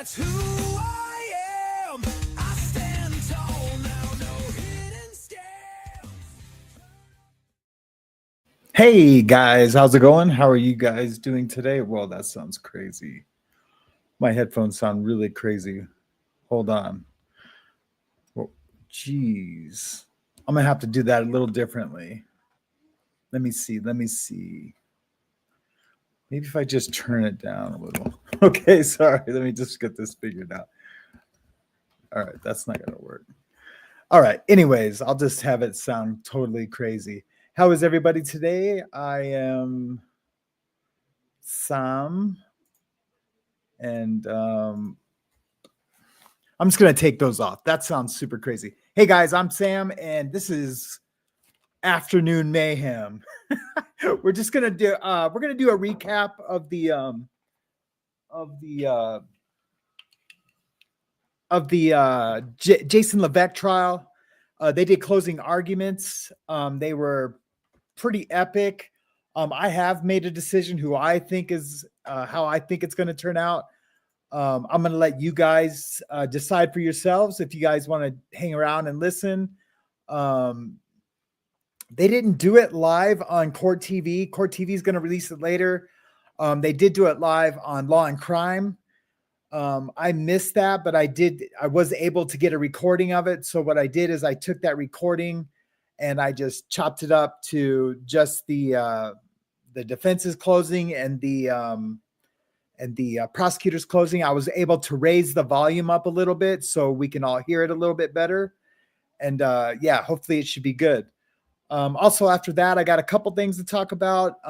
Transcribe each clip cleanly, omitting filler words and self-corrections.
That's who I am. I stand tall now, no hidden scams. Hey guys, how's it going? How are you guys doing today? Well, that sounds crazy. My headphones sound really crazy. Hold on. Well, geez. I'm gonna have to do that a little differently. Let me see. Maybe if I just turn it down a little. Okay, sorry. Let me just get this figured out. All right, that's not gonna work. All right. Anyways, I'll just have it sound totally crazy. How is everybody today? I am Sam, and I'm just gonna take those off. That sounds super crazy. Hey guys, I'm Sam, and this is Afternoon Mayhem. We're just gonna do a recap of the Jason LeVesque trial. They did closing arguments. They were pretty epic. I have made a decision who I think is how I think it's going to turn out. I'm going to let you guys decide for yourselves if you guys want to hang around and listen. They didn't do it live on Court TV. Court TV is going to release it later. They did do it live on Law and Crime. I missed that, but I was able to get a recording of it. So what I did is I took that recording and I just chopped it up to just the defense's closing and the prosecutor's closing. I was able to raise the volume up a little bit so we can all hear it a little bit better. And yeah, hopefully it should be good. Also after that, I got a couple things to talk about.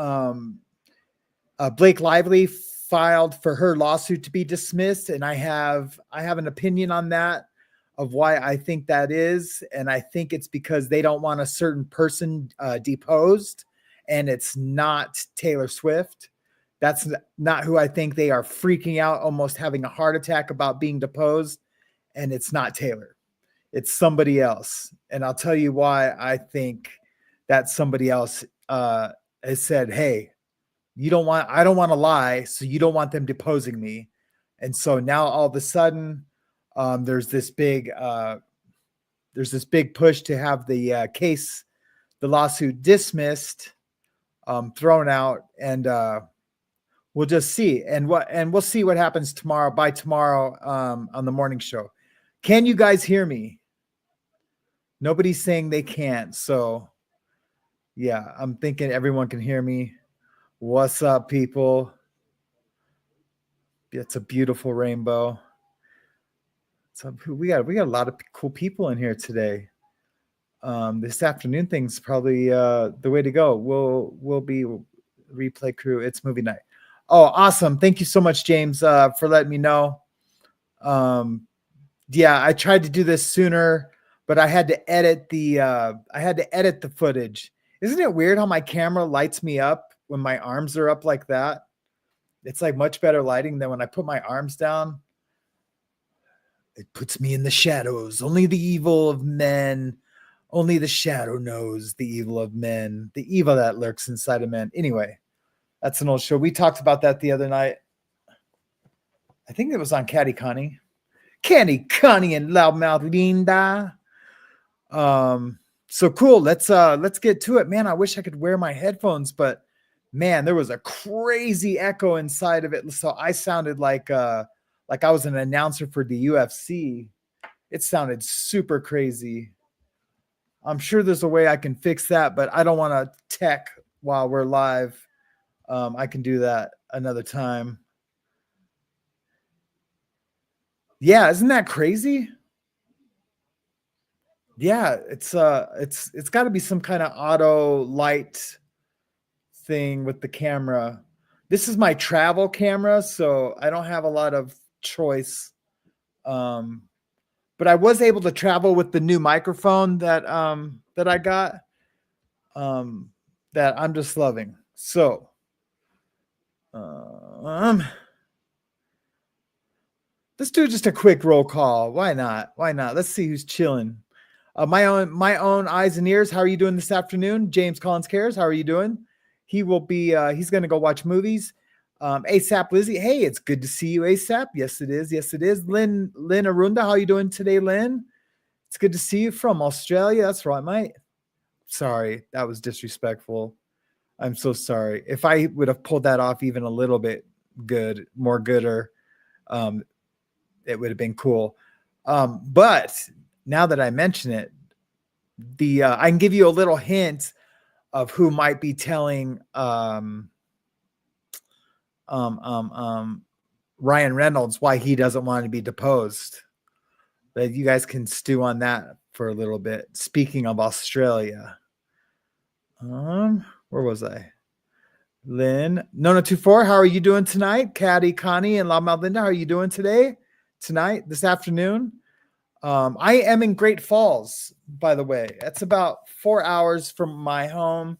Blake Lively filed for her lawsuit to be dismissed, and I have an opinion on that of why I think that is, and I think it's because they don't want a certain person deposed, and it's not Taylor Swift. That's not who I think. They are freaking out, almost having a heart attack about being deposed, and it's not Taylor. It's somebody else, and I'll tell you why I think that somebody else has said, hey, I don't want to lie, so you don't want them deposing me. And so now all of a sudden, there's this big push to have the lawsuit dismissed, thrown out, and we'll just see. And we'll see what happens tomorrow on the morning show. Can you guys hear me? Nobody's saying they can't. So yeah, I'm thinking everyone can hear me. What's up, people? It's a beautiful rainbow. So we got a lot of cool people in here today. This afternoon thing's probably the way to go. We'll be replay crew. It's movie night. Oh, awesome! Thank you so much, James, for letting me know. Yeah, I tried to do this sooner, but I had to edit the footage. Isn't it weird how my camera lights me up when my arms are up like that? It's like much better lighting than when I put my arms down. It puts me in the shadows. Only the evil of men, only the shadow knows the evil of men, the evil that lurks inside of men. Anyway, that's an old show. We talked about that the other night. I think it was on Caddy Connie and Loudmouth Linda. So cool. Let's get to it, man. I wish I could wear my headphones, but man, there was a crazy echo inside of it. So I sounded like I was an announcer for the UFC. It sounded super crazy. I'm sure there's a way I can fix that, but I don't want to tech while we're live. I can do that another time. Yeah, isn't that crazy? Yeah, it's got to be some kind of auto light thing with the camera. This is my travel camera, so I don't have a lot of choice. But I was able to travel with the new microphone that I got, that I'm just loving. So let's do just a quick roll call. Why not? Let's see who's chilling. My own eyes and ears. How are you doing this afternoon? James Collins Cares. How are you doing? He will be. He's going to go watch movies. ASAP Lizzie. Hey, it's good to see you, ASAP. Yes, it is. Yes, it is. Lynn Arunda, how you doing today, Lynn? It's good to see you from Australia. That's right, mate. Sorry, that was disrespectful. I'm so sorry. If I would have pulled that off even a little bit more gooder, it would have been cool. But now that I mention it, I can give you a little hint of who might be telling Ryan Reynolds why he doesn't want to be deposed. But you guys can stew on that for a little bit. Speaking of Australia, where was I? Lynn, Nona24, how are you doing tonight? Caddy, Connie, and La Malvinda, how are you doing today? Tonight, this afternoon? I am in Great Falls, by the way. That's about 4 hours from my home.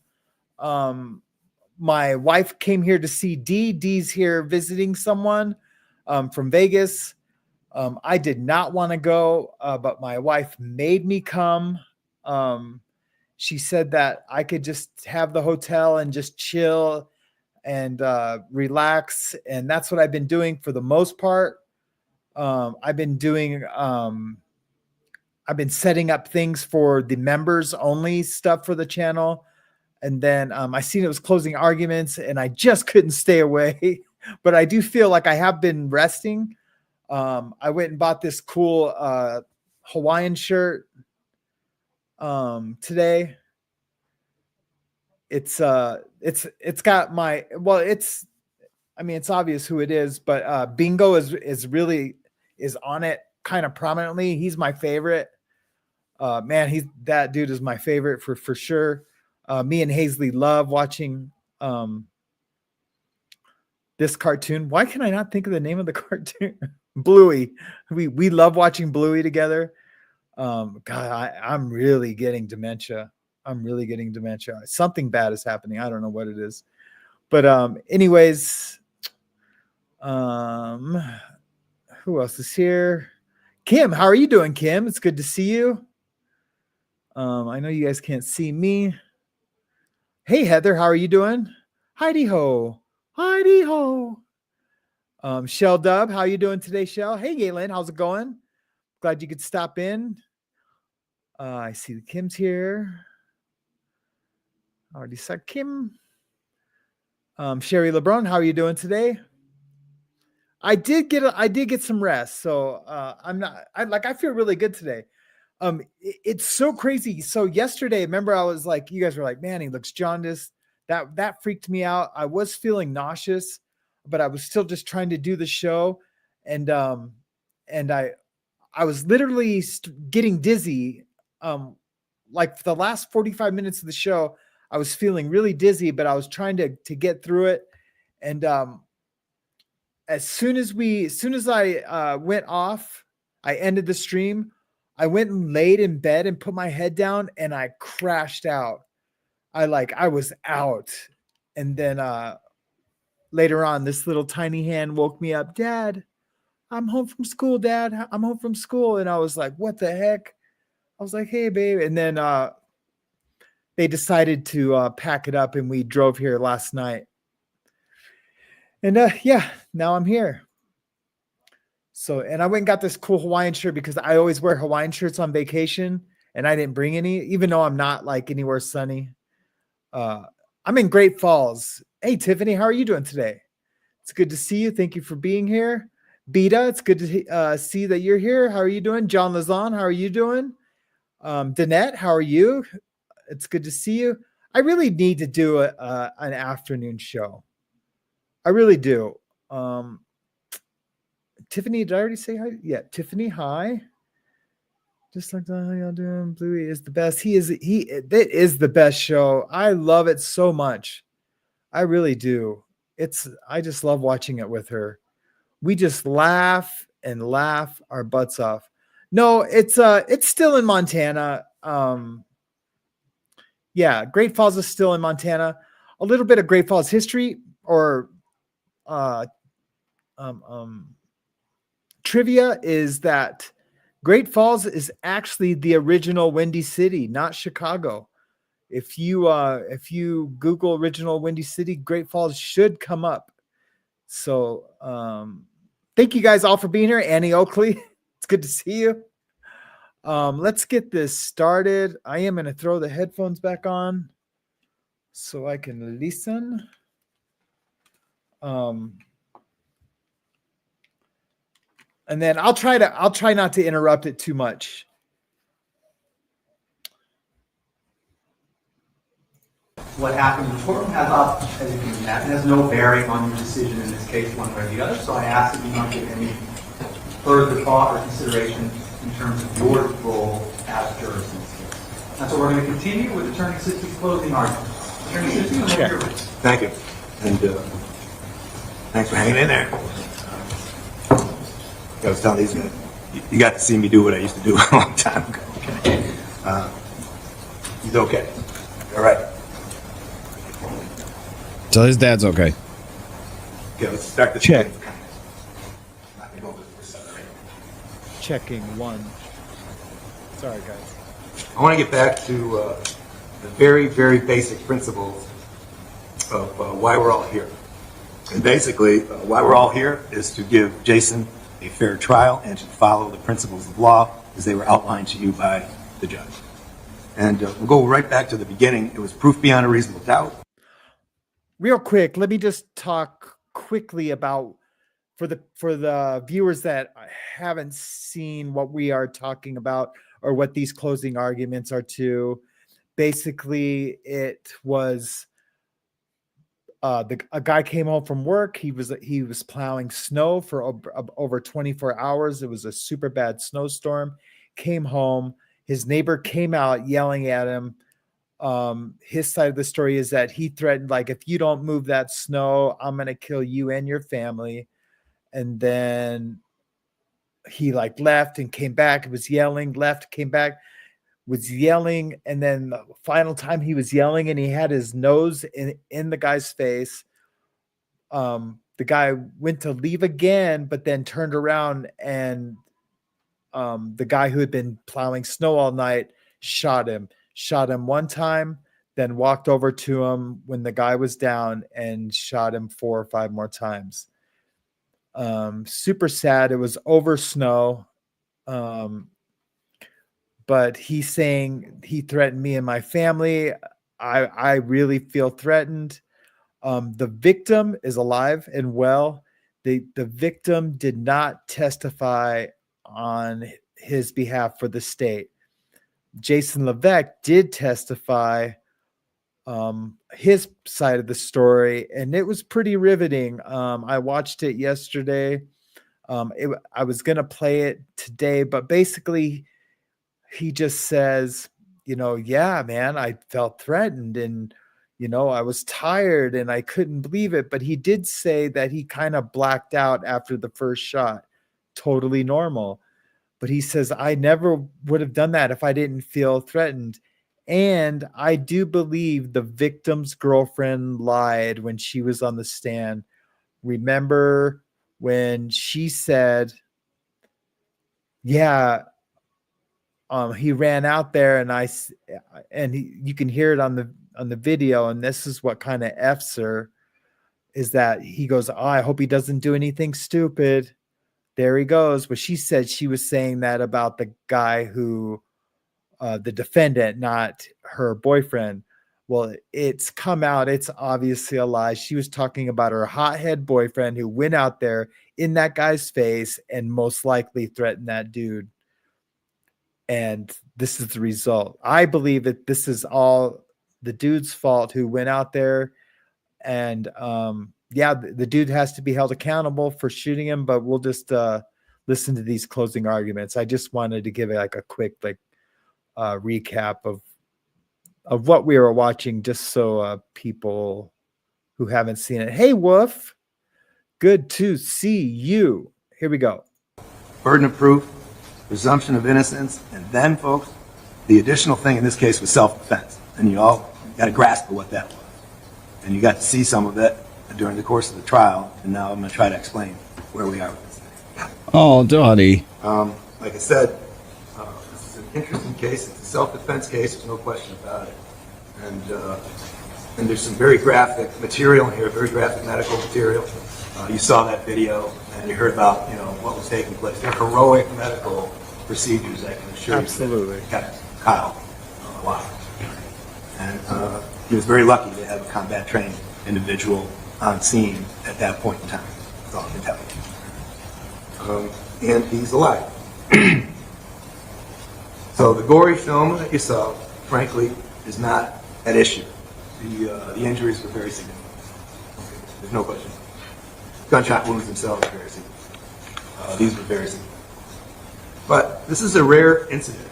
My wife came here to see Dee. Dee's here visiting someone from Vegas. I did not want to go, but my wife made me come. She said that I could just have the hotel and just chill and relax. And that's what I've been doing for the most part. I've been setting up things for the members only stuff for the channel. And then I seen it was closing arguments and I just couldn't stay away. But I do feel like I have been resting. I went and bought this cool Hawaiian shirt today. It's got my, well, it's obvious who it is, but Bingo is on it kind of prominently. He's my favorite. Man, that dude is my favorite for sure. Me and Hazley love watching this cartoon. Why can I not think of the name of the cartoon? Bluey. We love watching Bluey together. God, I'm really getting dementia. Something bad is happening. I don't know what it is. But anyways, who else is here? Kim, how are you doing, Kim? It's good to see you. I know you guys can't see me. Hey, Heather, how are you doing? Heidi ho. Shell Dub, how are you doing today, Shell? Hey, Galen, how's it going? Glad you could stop in. I see the Kim's here. Already said Kim. Sherry LeBron, how are you doing today? I did get some rest, so I feel really good today. It's so crazy. So yesterday, remember I was like, you guys were like, man, he looks jaundiced. That freaked me out. I was feeling nauseous, but I was still just trying to do the show. And I was literally getting dizzy. Like for the last 45 minutes of the show, I was feeling really dizzy, but I was trying to get through it. And as soon as I went off, I ended the stream. I went and laid in bed and put my head down and I crashed out. I was out. And then later on, this little tiny hand woke me up. Dad, I'm home from school, Dad. I'm home from school. And I was like, what the heck? I was like, hey, babe. And then they decided to pack it up and we drove here last night. And yeah, now I'm here. So, and I went and got this cool Hawaiian shirt because I always wear Hawaiian shirts on vacation and I didn't bring any, even though I'm not like anywhere sunny. I'm in Great Falls. Hey, Tiffany, how are you doing today? It's good to see you. Thank you for being here. Beta, it's good to see that you're here. How are you doing? John Lazan, how are you doing? Danette, how are you? It's good to see you. I really need to do an afternoon show. I really do. Tiffany, did I already say hi? Yeah, Tiffany, hi. Just like that, how y'all doing? Bluey is the best. It is the best show. I love it so much. I really do. I just love watching it with her. We just laugh and laugh our butts off. No, it's still in Montana. Yeah, Great Falls is still in Montana. A little bit of Great Falls history or trivia is that Great Falls is actually the original Windy City, not Chicago. If you Google original Windy City, Great Falls should come up. So thank you guys all for being here. Annie Oakley, it's good to see you. Let's get this started. I am going to throw the headphones back on so I can listen. And then I'll try not to interrupt it too much. What happened in the courtroom as you can imagine, has no bearing on your decision in this case, one way or the other. So I ask that you not give any further thought or consideration in terms of your role as jurors in this case. And so we're going to continue with Attorney Siski's closing argument. Attorney Siski, whenever you're ready. Thank you. And thanks for hanging in there. I was telling these guys, you got to see me do what I used to do a long time ago. Okay. He's okay. All right. So his dad's okay. Okay, let's start the Check. check. Checking one. Sorry, guys. I want to get back to the very, very basic principles of why we're all here. And basically, why we're all here is to give Jason a fair trial and to follow the principles of law as they were outlined to you by the judge. And we'll go right back to the beginning. It was proof beyond a reasonable doubt. Real quick, let me just talk quickly about for the viewers that haven't seen what we are talking about or what these closing arguments are to. Basically, it was a guy came home from work. He was plowing snow for over 24 hours. It was a super bad snowstorm. Came home. His neighbor came out yelling at him. His side of the story is that he threatened, like, if you don't move that snow, I'm going to kill you and your family. And then he left and came back, was yelling, left, came back, was yelling. And then the final time he was yelling and he had his nose in the guy's face. The guy went to leave again, but then turned around and the guy who had been plowing snow all night shot him one time, then walked over to him when the guy was down and shot him 4 or 5 more times. Super sad. It was over snow. But he's saying he threatened me and my family. I really feel threatened. The victim is alive and well. The victim did not testify on his behalf for the state. Jason LeVesque did testify his side of the story, and it was pretty riveting. I watched it yesterday. I was going to play it today, but basically he just says, yeah, man, I felt threatened and, I was tired and I couldn't believe it. But he did say that he kind of blacked out after the first shot. Totally normal. But he says, I never would have done that if I didn't feel threatened. And I do believe the victim's girlfriend lied when she was on the stand. Remember when she said, yeah, he ran out there and you can hear it on the video. And this is what kind of F's her is that he goes, I hope he doesn't do anything stupid. There he goes. But she said she was saying that about the guy who, the defendant, not her boyfriend. Well, it's come out. It's obviously a lie. She was talking about her hothead boyfriend who went out there in that guy's face and most likely threatened that dude. And this is the result. I believe that this is all the dude's fault who went out there. And the dude has to be held accountable for shooting him, but we'll just listen to these closing arguments. I just wanted to give it a quick recap of what we were watching, just so people who haven't seen it. Hey, Wolf, good to see you. Here we go. Burden of proof, presumption of innocence, and then, folks, the additional thing in this case was self-defense. And you all got a grasp of what that was. And you got to see some of it during the course of the trial, and now I'm going to try to explain where we are with this thing. Oh, Dottie. Like I said, this is an interesting case. It's a self-defense case. There's no question about it. And And there's some very graphic material in here, very graphic medical material. You saw that video, and you heard about, what was taking place. They're heroic medical procedures, I can assure you. Absolutely. Kept Kyle alive. And he was very lucky to have a combat-trained individual on scene at that point in time. That's all I can tell you. And he's alive. So the gory film that you saw, frankly, is not at issue. The injuries were very significant. There's no question. Gunshot wounds themselves are very significant. These were very significant. But this is a rare incident,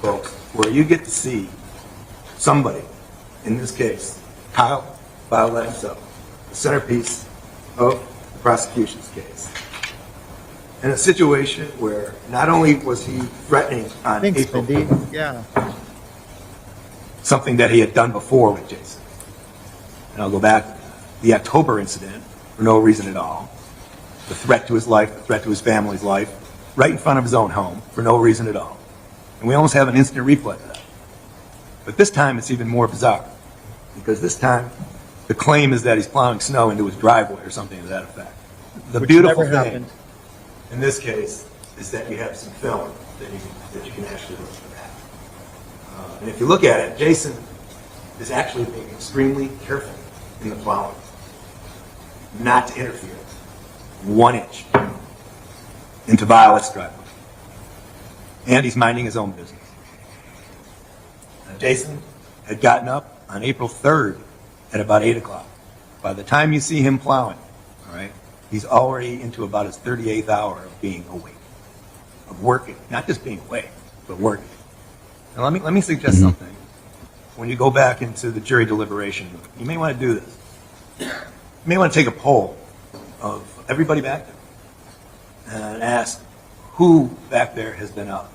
folks, where you get to see somebody, in this case, Kyle Violet himself, the centerpiece of the prosecution's case, in a situation where not only was he threatening on Thanks, April Mindy. 4th, Yeah. something that he had done before with Jason. And I'll go back to the October incident for no reason at all. The threat to his life, the threat to his family's life, right in front of his own home for no reason at all. And we almost have an instant replay of that. But this time it's even more bizarre, because this time the claim is that he's plowing snow into his driveway or something to that effect. The Which beautiful never thing happened. in this case is that you have some film that you can actually look at. And if you look at it, Jason is actually being extremely careful in the plowing, not to interfere 1 inch into Violet's driveway. And he's minding his own business. Now, Jason had gotten up on April 3rd at about 8 o'clock. By the time you see him plowing, all right, he's already into about his 38th hour of being awake, of working, not just being awake, but working. Now let me suggest something. When you go back into the jury deliberation, you may want to do this. You may want to take a poll of everybody back there and ask who back there has been up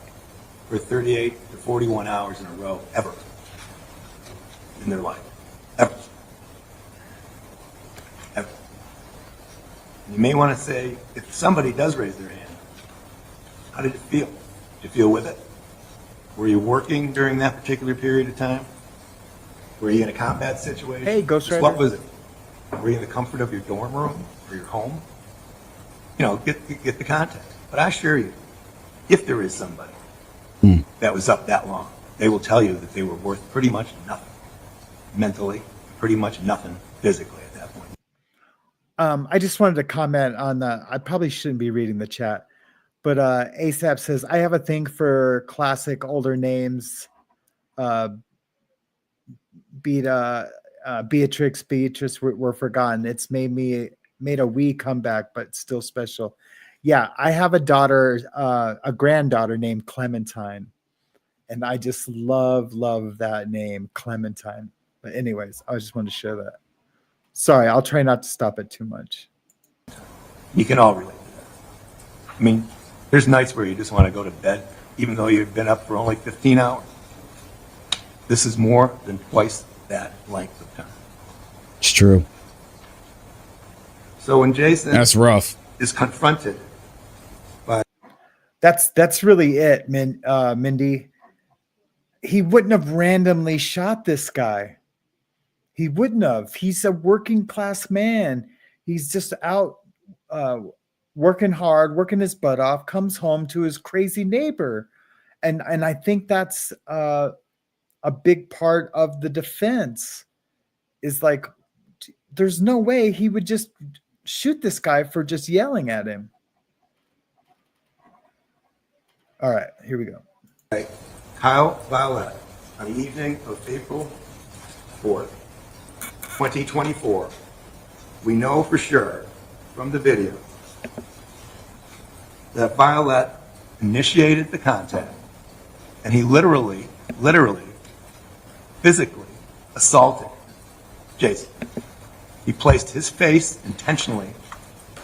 for 38 to 41 hours in a row ever in their life. Ever. Ever. And you may want to say, if somebody does raise their hand, how did it feel? Did you feel with it? Were you working during that particular period of time? Were you in a combat situation? Hey, Ghost Rider. What was it? Were you in the comfort of your dorm room or your home? Get the context. But I assure you, if there is somebody that was up that long, they will tell you that they were worth pretty much nothing mentally, pretty much nothing physically at that point. I just wanted to comment on the, I probably shouldn't be reading the chat, but ASAP says, I have a thing for classic older names. Beatrice were forgotten. It's made a wee comeback, but still special. Yeah, I have a daughter, a granddaughter named Clementine, and I just love that name, Clementine. But anyways, I just wanted to share that. Sorry, I'll try not to stop it too much. You can all relate to that. I mean, there's nights where you just want to go to bed, even though you've been up for only 15 hours. This is more than twice that length of time. It's true. So when Jason That's rough. is confronted by That's really it, Mindy. He wouldn't have randomly shot this guy. He wouldn't have. He's a working class man. He's just out working hard, working his butt off, comes home to his crazy neighbor. And I think that's a big part of the defense is like, there's no way he would just shoot this guy for just yelling at him. All right, here we go. Kyle Violet on the evening of April 4th, 2024. We know for sure from the video that Violet initiated the contact, and he literally, physically assaulted Jason. He placed his face intentionally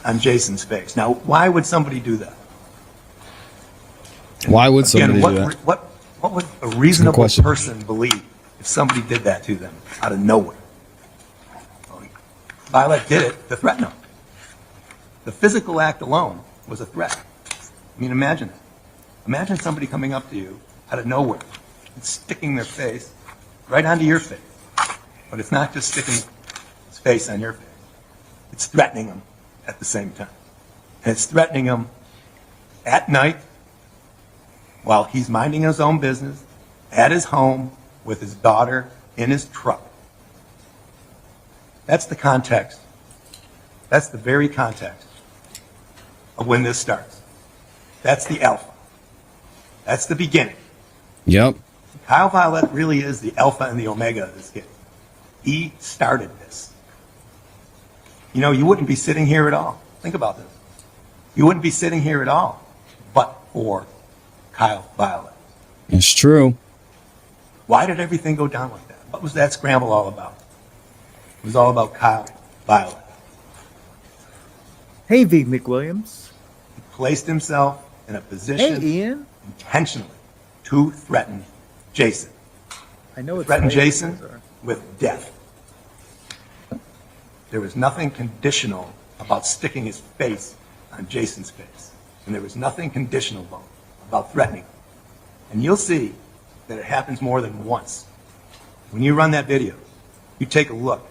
on Jason's face. Now, why would somebody do that? Why would somebody Again, do that? what would a reasonable question. person believe if somebody did that to them out of nowhere? Well, Violet did it to threaten him. The physical act alone was a threat. I mean, imagine it. Imagine somebody coming up to you out of nowhere and sticking their face right onto your face. But it's not just sticking his face on your face. It's threatening him at the same time. And it's threatening him at night while he's minding his own business, at his home, with his daughter, in his truck. That's the context. That's the very context of when this starts. That's the alpha. That's the beginning. Yep. Kyle Violet really is the alpha and the omega of this kid. He started this. You know, you wouldn't be sitting here at all. Think about this. You wouldn't be sitting here at all but for Kyle Violet. It's true. Why did everything go down like that? What was that scramble all about? It was all about Kyle Violet. Hey, V. McWilliams. He placed himself in a Hey, position Ian. intentionally to threaten Jason. I know it's Threaten late. Jason with death. There was nothing conditional about sticking his face on Jason's face. And there was nothing conditional about threatening him. And you'll see that it happens more than once. When you run that video, you take a look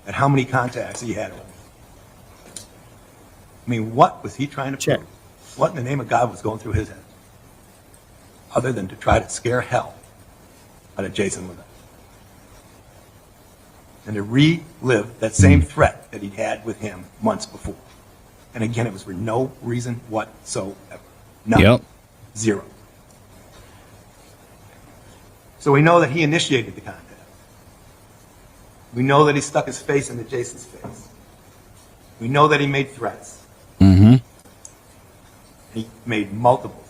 at how many contacts he had with him. I mean, what was he trying to Check. prove? What in the name of God was going through his head? Other than to try to scare hell out of Jason LeVesque. And to relive that same threat that he'd had with him months before. And again, it was for no reason whatsoever. None. Yep. Zero. So we know that he initiated the contact. We know that he stuck his face into Jason's face. We know that he made threats. Mm-hmm. He made multiple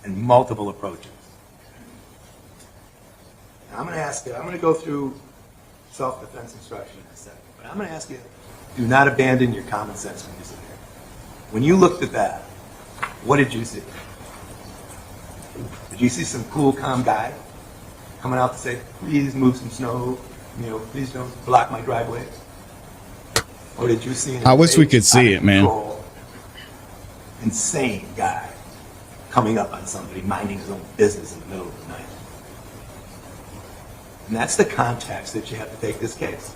and multiple approaches. Now I'm going to ask you, I'm going to go through self-defense instruction in a second, but I'm going to ask you, do not abandon your common sense when you sit here. When you looked at that, what did you see? Did you see some cool, calm guy coming out to say, please move some snow, please don't block my driveway? Or did you see I wish we could see it, man. Insane guy coming up on somebody minding his own business in the middle of the night? And that's the context that you have to take this case.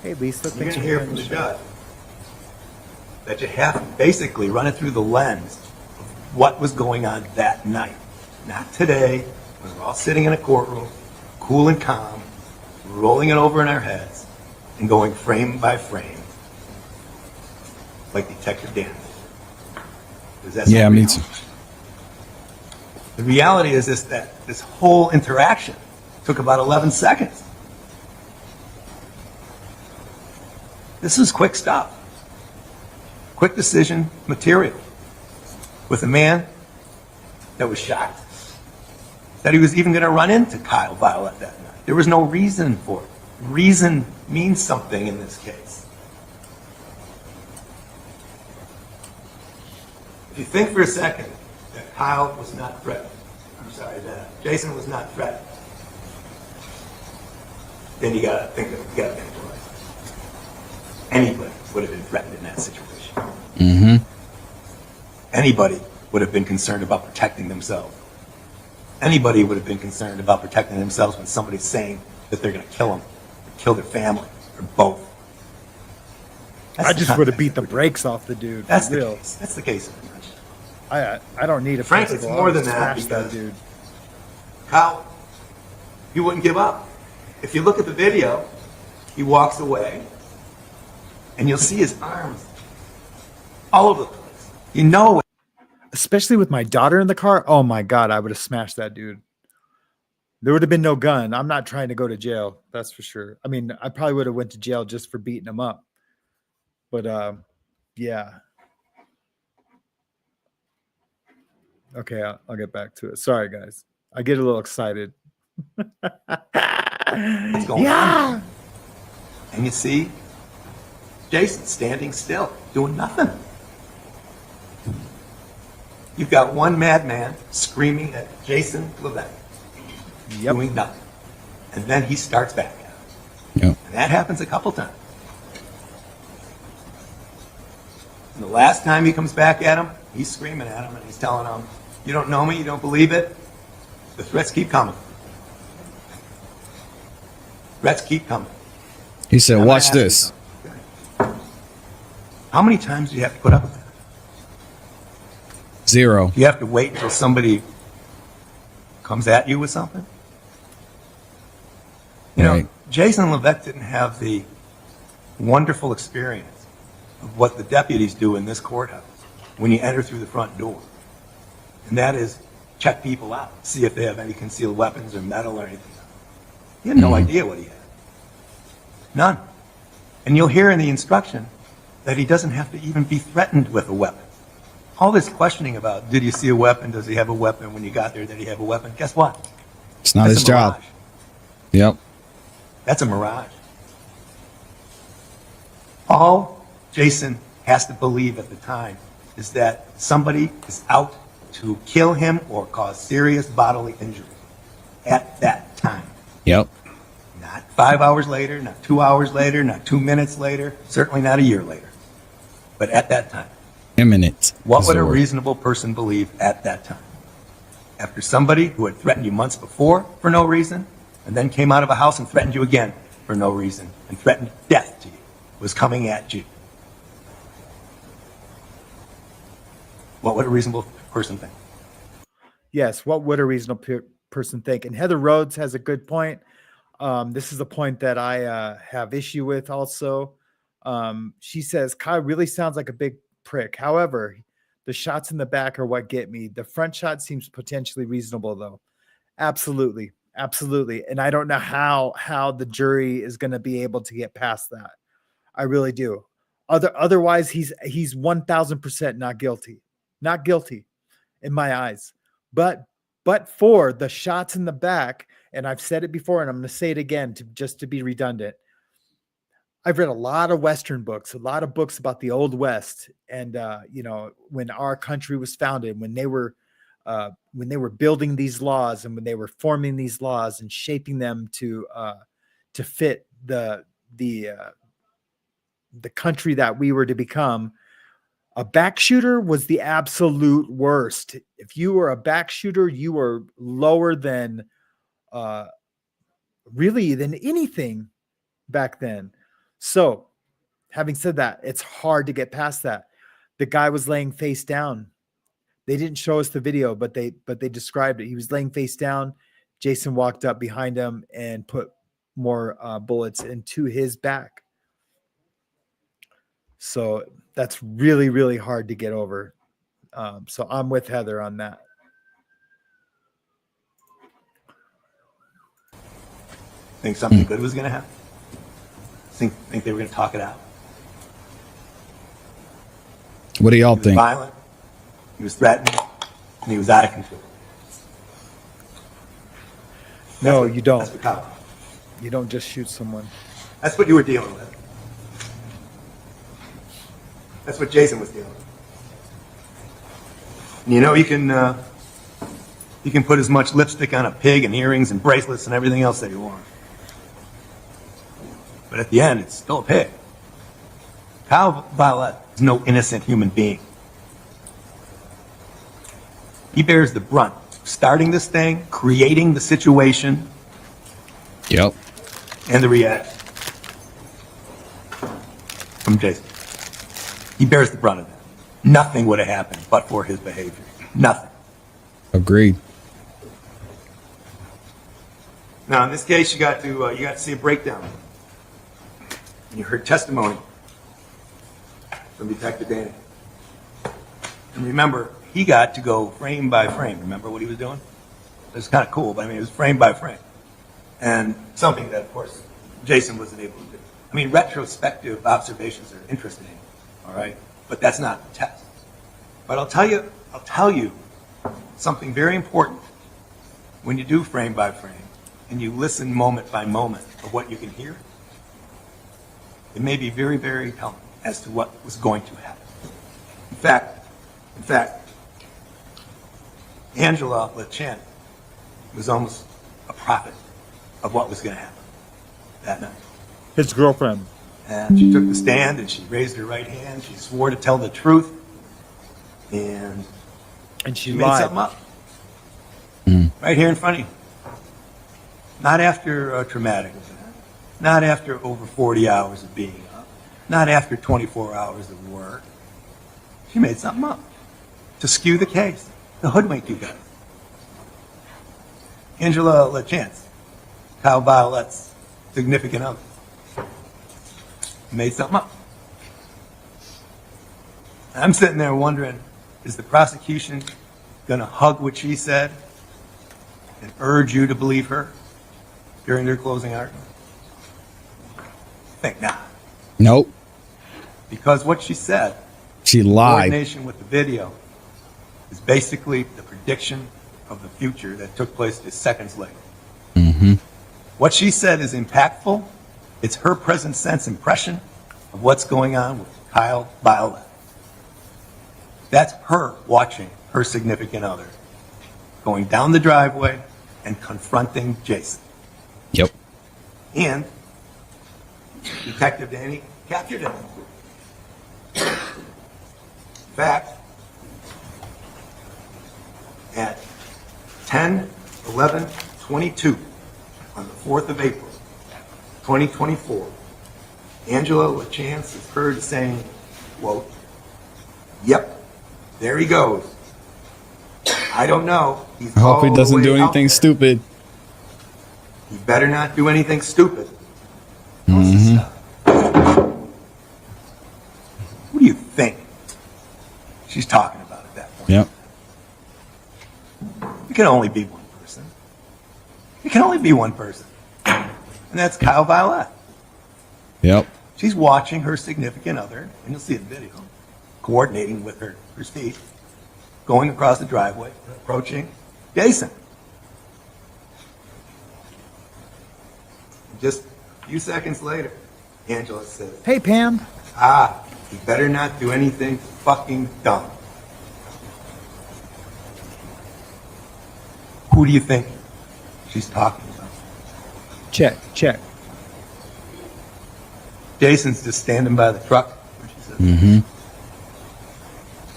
Hey, Lisa. You're going Thanks to for hear joining from the the show. judge that you have to basically run it through the lens of what was going on that night. Not today, when we're all sitting in a courtroom, cool and calm, rolling it over in our heads, and going frame by frame, like Detective Dan. Because that's Yeah, what we me know. too. The reality is that this whole interaction took about 11 seconds. This is quick stuff. Quick decision material. With a man that was shocked that he was even going to run into Kyle Violet that night. There was no reason for it. Reason means something in this case. If you think for a second that Kyle was not threatened, that Jason was not threatened, then you gotta think twice. Anybody would have been threatened in that situation. Mm-hmm. Anybody would have been concerned about protecting themselves. Anybody would have been concerned about protecting themselves when somebody's saying that they're going to kill them, or kill their family, or both. That's I the just would have context beat that the we're doing. brakes off the dude. That's for the real. case. That's the case of the nutshell. I don't need a Frank, it's principal. more I'll than that smash because- that dude. Kyle, he wouldn't give up. If you look at the video, he walks away, and you'll see his arms all over the place. You know, Especially with my daughter in the car. Oh my God, I would have smashed that dude. There would have been no gun. I'm not trying to go to jail. That's for sure. I mean, I probably would have went to jail just for beating him up. But yeah. Okay, I'll get back to it. Sorry, guys. I get a little excited. what's going on? And you see Jason standing still, doing nothing. You've got one madman screaming at Jason LeVesque, Yep. doing nothing. And then he starts back at him. Yep. And that happens a couple times. And the last time he comes back at him, he's screaming at him and he's telling him, you don't know me, you don't believe it? The threats keep coming. Threats keep coming. He said, I'm gonna watch ask you this. something, okay? How many times do you have to put up with that? 0. Do you have to wait until somebody comes at you with something? You know, Right. Jason LeVesque didn't have the wonderful experience of what the deputies do in this courthouse when you enter through the front door. And that is check people out, see if they have any concealed weapons or metal or anything. He had no idea what he had. None. And you'll hear in the instruction that he doesn't have to even be threatened with a weapon. All this questioning about, did you see a weapon? Does he have a weapon? When you got there, did he have a weapon? Guess what? It's not That's his a job. mirage. Yep. That's a mirage. All Jason has to believe at the time is that somebody is out to kill him or cause serious bodily injury at that time. Yep. Not 5 hours later, not 2 hours later, not 2 minutes later, certainly not a year later. But at that time. Imminent. What is would the a word. reasonable person believe at that time? After somebody who had threatened you months before for no reason, and then came out of a house and threatened you again for no reason, and threatened death to you, was coming at you. What would a reasonable person think? Yes, what would a reasonable person think? And Heather Rhodes has a good point. This is a point that I have issue with also. She says, Kyle really sounds like a big prick. However, the shots in the back are what get me. The front shot seems potentially reasonable, though. Absolutely. Absolutely. And I don't know how the jury is going to be able to get past that. I really do. Otherwise, he's 1000% not guilty. Not guilty in my eyes. But for the shots in the back, and I've said it before, and I'm going to say it again just to be redundant. I've read a lot of Western books, a lot of books about the Old West, and when our country was founded, when they were building these laws, and when they were forming these laws and shaping them to fit the country that we were to become. A back shooter was the absolute worst. If you were a back shooter, you were lower than really than anything back then. So, having said that, it's hard to get past that. The guy was laying face down. They didn't show us the video, but they described it. He was laying face down. Jason walked up behind him and put more bullets into his back. So that's really, really hard to get over. So I'm with Heather on that. Think something good was going to happen? Think they were going to talk it out? What do y'all He was think? violent, he was threatened, and he was out of control. No, That's what- you don't. That's what Kyle- You don't just shoot someone. That's what you were dealing with. That's what Jason was dealing with. And you know, you can put as much lipstick on a pig and earrings and bracelets and everything else that you want. But at the end, it's still a pig. Kyle Violet is no innocent human being. He bears the brunt of starting this thing, creating the situation, Yep. and the reaction from Jason. He bears the brunt of that. Nothing would have happened but for his behavior. Nothing. Agreed. Now, in this case, you got to see a breakdown. And you heard testimony from Detective Danny. And remember, he got to go frame by frame. Remember what he was doing? It was kind of cool, but I mean, it was frame by frame. And something that, of course, Jason wasn't able to do. I mean, retrospective observations are interesting, all right? But that's not the test. But I'll tell you something very important when you do frame by frame and you listen moment by moment of what you can hear. It may be very, very telling as to what was going to happen. In fact, Angela LeChan was almost a prophet of what was going to happen that night. His girlfriend. And she took the stand and she raised her right hand. She swore to tell the truth. And And she made lied. something up. Right here in front of you. Not after a traumatic event. not after over 40 hours of being up, not after 24 hours of work. She made something up to skew the case, to hoodwink you guys. Angela LaChance, Kyle Violet's significant other, made something up. I'm sitting there wondering, is the prosecution going to hug what she said and urge you to believe her during their closing argument? I think not. Nope. Because what she said, She in lied. coordination with the video, is basically the prediction of the future that took place just seconds later. Mm-hmm. What she said is impactful. It's her present sense impression of what's going on with Kyle Violet. That's her watching her significant other going down the driveway and confronting Jason. Yep. And Detective Danny captured him. In fact, at 10:11:22 on the 4th of April, 2024, Angela LaChance is heard saying, quote, "Yep, there he goes. I don't know. He's I hope all he the doesn't way do out anything there. stupid. He better not do anything stupid." Mhm. Who do you think she's talking about at that point? Yep. It can only be one person. It can only be one person. And that's Kyle Violet. Yep. She's watching her significant other, and you'll see the video, coordinating with her speed, going across the driveway, approaching Jason. Just a few seconds later, Angela says, Hey, Pam. "You better not do anything fucking dumb." Who do you think she's talking about? Check, check. Jason's just standing by the truck. She says, Mm-hmm.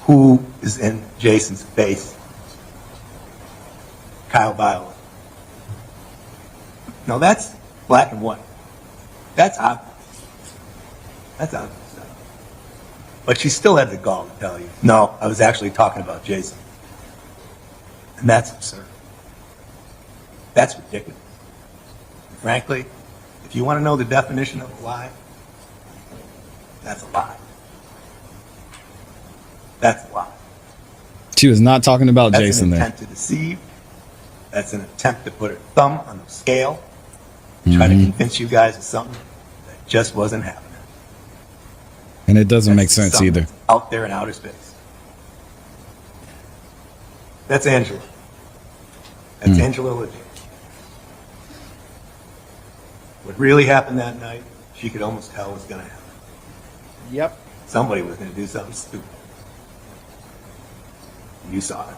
Who is in Jason's face? Kyle Violet. No, that's black and white. That's obvious. That's obvious. But she still had the gall to tell you, no, I was actually talking about Jason. And that's absurd. That's ridiculous. And frankly, if you want to know the definition of a lie, that's a lie. That's a lie. She was not talking about That's Jason an there. attempt to deceive. That's an attempt to put her thumb on the scale, try to convince you guys of something that just wasn't happening. And it doesn't make That's sense something either. that's out there in outer space. That's Angela. That's Angela Legere. What really happened that night, she could almost tell was going to happen. Yep. Somebody was going to do something stupid. You saw it.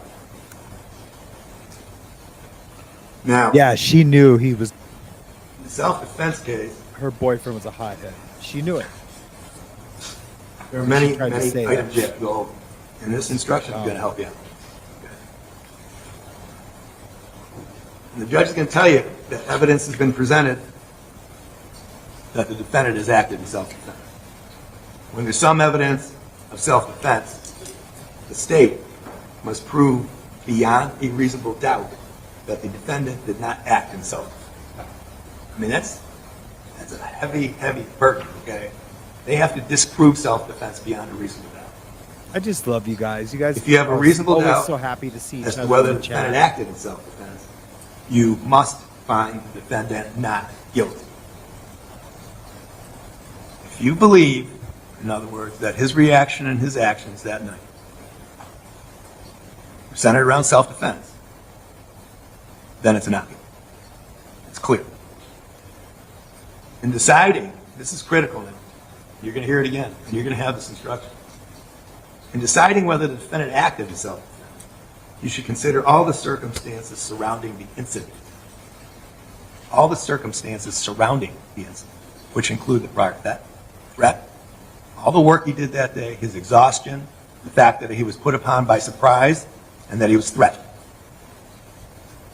Now, Yeah, she knew he was, the self-defense case, her boyfriend was a hothead. She knew it. there are many, She tried to many say items that. you have to go over. And this instruction is going to help you out. Okay. And the judge is going to tell you that evidence has been presented that the defendant has acted in self-defense. When there's some evidence of self-defense, the state must prove beyond a reasonable doubt that the defendant did not act in self-defense. I mean, that's a heavy, heavy burden, okay? They have to disprove self-defense beyond a reasonable doubt. I just love you guys. You guys If you have a are reasonable always doubt so happy to see each as to other whether in the the defendant chat. acted in self-defense, you must find the defendant not guilty. If you believe, in other words, that his reaction and his actions that night were centered around self-defense, then it's not guilty. It's clear. In deciding, this is critical now, you're going to hear it again, and you're going to have this instruction. In deciding whether the defendant acted in self-defense, you should consider all the circumstances surrounding the incident. All the circumstances surrounding the incident, which include the prior threat, all the work he did that day, his exhaustion, the fact that he was put upon by surprise, and that he was threatened.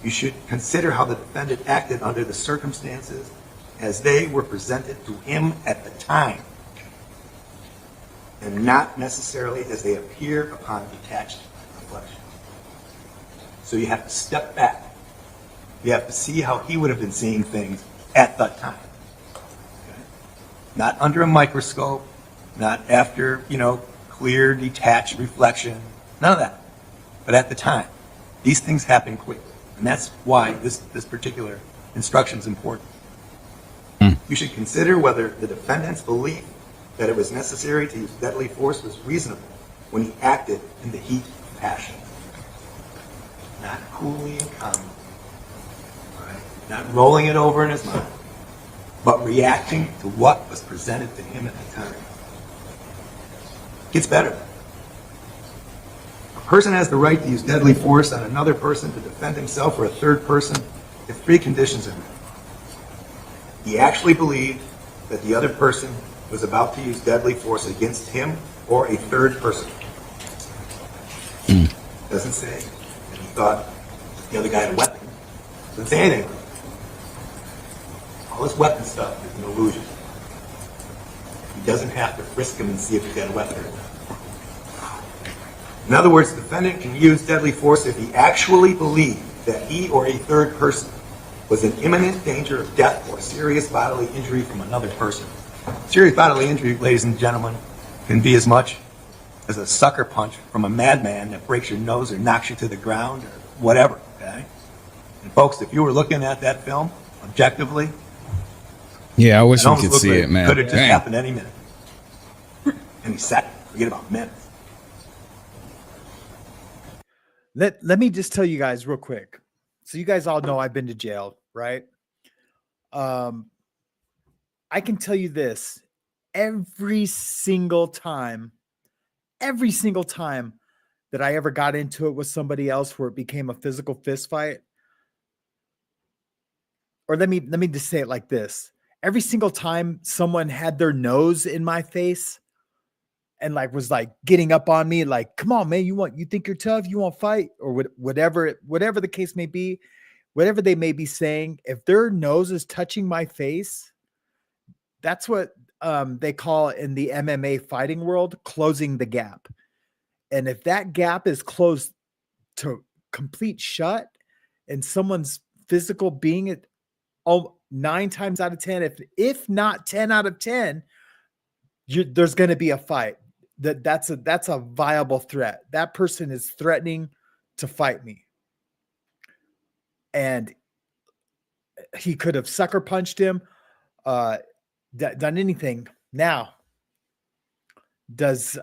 You should consider how the defendant acted under the circumstances as they were presented to him at the time, and not necessarily as they appear upon detached reflection. So you have to step back. You have to see how he would have been seeing things at that time. Okay? Not under a microscope, not after, clear, detached reflection, none of that. But at the time, these things happen quickly. And that's why this particular instruction is important. You should consider whether the defendant's belief that it was necessary to use deadly force was reasonable when he acted in the heat of passion. Not coolly and calmly. Right? Not rolling it over in his mind, but reacting to what was presented to him at the time. It gets better. A person has the right to use deadly force on another person to defend himself or a third person if three conditions are met. He actually believed that the other person was about to use deadly force against him or a third person. Doesn't say that he thought the other guy had a weapon. Doesn't say anything. All this weapon stuff is an illusion. He doesn't have to frisk him and see if he's got a weapon or not. In other words, the defendant can use deadly force if he actually believed that he or a third person was in imminent danger of death or serious bodily injury from another person. Serious bodily injury, ladies and gentlemen, can be as much as a sucker punch from a madman that breaks your nose or knocks you to the ground or whatever, okay? And folks, if you were looking at that film objectively, Yeah, I wish it we almost could looked see like it, man. could have just Damn. happened any minute. Any second. Forget about minutes. Let me just tell you guys real quick. So you guys all know I've been to jail, right? I can tell you this. Every single time that I ever got into it with somebody else where it became a physical fist fight, or let me just say it like this. Every single time someone had their nose in my face and was getting up on me, like, come on, man, you think you're tough, you want to fight, or whatever the case may be, whatever they may be saying, if their nose is touching my face, that's what they call in the MMA fighting world closing the gap. And if that gap is closed to complete shut and someone's physical being at 9 times out of 10, if not 10 out of 10, there's going to be a fight. That's a viable threat. That person is threatening to fight me. And he could have sucker punched him, done anything. Now, does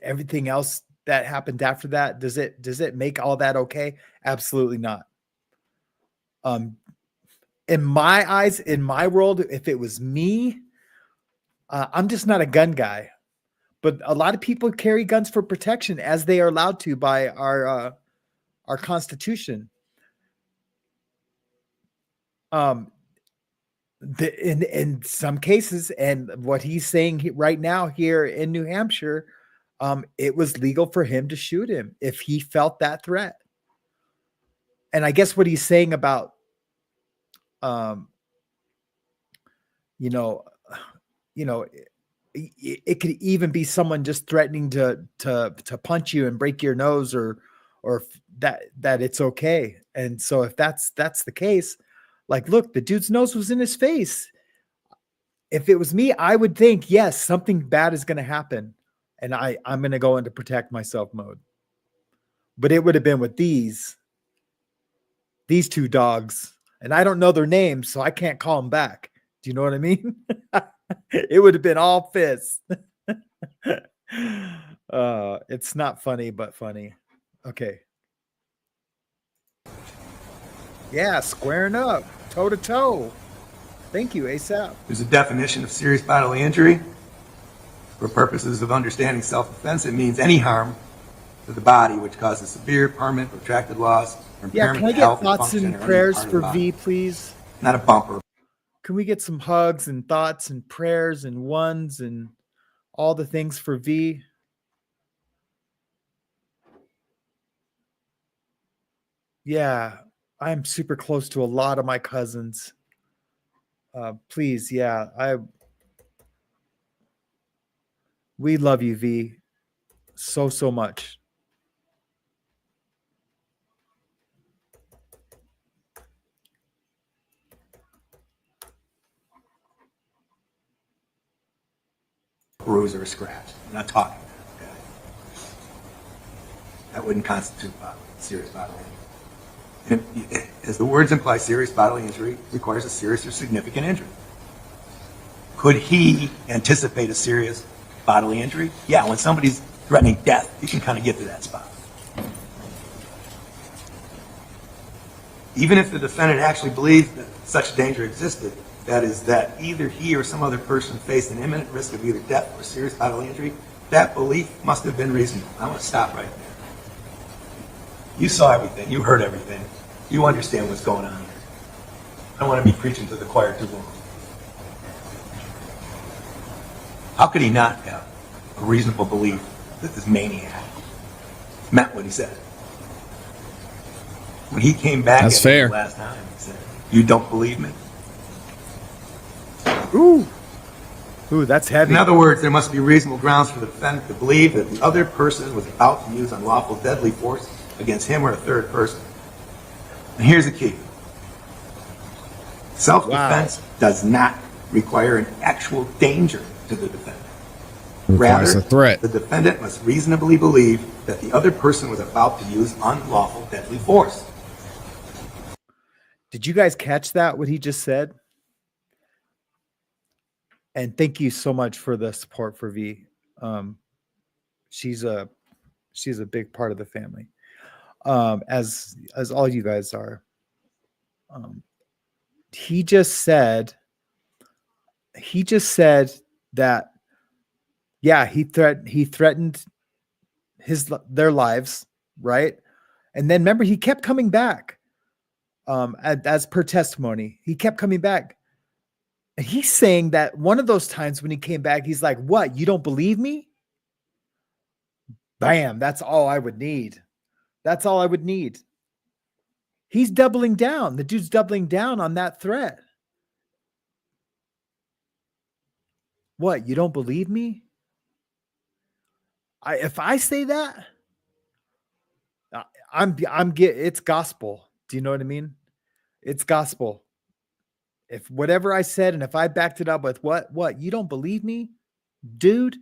everything else that happened after that, does it make all that okay? Absolutely not. In my eyes, in my world, if it was me, I'm just not a gun guy. But a lot of people carry guns for protection as they are allowed to by our Constitution. In some cases, and what he's saying right now here in New Hampshire, it was legal for him to shoot him if he felt that threat. And I guess what he's saying about, it could even be someone just threatening to punch you and break your nose, or that it's okay. And so if that's the case, look, the dude's nose was in his face. If it was me, I would think, yes, something bad is going to happen, and I'm going to go into protect myself mode. But it would have been with these two dogs, and I don't know their names, so I can't call them back. Do you know what I mean? It would have been all fists. It's not funny, but funny. Okay. Yeah, squaring up, toe to toe. Thank you, ASAP. There's a definition of serious bodily injury. For purposes of understanding self-defense, it means any harm to the body which causes severe, permanent, protracted loss or Yeah, impairment can I of get health, thoughts function, and or any prayers part of for the body. V, please? Not a bumper. Can we get some hugs and thoughts and prayers and ones and all the things for V? Yeah, I'm super close to a lot of my cousins. Please, yeah, we love you, V, so much. Bruise or a scratch. I'm not talking about it, okay? That wouldn't constitute serious bodily injury. And as the words imply, serious bodily injury requires a serious or significant injury. Could he anticipate a serious bodily injury? Yeah, when somebody's threatening death, you can kind of get to that spot. Even if the defendant actually believed that such danger existed, that is, that either he or some other person faced an imminent risk of either death or serious bodily injury, that belief must have been reasonable. I want to stop right there. You saw everything. You heard everything. You understand what's going on here. I don't want to be preaching to the choir too long. How could he not have a reasonable belief that this maniac meant what he said? When he came back That's at fair. me last time, he said, "You don't believe me?" Ooh, that's heavy. In other words, there must be reasonable grounds for the defendant to believe that the other person was about to use unlawful deadly force against him or a third person. And here's the key. Self-defense does not require an actual danger to the defendant. Requires Rather, a threat. the defendant must reasonably believe that the other person was about to use unlawful deadly force. Did you guys catch that, what he just said? And thank you so much for the support for V. She's a big part of the family, as all you guys are. He just said that, yeah, he threatened their lives, right? And then remember, he kept coming back. As per testimony, he kept coming back. And he's saying that one of those times when he came back, he's like, "What? You don't believe me?" Bam, that's all I would need. That's all I would need. He's doubling down. The dude's doubling down on that threat. What? You don't believe me? If I say that, it's gospel. Do you know what I mean? It's gospel. If whatever I said, and if I backed it up with what, you don't believe me, dude?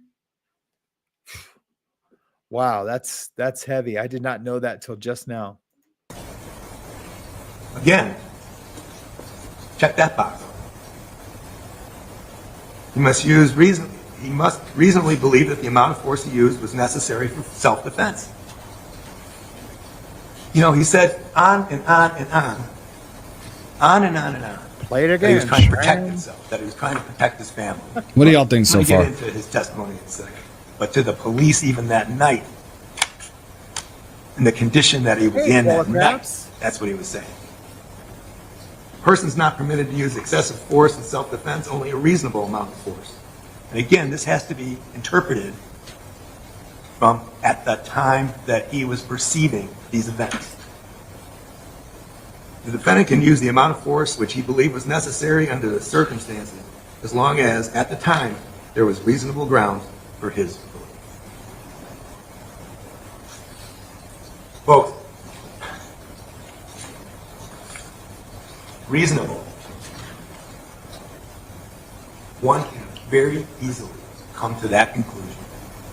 Wow, that's heavy. I did not know that till just now. Again, check that box. He must reasonably believe that the amount of force he used was necessary for self-defense. You know, he said on and on and on. On and on and on. Play it That he was again. trying to protect himself, that he was trying to protect his family. What do y'all think so I'm far? going to get into his testimony in a second. But to the police even that night, in the condition that he was in that night, that's what he was saying. A person's not permitted to use excessive force in self-defense, only a reasonable amount of force. And again, this has to be interpreted from at the time that he was perceiving these events. The defendant can use the amount of force which he believed was necessary under the circumstances, as long as, at the time, there was reasonable grounds for his belief. Folks, reasonable. One can very easily come to that conclusion,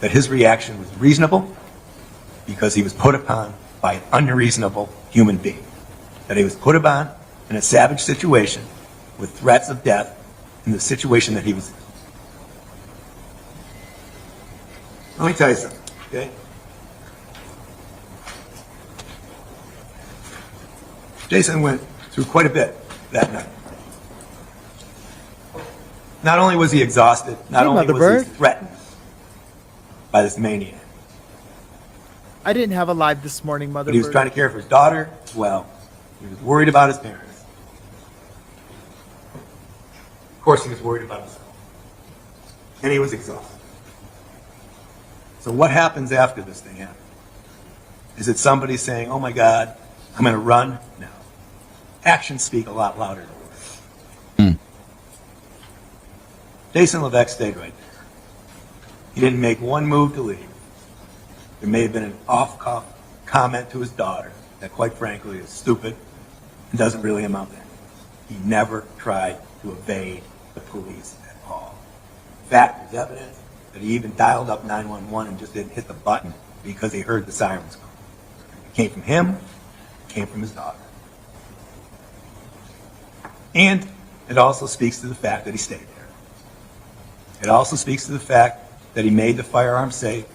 that his reaction was reasonable because he was put upon by an unreasonable human being. That he was put upon in a savage situation with threats of death in the situation that he was in. Let me tell you something, okay? Jason went through quite a bit that night. Not only was he exhausted, not only was he threatened by this maniac, I didn't have a live this morning, Mother but he was Bird. trying to care for his daughter as well. He was worried about his parents. Of course, he was worried about himself. And he was exhausted. So what happens after this thing happens? Is it somebody saying, "Oh my God, I'm going to run"? No. Actions speak a lot louder than words. Jason LeVesque stayed right there. He didn't make one move to leave. There may have been an off-cuff comment to his daughter that, quite frankly, is stupid and doesn't really amount to anything. He never tried to evade the police at all. In fact, there's evidence that he even dialed up 911 and just didn't hit the button because he heard the sirens go. It came from him, it came from his daughter. And it also speaks to the fact that he stayed there. It also speaks to the fact that he made the firearm safe.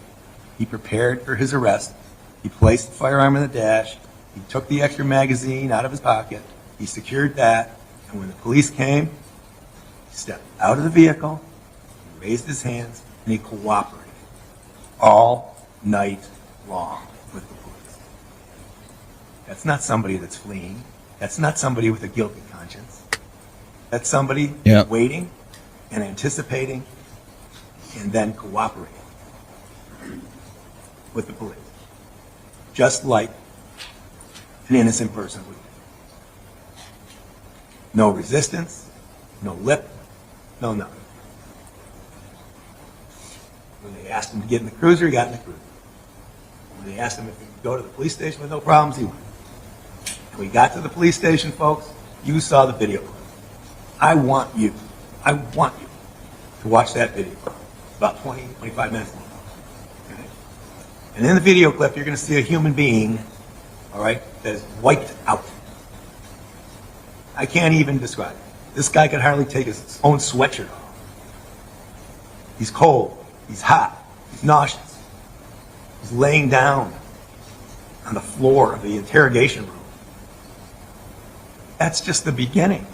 He prepared for his arrest. He placed the firearm in the dash. He took the extra magazine out of his pocket. He secured that. And when the police came, he stepped out of the vehicle, he raised his hands, and he cooperated all night long with the police. That's not somebody that's fleeing. That's not somebody with a guilty conscience. That's somebody waiting and anticipating and then cooperating with the police. Just like an innocent person would do. No resistance, no lip, no nothing. When they asked him to get in the cruiser, he got in the cruiser. When they asked him if he could go to the police station with no problems, he went. When we got to the police station, folks, you saw the video clip. I want you to watch that video. It's about 20, 25 minutes long. Okay? And in the video clip, you're going to see a human being, all right, that is wiped out. I can't even describe it. This guy could hardly take his own sweatshirt off. He's cold. He's hot. He's nauseous. He's laying down on the floor of the interrogation room. That's just the beginning.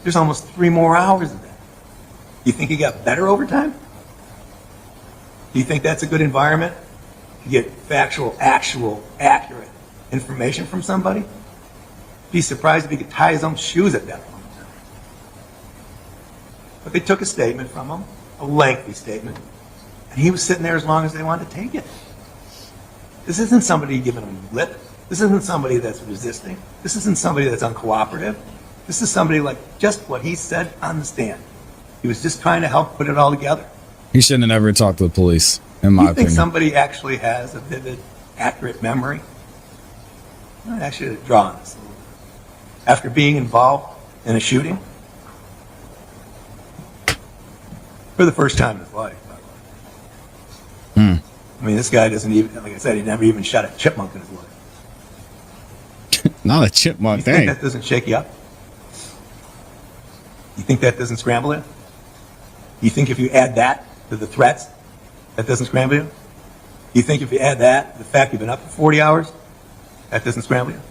There's almost 3 more hours of that. Do you think he got better over time? Do you think that's a good environment to get factual, actual, accurate information from somebody? Be surprised if he could tie his own shoes at that point in time. But they took a statement from him, a lengthy statement, and he was sitting there as long as they wanted to take it. This isn't somebody giving him lip. This isn't somebody that's resisting. This isn't somebody that's uncooperative. This is somebody like just what he said on the stand. He was just trying to help put it all together. He shouldn't have never talked to the police, in my You think opinion. somebody actually has a vivid, accurate memory? I should have drawn this a little bit. After being involved in a shooting, for the first time in his life, by the way. I mean, this guy doesn't even, like I said, he never even shot a chipmunk in his life. Not a chipmunk, You think dang. that doesn't shake you up? You think that doesn't scramble you? You think if you add that to the threats, that doesn't scramble you? You think if you add that to the fact you've been up for 40 hours, that doesn't scramble you?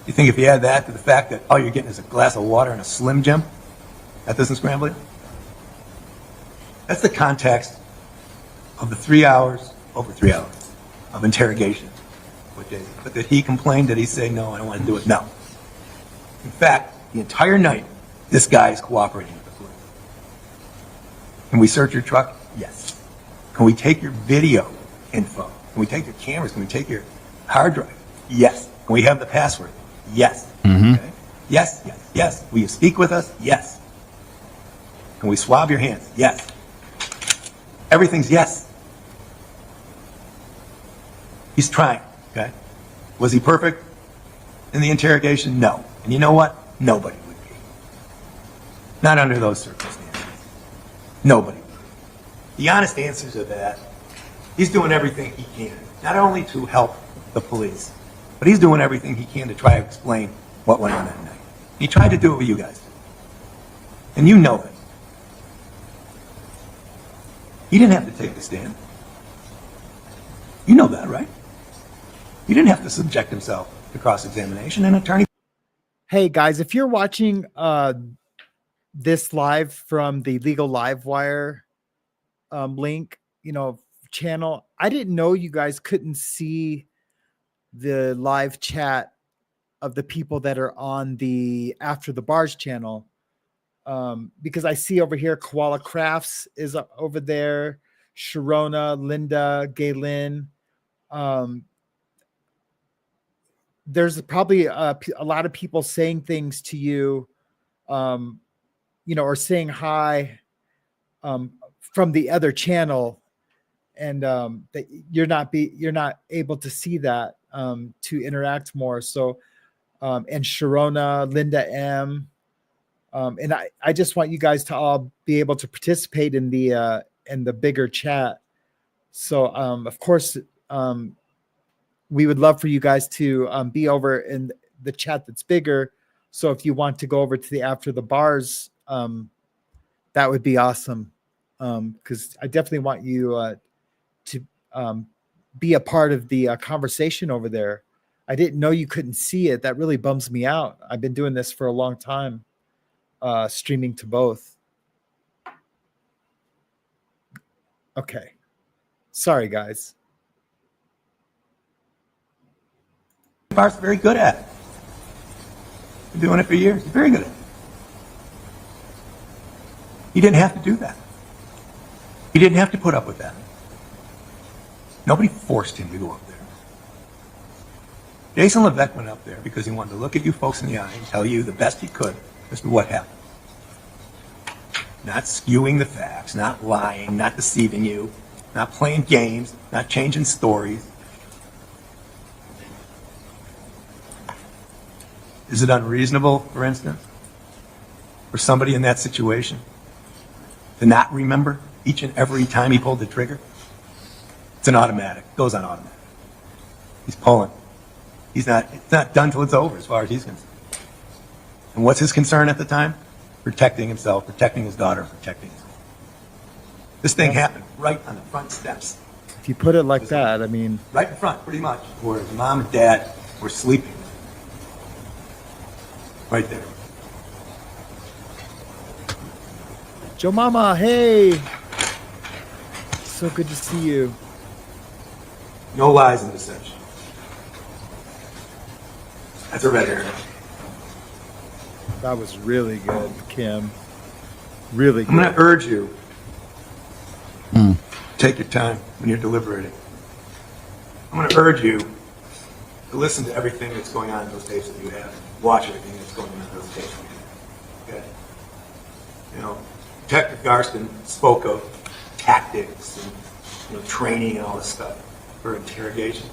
You think if you add that to the fact that all you're getting is a glass of water and a Slim Jim, that doesn't scramble you? That's the context of the 3 hours, over 3 hours, of interrogation with Jason. But did he complain? Did he say, no, I don't want to do it? No. In fact, the entire night, this guy is cooperating with the police. Can we search your truck? Yes. Can we take your video info? Can we take your cameras? Can we take your hard drive? Yes. Can we have the password? Yes. Okay? Yes, yes, yes. Will you speak with us? Yes. Can we swab your hands? Yes. Everything's yes. He's trying, okay? Was he perfect in the interrogation? No. And you know what? Nobody would be. Not under those circumstances. Nobody would be. The honest answer to that, he's doing everything he can, not only to help the police, but he's doing everything he can to try to explain what went on that night. He tried to do it with you guys. And you know it. He didn't have to take the stand. You know that, right? He didn't have to subject himself to cross-examination. An attorney. Hey guys, if you're watching this live from the Legal Livewire link, channel, I didn't know you guys couldn't see the live chat of the people that are on the After the Bars channel. Because I see over here, Koala Crafts is over there, Sharona, Linda, Gaylin. There's probably a lot of people saying things to you or saying hi from the other channel, and that you're not able to see that to interact more. So and Sharona, Linda M, and I just want you guys to all be able to participate in the bigger chat. So of course we would love for you guys to be over in the chat that's bigger. So if you want to go over to the After the Bars, that would be awesome. Because I definitely want you to be a part of the conversation over there. I didn't know you couldn't see it. That really bums me out. I've been doing this for a long time, streaming to both. Okay. Sorry, guys. Bart's very good at it. Been doing it for years. He's very good at it. He didn't have to do that. He didn't have to put up with that. Nobody forced him to go up there. Jason LeVesque went up there because he wanted to look at you folks in the eye and tell you the best he could as to what happened. Not skewing the facts, not lying, not deceiving you, not playing games, not changing stories. Is it unreasonable, for instance, for somebody in that situation to not remember each and every time he pulled the trigger? It's an automatic. It goes on automatic. He's pulling. It's not done till it's over as far as he's concerned. And what's his concern at the time? Protecting himself, protecting his daughter, protecting his home. This thing happened right on the front steps. If you put it like that, I mean... Right in front, pretty much, where his mom and dad were sleeping. Right there. Joe Mama, hey! So good to see you. No lies and deception. That's a red herring. That was really good, Kim. Really good. I'm going to urge you, take your time when you're deliberating. I'm going to urge you to listen to everything that's going on in those tapes that you have. Watch everything that's going on in those tapes that you have. Okay? Detective Garston spoke of tactics and training and all this stuff for interrogation.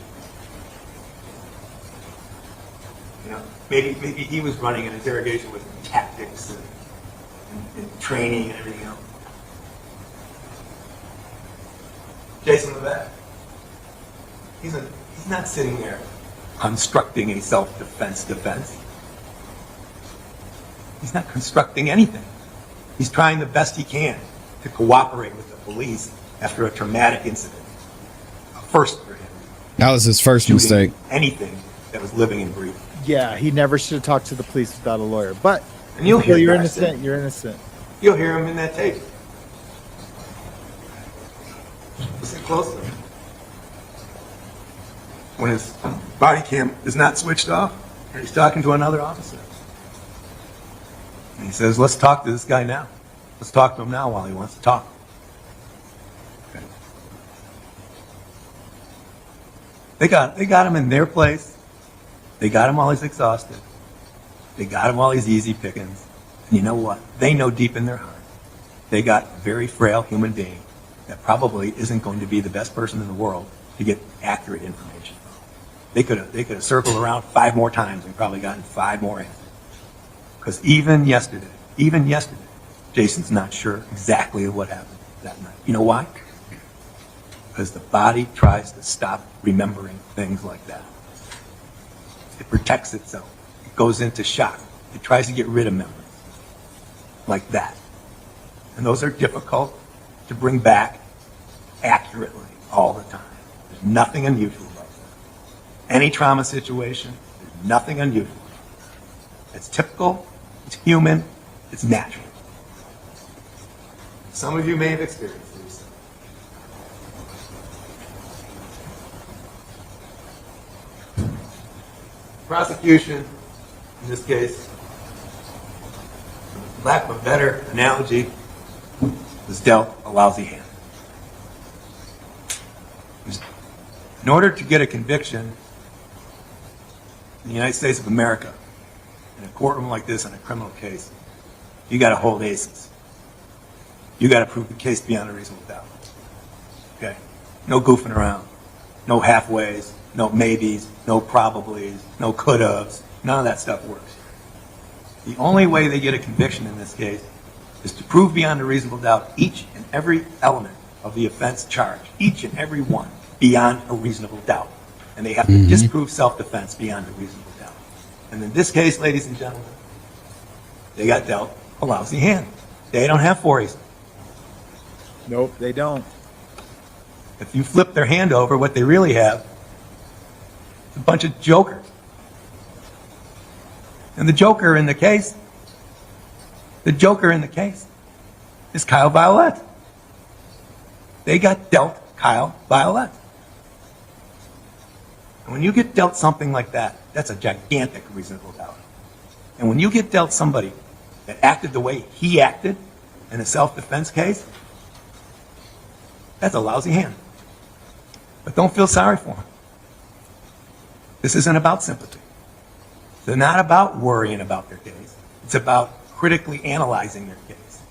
Maybe he was running an interrogation with tactics and training and everything else. Jason LeVesque, he's not sitting there constructing a self-defense defense. He's not constructing anything. He's trying the best he can to cooperate with the police after a traumatic incident. A first for him. That was his first Shooting mistake. anything that was living and breathing. Yeah, he never should have talked to the police without a lawyer. But And you'll hear you're Garston. innocent. You're innocent. You'll hear him in that tape. Listen closely. When his body cam is not switched off, and he's talking to another officer. And he says, let's talk to this guy now. Let's talk to him now while he wants to talk. Okay. They got him in their place. They got him while he's exhausted. They got him while he's easy pickings. And you know what? They know deep in their heart they got a very frail human being that probably isn't going to be the best person in the world to get accurate information. They could have circled around 5 more times and probably gotten 5 more answers. Because even yesterday, Jason's not sure exactly what happened that night. You know why? Because the body tries to stop remembering things like that. It protects itself. It goes into shock. It tries to get rid of memories like that. And those are difficult to bring back accurately all the time. There's nothing unusual about that. Any trauma situation, there's nothing unusual. It's typical, it's human, it's natural. Some of you may have experienced these. Prosecution, in this case, for lack of a better analogy, was dealt a lousy hand. In order to get a conviction in the United States of America, in a courtroom like this on a criminal case, you got to hold aces. You got to prove the case beyond a reasonable doubt. Okay? No goofing around. No halfways. No maybes. No probablys. No could-haves. None of that stuff works. The only way they get a conviction in this case is to prove beyond a reasonable doubt each and every element of the offense charged, each and every one, beyond a reasonable doubt. And they have to disprove self-defense beyond a reasonable doubt. And in this case, ladies and gentlemen, they got dealt a lousy hand. They don't have 4 aces. Nope, they don't. If you flip their hand over, what they really have is a bunch of jokers. And the joker in the case is Kyle Violette. They got dealt Kyle Violette. And when you get dealt something like that, that's a gigantic reasonable doubt. And when you get dealt somebody that acted the way he acted in a self-defense case, that's a lousy hand. But don't feel sorry for him. This isn't about sympathy. They're not about worrying about their case. It's about critically analyzing their case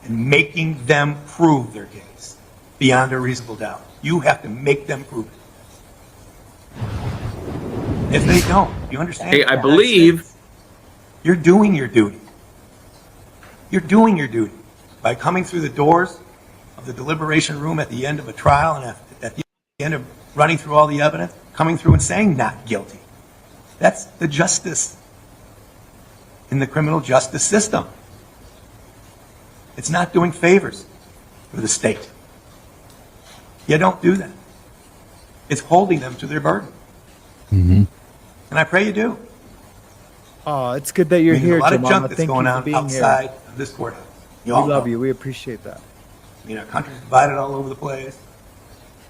and making them prove their case beyond a reasonable doubt. You have to make them prove it. If they don't, you understand? Hey, I believe You're doing your duty. You're doing your duty by coming through the doors of the deliberation room at the end of a trial and at the end of running through all the evidence, coming through and saying not guilty. That's the justice in the criminal justice system. It's not doing favors for the state. You don't do that. It's holding them to their burden. And I pray you do. Oh, it's good that you're I mean, here, there's a lot of Jamal. junk that's Thank going you for on being outside here. of this courthouse. We all love know. you. We appreciate that. I mean, our country's divided all over the place.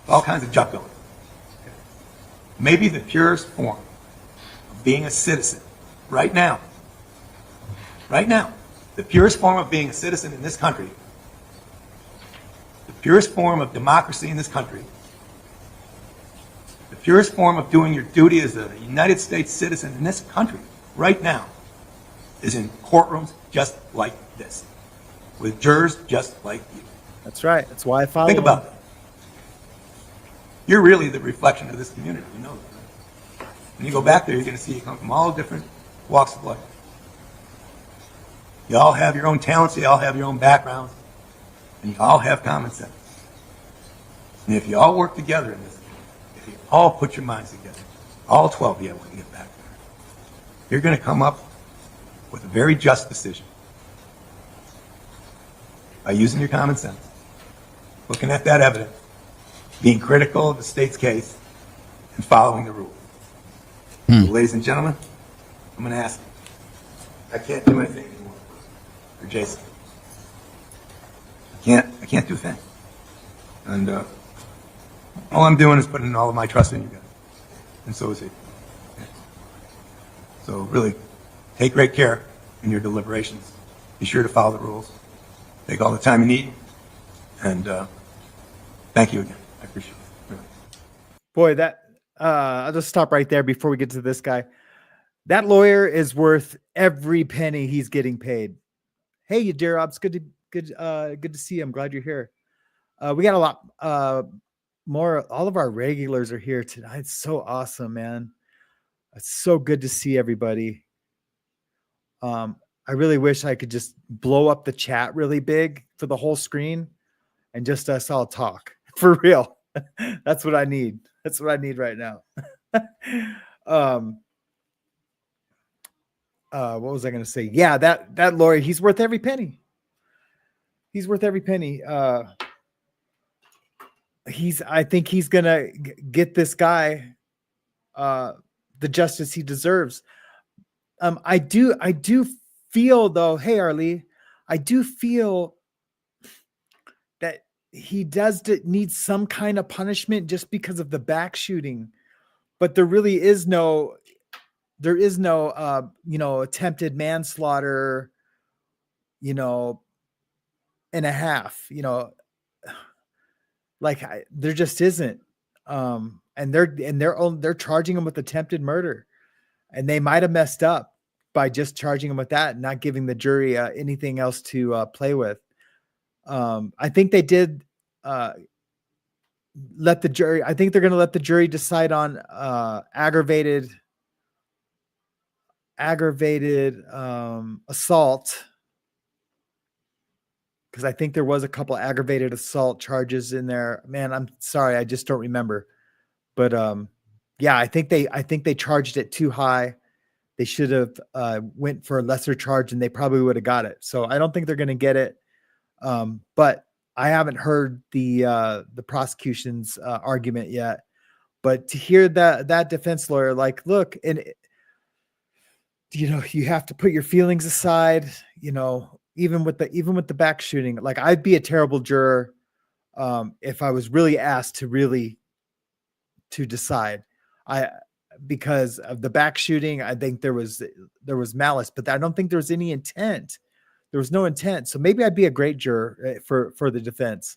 All kinds of junk going on. Maybe the purest form of being a citizen right now, the purest form of being a citizen in this country, the purest form of democracy in this country, the purest form of doing your duty as a United States citizen in this country right now is in courtrooms just like this, with jurors just like you. That's right. That's why I follow. Think about that. You're really the reflection of this community. You know that. Right? When you go back there, you're going to see you come from all different walks of life. You all have your own talents. You all have your own backgrounds. And you all have common sense. And if you all work together in this, if you all put your minds together, all 12 of you when you get back there, you're going to come up with a very just decision by using your common sense, looking at that evidence, being critical of the state's case, and following the rules. So, ladies and gentlemen, I'm going to ask you. I can't do anything anymore for Jason. I can't do a thing. And all I'm doing is putting all of my trust in you guys. And so is he. Okay. So really, take great care in your deliberations. Be sure to follow the rules. Take all the time you need. And thank you again. I appreciate it. Really. Boy, that I'll just stop right there before we get to this guy. That lawyer is worth every penny he's getting paid. Hey, you dear Obs, good to see you. I'm glad you're here. We got a lot more. All of our regulars are here tonight. It's so awesome, man. It's so good to see everybody. I really wish I could just blow up the chat really big for the whole screen and just us all talk for real. That's what I need. That's what I need right now. What was I going to say? Yeah, that lawyer, he's worth every penny. He's worth every penny. I think he's going to get this guy the justice he deserves. I do feel though, hey Arlie, I do feel that he does need some kind of punishment just because of the back shooting, but there really is no, attempted manslaughter, and a half, there just isn't. And they're charging him with attempted murder, and they might have messed up. by just charging him with that and not giving the jury anything else to play with. I think they did let the jury. I think they're going to let the jury decide on aggravated assault, because I think there was a couple aggravated assault charges in there. Man, I'm sorry, I just don't remember. But yeah, I think they charged it too high. They should have went for a lesser charge, and they probably would have got it. So I don't think they're going to get it. But I haven't heard the prosecution's argument yet. But to hear that defense lawyer, like, look, and you have to put your feelings aside. Even with the back shooting, like, I'd be a terrible juror if I was really asked to decide. Because of the back shooting, I think there was malice, but I don't think there was any intent. There was no intent. So maybe I'd be a great juror for the defense.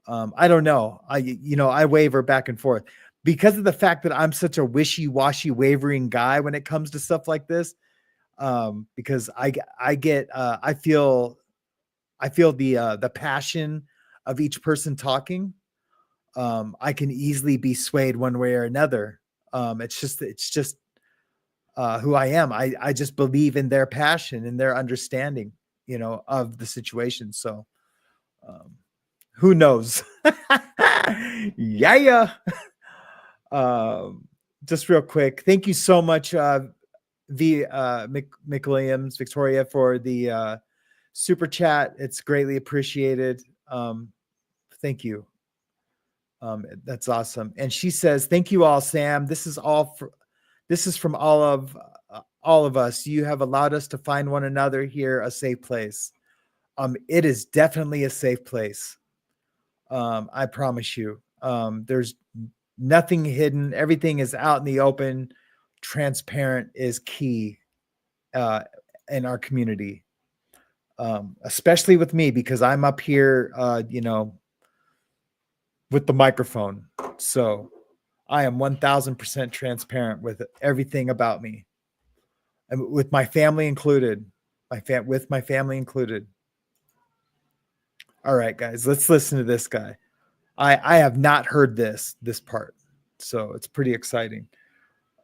I don't know. I waver back and forth because of the fact that I'm such a wishy-washy, wavering guy when it comes to stuff like this. Because I feel the passion of each person talking. I can easily be swayed one way or another. It's just who I am. I just believe in their passion and their understanding, of the situation. So, who knows? Yeah. Just real quick. Thank you so much, McWilliams, Victoria, for the super chat. It's greatly appreciated. Thank you. That's awesome. And she says, "Thank you all, Sam. This is from all of us. You have allowed us to find one another here a safe place." It is definitely a safe place. I promise you. There's nothing hidden. Everything is out in the open. Transparent is key in our community, especially with me, because I'm up here, with the microphone. So I am 1000% transparent with everything about me, and with my family included. With my family included. All right, guys, let's listen to this guy. I have not heard this part, so it's pretty exciting.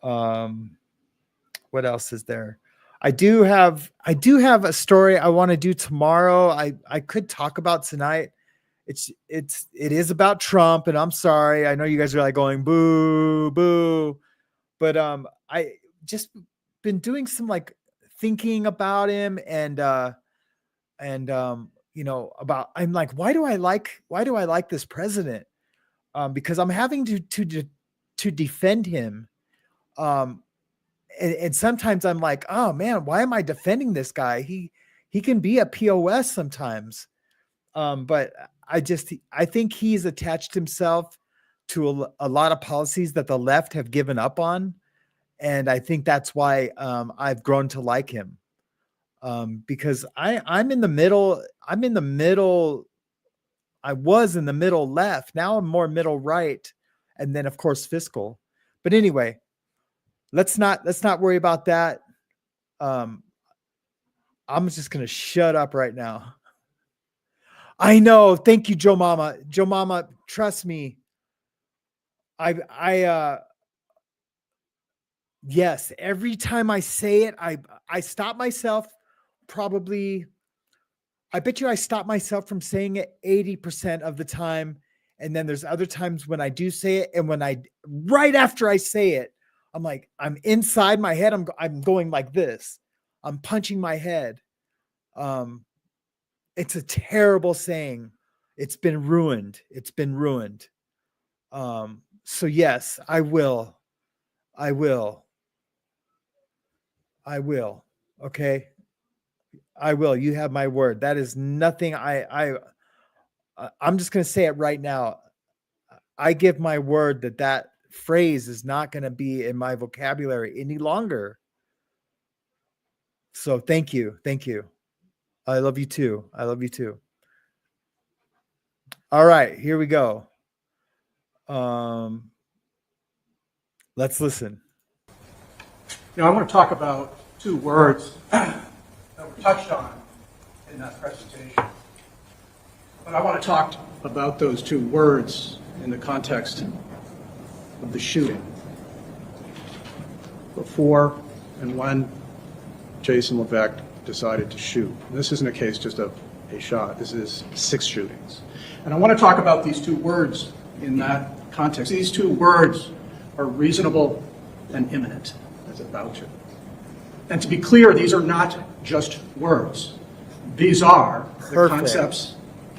What else is there? I do have a story I want to do tomorrow. I could talk about tonight. It is about Trump, and I'm sorry. I know you guys are like going boo, boo, but I just been doing some like thinking about him and about, I'm like, why do I like this president? Because I'm having to defend him. And sometimes I'm like, oh man, why am I defending this guy? He can be a POS sometimes. But I think he's attached himself to a lot of policies that the left have given up on. And I think that's why I've grown to like him. Because I'm in the middle. I was in the middle left. Now I'm more middle right. And then of course fiscal. But anyway, let's not worry about that. I'm just going to shut up right now. I know. Thank you, Joe Mama. Joe Mama, trust me. Yes, every time I say it, I stop myself probably. I bet you I stop myself from saying it 80% of the time. And then there's other times when I do say it. And right after I say it, I'm like, I'm inside my head. I'm going like this. I'm punching my head. It's a terrible saying. It's been ruined. So yes, I will. Okay. I will. You have my word. That is nothing. I'm just going to say it right now. I give my word that phrase is not going to be in my vocabulary any longer. So thank you. I love you too. All right, here we go. Let's listen. I want to talk about two words that were touched on in that presentation. But I want to talk about those two words in the context of the shooting. Before and when Jason LeVesque decided to shoot. This isn't a case just of a shot. This is 6 shootings. And I want to talk about these two words in that context. These two words are reasonable and imminent, as a voucher. And to be clear, these are not just words. These are the concepts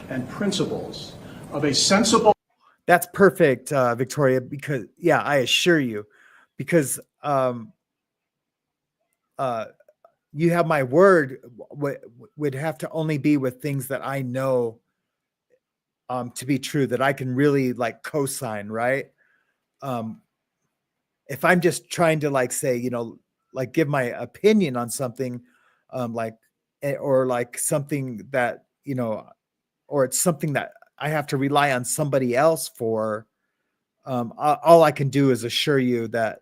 and principles of a sensible. That's perfect, Victoria, because, yeah, I assure you, because you have my word would have to only be with things that I know to be true, that I can really like co-sign, right? If I'm just trying to like say, you know, like give my opinion on something, or like something that, you know, or it's something that I have to rely on somebody else for, all I can do is assure you that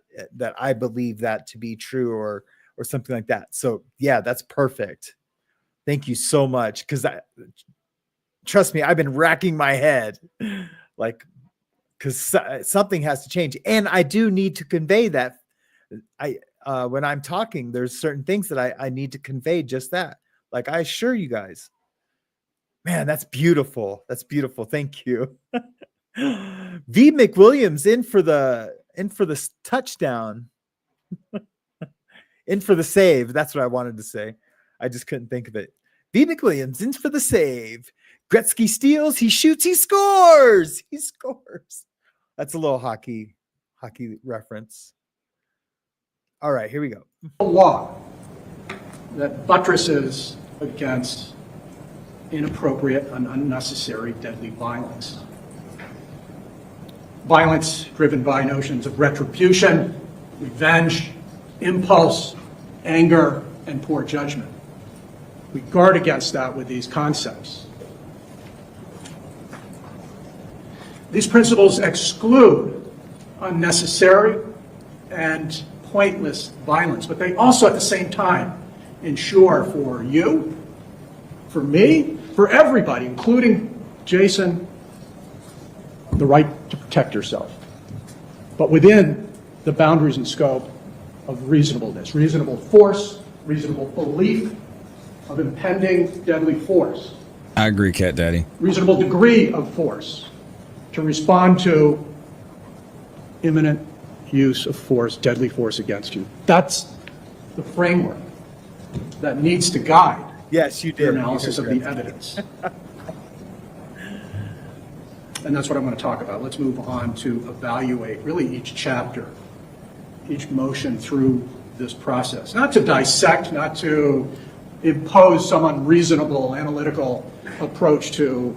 I believe that to be true, or something like that. So yeah, that's perfect. Thank you so much. Cause trust me, I've been racking my head, like, cause something has to change. And I do need to convey that when I'm talking, there's certain things that I need to convey, just that. Like, I assure you guys, man, that's beautiful. That's beautiful. Thank you. V McWilliams in for the touchdown. In for the save. That's what I wanted to say. I just couldn't think of it. V McWilliams in for the save. Gretzky steals. He shoots. He scores. He scores. That's a little hockey reference. All right, here we go. A law that buttresses against inappropriate and unnecessary deadly violence. Violence driven by notions of retribution, revenge, impulse, anger, and poor judgment. We guard against that with these concepts. These principles exclude unnecessary and pointless violence, but they also at the same time ensure for you, for me, for everybody, including Jason, the right to protect yourself, but within the boundaries and scope of reasonableness, reasonable force, reasonable belief of impending deadly force. I agree, Cat Daddy. Reasonable degree of force to respond to imminent use of force, deadly force against you. That's the framework that needs to guide Yes, you your did. analysis of the evidence. And that's what I'm going to talk about. Let's move on to evaluate really each chapter, each motion through this process. Not to dissect, not to impose some unreasonable analytical approach to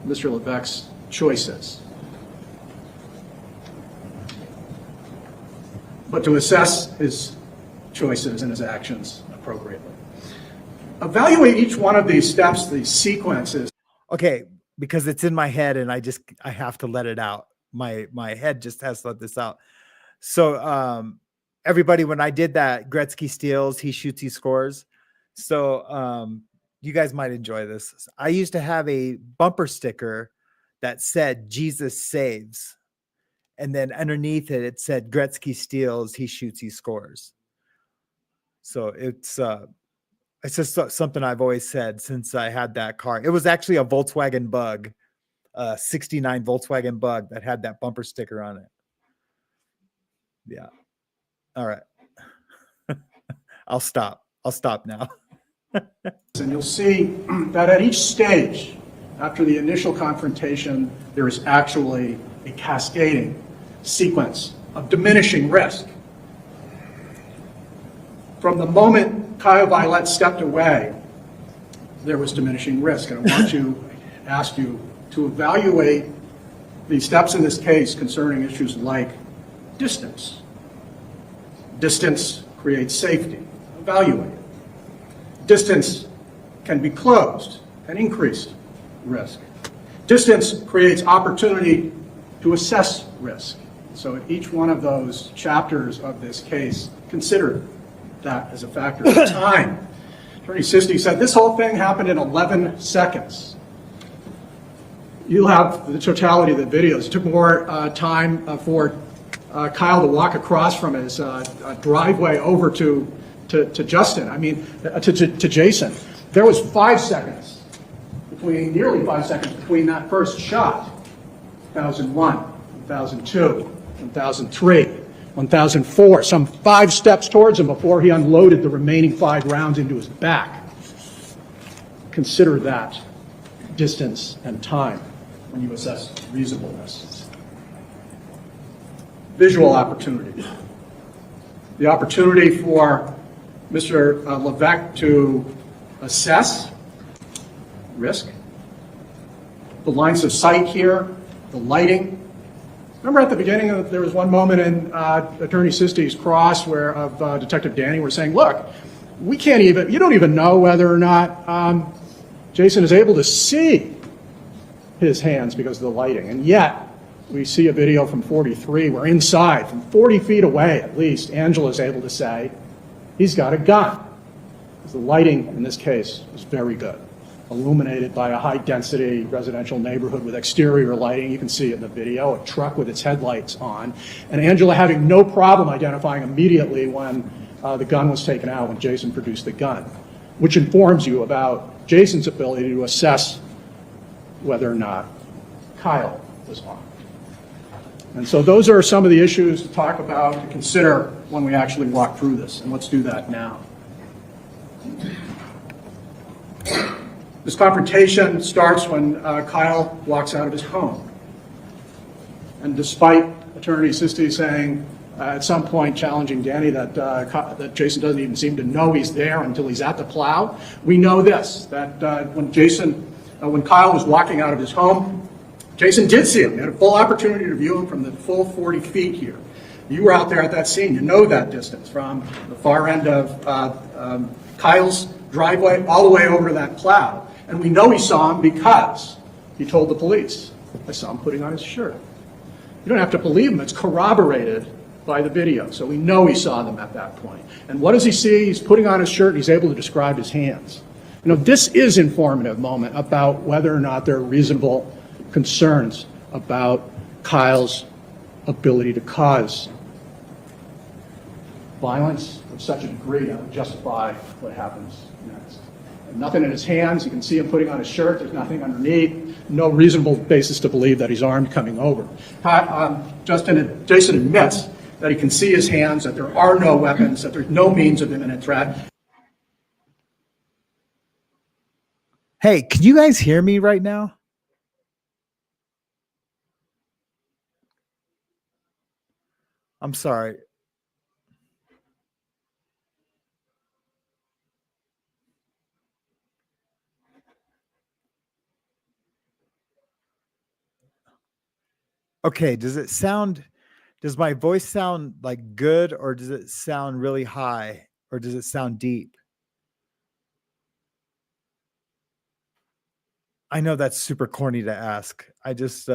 Mr. LeVesque's choices, but to assess his choices and his actions appropriately. Evaluate each one of these steps, these sequences. Okay, because it's in my head and I have to let it out. My head just has to let this out. So everybody, when I did that, Gretzky steals, he shoots, he scores. So you guys might enjoy this. I used to have a bumper sticker that said Jesus saves. And then underneath it, it said Gretzky steals, he shoots, he scores. So it's just something I've always said since I had that car. It was actually a Volkswagen Bug, 69 Volkswagen Bug that had that bumper sticker on it. Yeah. All right. I'll stop now. And you'll see that at each stage, after the initial confrontation, there is actually a cascading sequence of diminishing risk. From the moment Kyle Violet stepped away, there was diminishing risk. And I want to ask you to evaluate the steps in this case concerning issues like distance. Distance creates safety. Evaluate it. Distance can be closed and increased risk. Distance creates opportunity to assess risk. So at each one of those chapters of this case, consider that as a factor of time. Attorney Sisti said this whole thing happened in 11 seconds. You have the totality of the videos. It took more time for Kyle to walk across from his driveway over to Justin. I mean, to Jason. There was 5 seconds nearly 5 seconds between that first shot. 2001, 2002, 2003, 2004. Some 5 steps towards him before he unloaded the remaining 5 rounds into his back. Consider that distance and time when you assess reasonableness. Visual opportunity. The opportunity for Mr. LeVesque to assess risk, the lines of sight here, the lighting. Remember at the beginning, there was one moment in Attorney Sisti's cross of Detective Danny were saying, look, you don't even know whether or not Jason is able to see his hands because of the lighting. And yet, we see a video from 43 where inside, from 40 feet away at least, Angela is able to say, he's got a gun. Because the lighting in this case is very good. Illuminated by a high-density residential neighborhood with exterior lighting. You can see it in the video, a truck with its headlights on. And Angela having no problem identifying immediately when the gun was taken out, when Jason produced the gun, which informs you about Jason's ability to assess whether or not Kyle was armed. And so those are some of the issues to talk about, to consider when we actually walk through this. And let's do that now. This confrontation starts when Kyle walks out of his home. And despite Attorney Sisti saying at some point, challenging Danny, that Jason doesn't even seem to know he's there until he's at the plow, we know this, that when Kyle was walking out of his home, Jason did see him. He had a full opportunity to view him from the full 40 feet here. You were out there at that scene. You know that distance from the far end of Kyle's driveway all the way over to that plow. And we know he saw him because he told the police, I saw him putting on his shirt. You don't have to believe him. It's corroborated by the video. So we know he saw them at that point. And what does he see? He's putting on his shirt and he's able to describe his hands. You know, this is an informative moment about whether or not there are reasonable concerns about Kyle's ability to cause violence of such a degree that would justify what happens next. And nothing in his hands. You can see him putting on his shirt. There's nothing underneath. No reasonable basis to believe that he's armed coming over. Jason admits that he can see his hands, that there are no weapons, that there's no means of imminent threat. Hey, can you guys hear me right now? I'm sorry. Okay, does my voice sound like good, or does it sound really high, or does it sound deep? I know that's super corny to ask. I just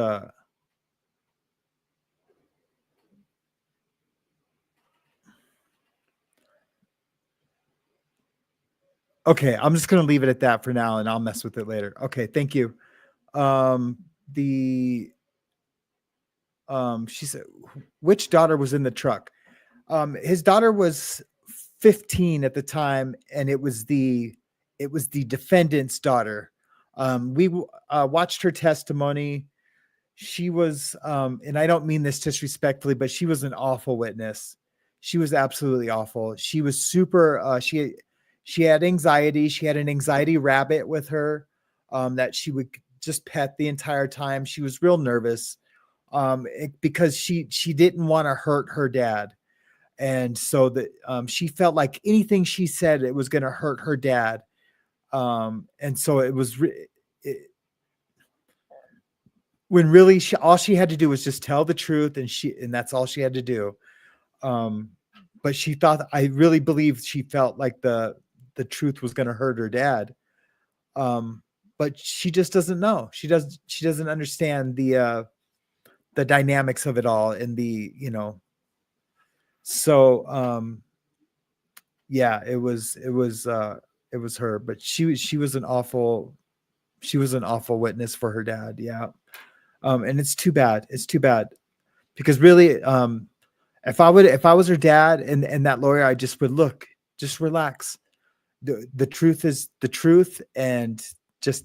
okay, I'm just going to leave it at that for now, and I'll mess with it later. Okay, thank you. She said, which daughter was in the truck? His daughter was 15 at the time, and it was the defendant's daughter. We watched her testimony. She was, and I don't mean this disrespectfully, but she was an awful witness. She was absolutely awful. She was super, she had anxiety. She had an anxiety rabbit with her that she would just pet the entire time. She was real nervous because she didn't want to hurt her dad. And so that she felt like anything she said, it was going to hurt her dad. And so it was, when really all she had to do was just tell the truth, and that's all she had to do. But she thought, I really believe she felt like the truth was going to hurt her dad. But she just doesn't know. She doesn't understand the dynamics of it all, and so yeah, it was her, but she was an awful witness for her dad. Yeah. And it's too bad. It's too bad because really, if I was her dad and that lawyer, I just would look, just relax. The truth is the truth, and just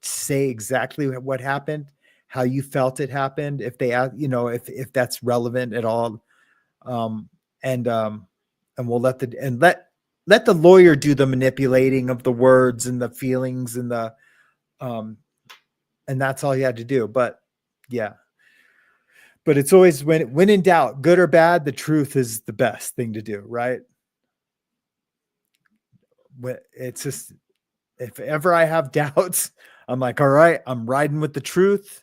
say exactly what happened, how you felt it happened. If they, if that's relevant at all. And we'll let the lawyer do the manipulating of the words and the feelings and and that's all he had to do. But yeah, but it's always when in doubt, good or bad, the truth is the best thing to do, right? It's just, if ever I have doubts, I'm like, all right, I'm riding with the truth,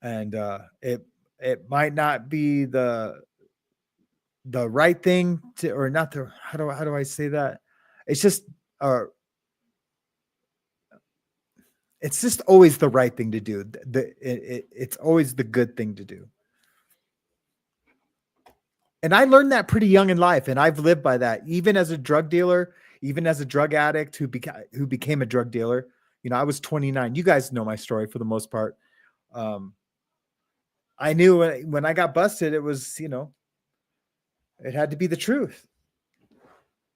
and it might not be the right thing to, or not the, how do I say that? It's just always the right thing to do. It's always the good thing to do. And I learned that pretty young in life, and I've lived by that, even as a drug dealer, even as a drug addict who became a drug dealer. I was 29. You guys know my story for the most part. I knew when I got busted, it was, it had to be the truth.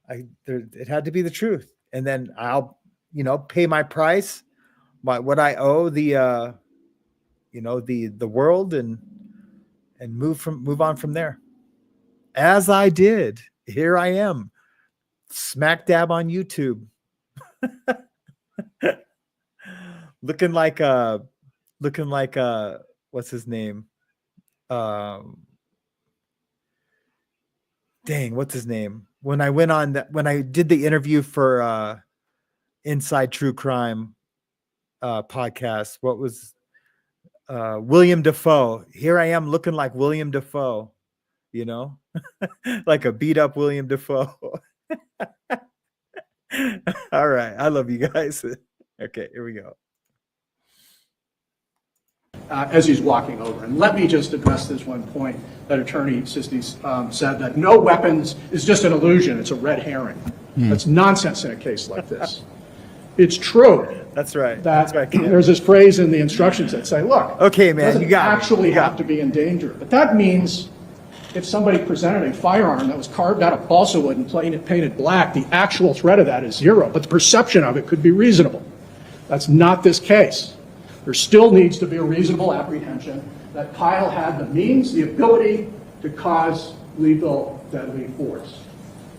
It had to be the truth. And then I'll, pay my price, what I owe the world, and move on from there. As I did. Here I am, smack dab on YouTube, looking like what's his name? What's his name? When I did the interview for Inside True Crime podcast, what was William Dafoe? Here I am looking like William Dafoe, like a beat up William Dafoe. All right. I love you guys. Okay, here we go. As he's walking over. And let me just address this one point that Attorney Sistis said, that no weapons is just an illusion. It's a red herring. That's nonsense in a case like this. It's true. That's right. That's right. There's this phrase in the instructions that say, look, okay, man, doesn't you got actually have to be in danger. But that means if somebody presented a firearm that was carved out of balsa wood and painted black, the actual threat of that is zero, but the perception of it could be reasonable. That's not this case. There still needs to be a reasonable apprehension that Kyle had the means, the ability to cause lethal, deadly force.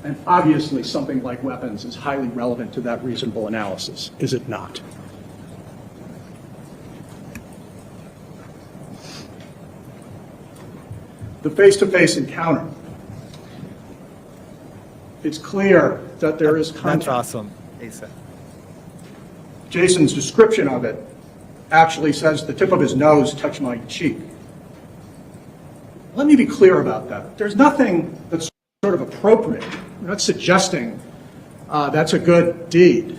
And obviously something like weapons is highly relevant to that reasonable analysis, is it not? The face-to-face encounter. It's clear that there is contact. That's awesome, Asa. Jason's description of it actually says the tip of his nose touched my cheek. Let me be clear about that. There's nothing that's sort of appropriate. I'm not suggesting that's a good deed.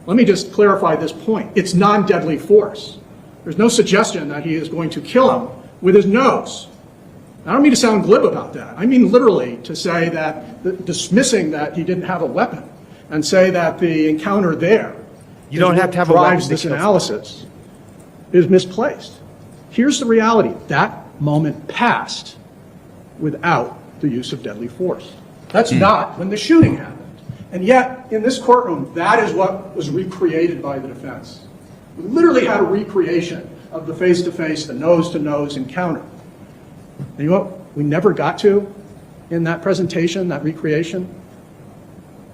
Let me just clarify this point. It's non-deadly force. There's no suggestion that he is going to kill him with his nose. I don't mean to sound glib about that. I mean literally to say that dismissing that he didn't have a weapon and say that the encounter there you don't have to have a weapon drives this analysis is misplaced. Here's the reality. That moment passed without the use of deadly force. That's not when the shooting happened. And yet, in this courtroom, that is what was recreated by the defense. We literally had a recreation of the face-to-face, the nose-to-nose encounter. And you know what we never got to in that presentation, that recreation?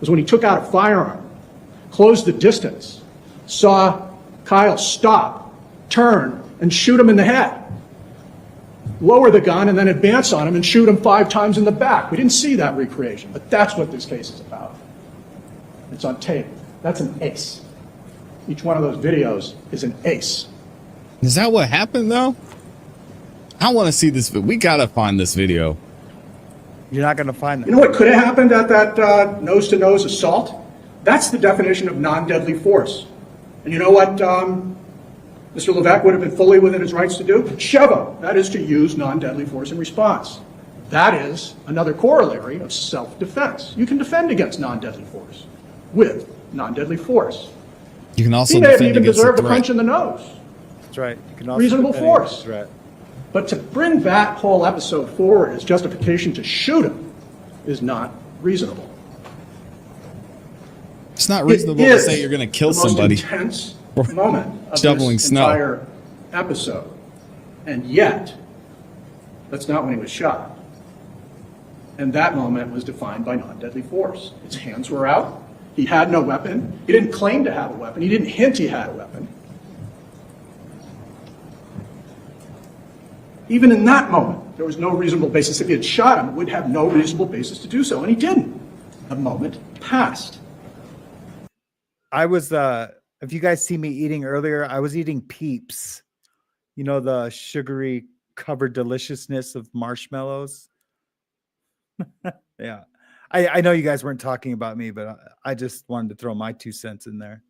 Was when he took out a firearm, closed the distance, saw Kyle stop, turn, and shoot him in the head. Lower the gun and then advance on him and shoot him 5 times in the back. We didn't see that recreation, but that's what this case is about. It's on tape. That's an ace. Each one of those videos is an ace. Is that what happened, though? I want to see this. We got to find this video. You're not going to find it. You know what could have happened at that nose-to-nose assault? That's the definition of non-deadly force. And you know what Mr. LeVesque would have been fully within his rights to do? Shove him. That is to use non-deadly force in response. That is another corollary of self-defense. You can defend against non-deadly force with non-deadly force. You can also He may have defend even against deserved a a threat. punch in the nose. That's right. You can also Reasonable defend against force. the threat. But to bring that whole episode forward as justification to shoot him is not reasonable. It's not reasonable It to is say you're going to kill the most somebody. intense moment of shoveling this snow. entire episode, and yet that's not when he was shot. And that moment was defined by non-deadly force. His hands were out. He had no weapon. He didn't claim to have a weapon. He didn't hint he had a weapon. Even in that moment, there was no reasonable basis. If he had shot him, would have no reasonable basis to do so, and he didn't. The moment passed. I was if you guys see me eating earlier, I was eating Peeps. You know, the sugary covered deliciousness of marshmallows. Yeah. I know you guys weren't talking about me, but I just wanted to throw my 2 cents in there.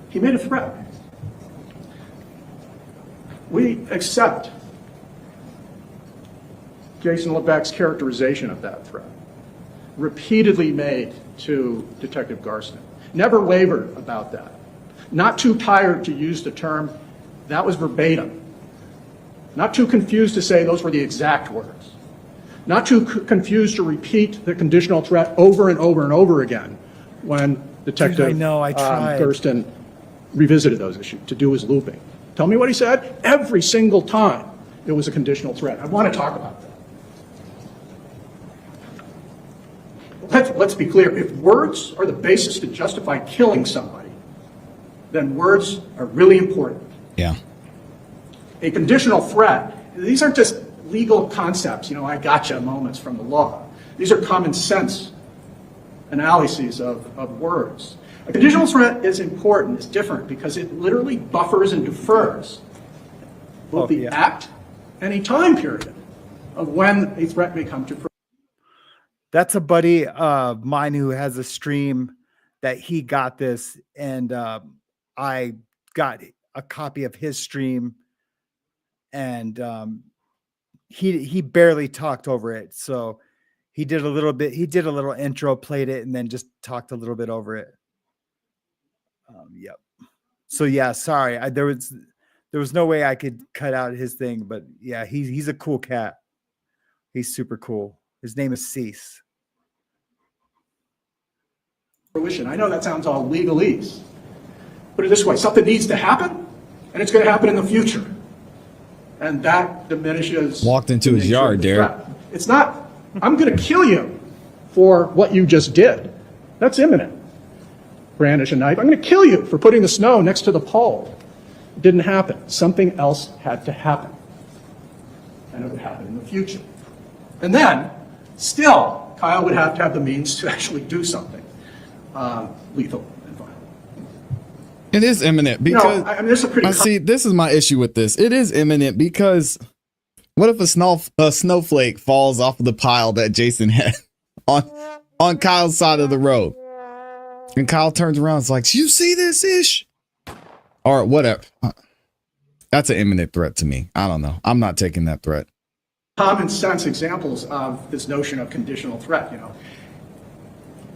He made a threat. We accept Jason LeVesque's characterization of that threat, repeatedly made to Detective Garston. Never wavered about that. Not too tired to use the term, that was verbatim. Not too confused to say those were the exact words. Not too confused to repeat the conditional threat over and over and over again when Detective I know, I tried. Garston revisited those issues to do his looping. Tell me what he said? Every single time it was a conditional threat. I want to talk about that. Let's be clear. If words are the basis to justify killing somebody, then words are really important. Yeah. A conditional threat, these aren't just legal concepts, I gotcha moments from the law. These are common sense analyses of words. A conditional threat is important, it's different, because it literally buffers and defers both the act and a time period of when a threat may come to fruition. That's a buddy of mine who has a stream that he got this, and I got a copy of his stream, and he barely talked over it. So he did a little intro, played it, and then just talked a little bit over it. Yep. So yeah, sorry. There was no way I could cut out his thing, but yeah, he's a cool cat. He's super cool. His name is Cease. I know that sounds all legalese. Put it this way, something needs to happen, and it's going to happen in the future. And that diminishes... Walked into his yard, Derek. It's not, I'm going to kill you for what you just did. That's imminent. Brandish a knife. I'm going to kill you for putting the snow next to the pole. It didn't happen. Something else had to happen. And it would happen in the future. And then, still, Kyle would have to have the means to actually do something lethal and violent. It is imminent because this is a pretty see, this is my issue with this. It is imminent because what if a snowflake falls off of the pile that Jason had on Kyle's side of the road? And Kyle turns around and is like, you see this ish? Or whatever. That's an imminent threat to me. I don't know. I'm not taking that threat. common sense examples of this notion of conditional threat,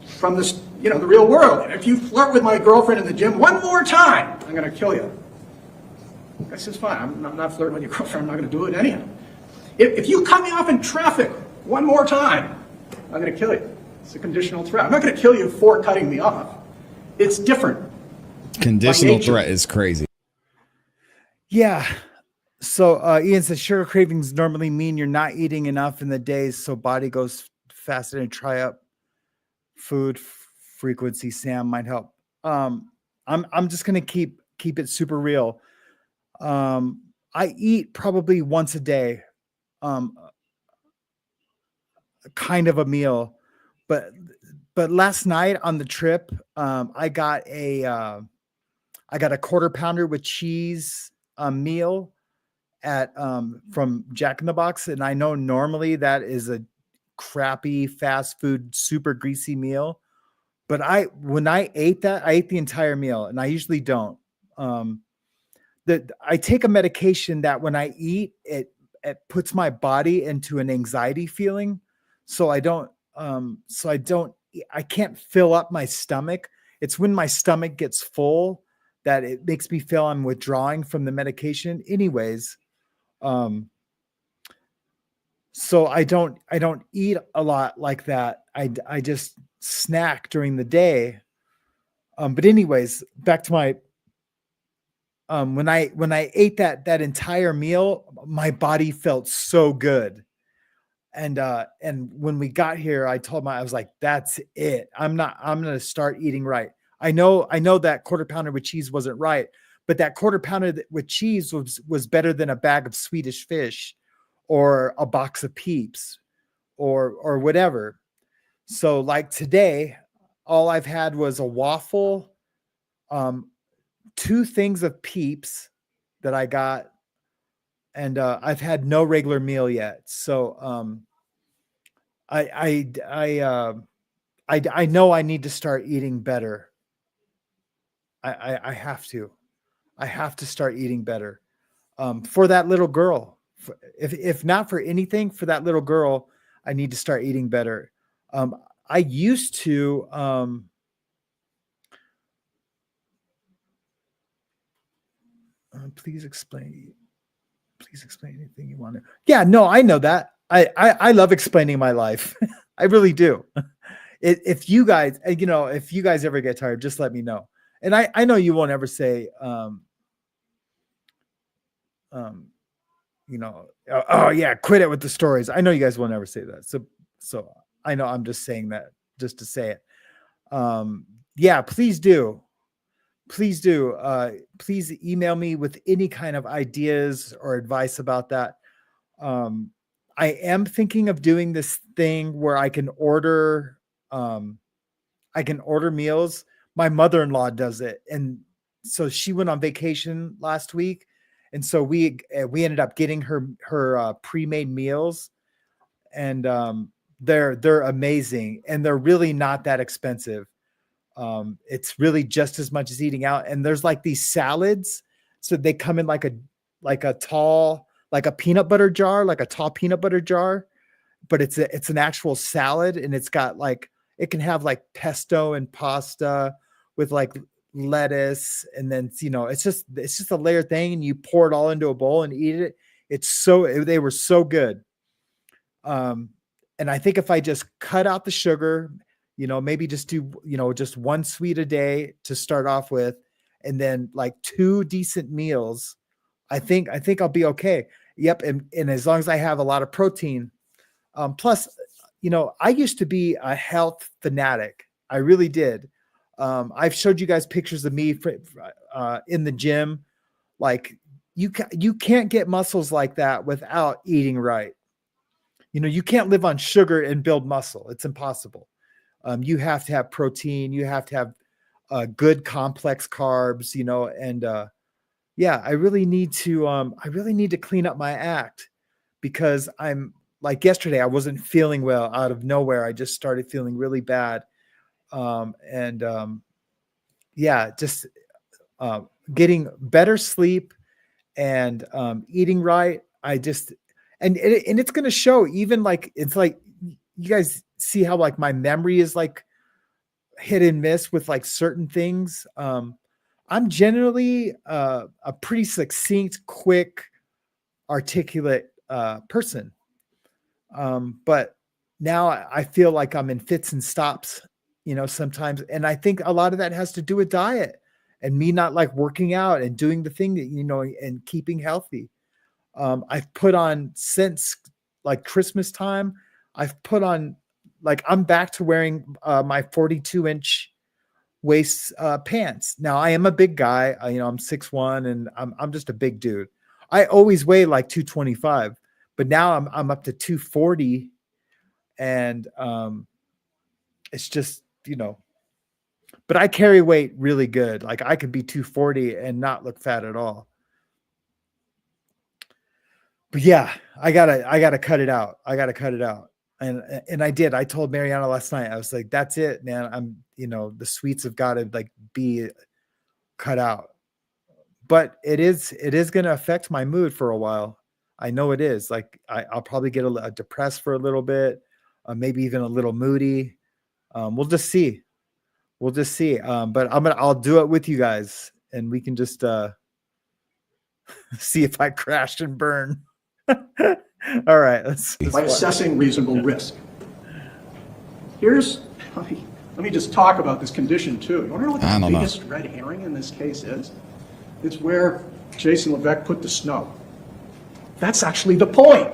from this, the real world. If you flirt with my girlfriend in the gym one more time, I'm going to kill you. I says, fine, I'm not flirting with your girlfriend, I'm not going to do it anyhow. If you cut me off in traffic one more time, I'm going to kill you. It's a conditional threat. I'm not going to kill you for cutting me off. It's different. Conditional threat is crazy. Yeah. So Ian says sugar cravings normally mean you're not eating enough in the days, so body goes faster and try up food frequency. Sam might help. I'm just gonna keep it super real. I eat probably once a day, kind of a meal, but last night on the trip, I got a quarter pounder with cheese meal at from Jack in the Box, and I know normally that is a crappy fast food super greasy meal, but when I ate that, I ate the entire meal, and I usually don't. I take a medication that when I eat, it puts my body into an anxiety feeling. So I don't, I can't fill up my stomach. It's when my stomach gets full that it makes me feel I'm withdrawing from the medication anyways. So I don't eat a lot like that. I just snack during the day. But anyways, back to my, when I ate that entire meal, my body felt so good. And when we got here, I I was like, that's it. I'm going to start eating right. I know that quarter pounder with cheese wasn't right, but that quarter pounder with cheese was better than a bag of Swedish fish or a box of Peeps or whatever. So like today, all I've had was a waffle, 2 things of Peeps that I got, and I've had no regular meal yet. So I know I need to start eating better. I have to. I have to start eating better for that little girl. If not for anything, for that little girl, I need to start eating better. I used to. Please explain. Please explain anything you want to. Yeah, no, I know that. I love explaining my life. I really do. If you guys, if you guys ever get tired, just let me know. And I know you won't ever say, oh yeah, quit it with the stories. I know you guys won't ever say that. So I know I'm just saying that just to say it. Yeah, please do. Please do. Please email me with any kind of ideas or advice about that. I am thinking of doing this thing where I can order meals. My mother-in-law does it. And so she went on vacation last week. And so we ended up getting her pre-made meals, and they're amazing, and they're really not that expensive. It's really just as much as eating out. And there's like these salads. So they come in like a tall, like a peanut butter jar, like a tall peanut butter jar, but it's an actual salad. And it's got like, it can have like pesto and pasta with like lettuce. And then, it's just a layered thing, and you pour it all into a bowl and eat it. They were so good. And I think if I just cut out the sugar, maybe just do, just 1 sweet a day to start off with, and then like 2 decent meals, I think I'll be okay. Yep. And as long as I have a lot of protein, plus, I used to be a health fanatic. I really did. I've showed you guys pictures of me in the gym. Like you can't get muscles like that without eating right. You can't live on sugar and build muscle. It's impossible. You have to have protein. You have to have good complex carbs, and yeah, I really need to clean up my act, because I'm like yesterday, I wasn't feeling well out of nowhere. I just started feeling really bad. Yeah, just getting better sleep and eating right. And it's going to show, even like, it's like, you guys see how like my memory is like hit and miss with like certain things. I'm generally a pretty succinct, quick, articulate person. But now I feel like I'm in fits and stops, sometimes. And I think a lot of that has to do with diet and me not like working out and doing the thing that, and keeping healthy. I've put on, since like Christmas time, I've put on, like, I'm back to wearing my 42-inch waist pants. Now I am a big guy. I'm 6'1", and I'm just a big dude. I always weigh like 225, but now I'm up to 240, and it's just, but I carry weight really good. Like I could be 240 and not look fat at all. But yeah, I gotta cut it out. And I did. I told Mariana last night, I was like, that's it, man. The sweets have got to like be cut out. but it is going to affect my mood for a while. I know it is. Like I'll probably get a depressed for a little bit, maybe even a little moody. We'll just see. But I'll do it with you guys, and we can just see if I crash and burn. All right, let's by assessing reasonable risk. Let me just talk about this condition too. You want to know what the biggest red herring in this case is? It's where Jason LeVesque put the snow. That's actually the point.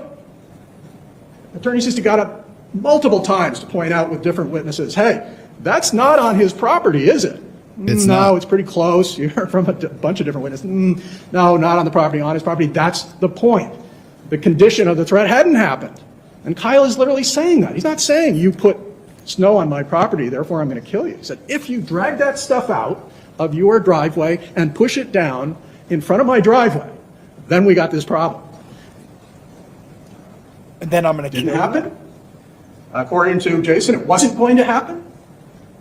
Attorney Sisti got up multiple times to point out with different witnesses, hey, that's not on his property, is it? No, it's pretty close. You heard from a bunch of different witnesses. No, not on the property, on his property. That's the point. The condition of the threat hadn't happened. And Kyle is literally saying that. He's not saying you put snow on my property, therefore I'm going to kill you. He said, if you drag that stuff out of your driveway and push it down in front of my driveway, then we got this problem. And then I'm going to kill you. Didn't happen. According to Jason, it wasn't going to happen.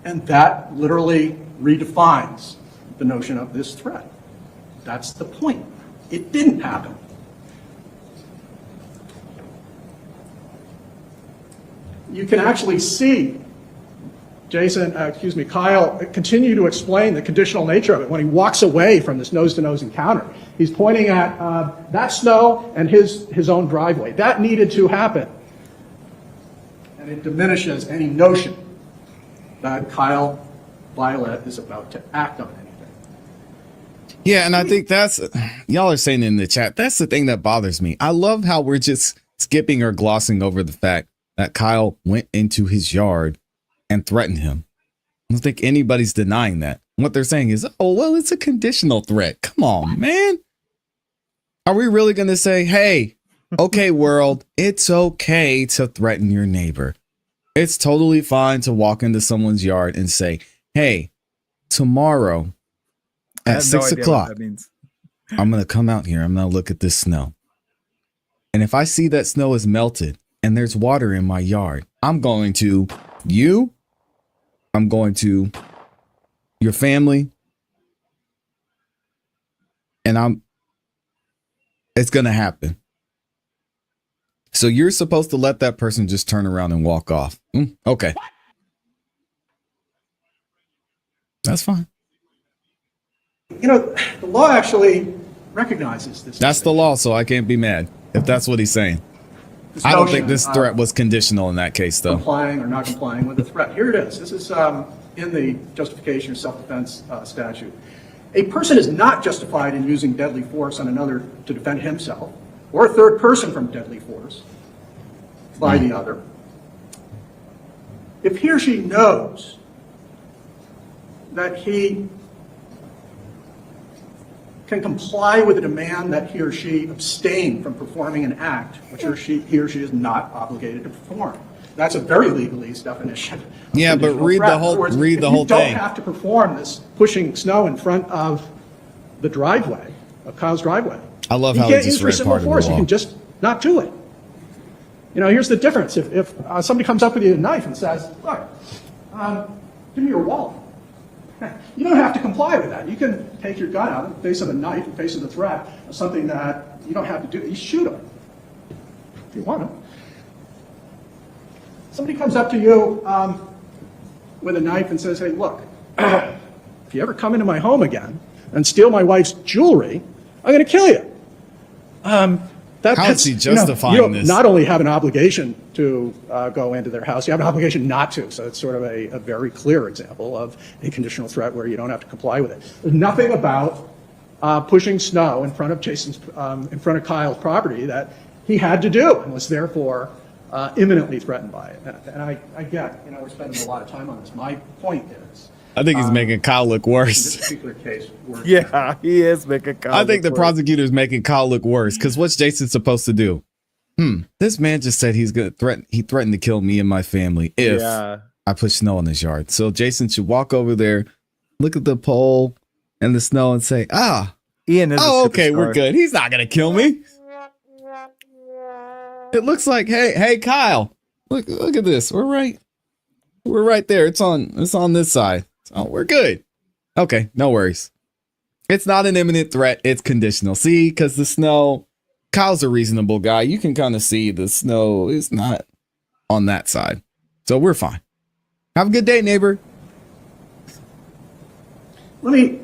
And that literally redefines the notion of this threat. That's the point. It didn't happen. You can actually see Kyle continue to explain the conditional nature of it when he walks away from this nose-to-nose encounter. He's pointing at that snow and his own driveway. That needed to happen. And it diminishes any notion that Kyle Violet is about to act on anything. Yeah, and I think y'all are saying in the chat, that's the thing that bothers me. I love how we're just skipping or glossing over the fact that Kyle went into his yard and threatened him. I don't think anybody's denying that. What they're saying is, oh, well, it's a conditional threat. Come on, man. Are we really going to say, hey, okay, world, it's okay to threaten your neighbor. It's totally fine to walk into someone's yard and say, hey, tomorrow at 6 o'clock, I'm going to come out here. I'm going to look at this snow. And if I see that snow is melted and there's water in my yard, I'm going to your family, and it's going to happen. So you're supposed to let that person just turn around and walk off. Okay. That's fine. You know, the law actually recognizes this. That's the law, so I can't be mad if that's what he's saying. I don't think this threat was conditional in that case, though. Complying or not complying with the threat. Here it is. This is in the justification of self-defense statute. A person is not justified in using deadly force on another to defend himself or a third person from deadly force by the other if he or she knows that he can comply with a demand that he or she abstain from performing an act which he or she is not obligated to perform. That's a very legalese definition. Yeah, but read the whole thing. You don't have to perform this pushing snow in front of the driveway, of Kyle's driveway. I love how he just read part of the law. You can just not do it. You know, here's the difference. If somebody comes up with you with a knife and says, look, give me your wallet. You don't have to comply with that. You can take your gun out in the face of a knife, in the face of the threat, of something that you don't have to do. You shoot them if you want to. Somebody comes up to you with a knife and says, hey, look, if you ever come into my home again and steal my wife's jewelry, I'm going to kill you. How is he justifying this? You not only have an obligation to go into their house, you have an obligation not to. So it's sort of a very clear example of a conditional threat where you don't have to comply with it. There's nothing about pushing snow in front of in front of Kyle's property that he had to do and was therefore imminently threatened by it. And I get, we're spending a lot of time on this. My point is, I think he's making Kyle look in worse. this particular case, Yeah, he is making Kyle I think the look worse. prosecutor's making Kyle look worse because what's Jason supposed to do? This man just said he threatened to kill me and my family if I put snow in his yard. So Jason should walk over there, look at the pole and the snow and say, Ian is okay, we're good. He's not going to kill me. It looks like, hey, Kyle, look at this. We're right there. It's on this side. Oh, we're good. Okay, no worries. It's not an imminent threat. It's conditional. See, because the snow, Kyle's a reasonable guy. You can kind of see the snow is not on that side. So we're fine. Have a good day, neighbor. Let me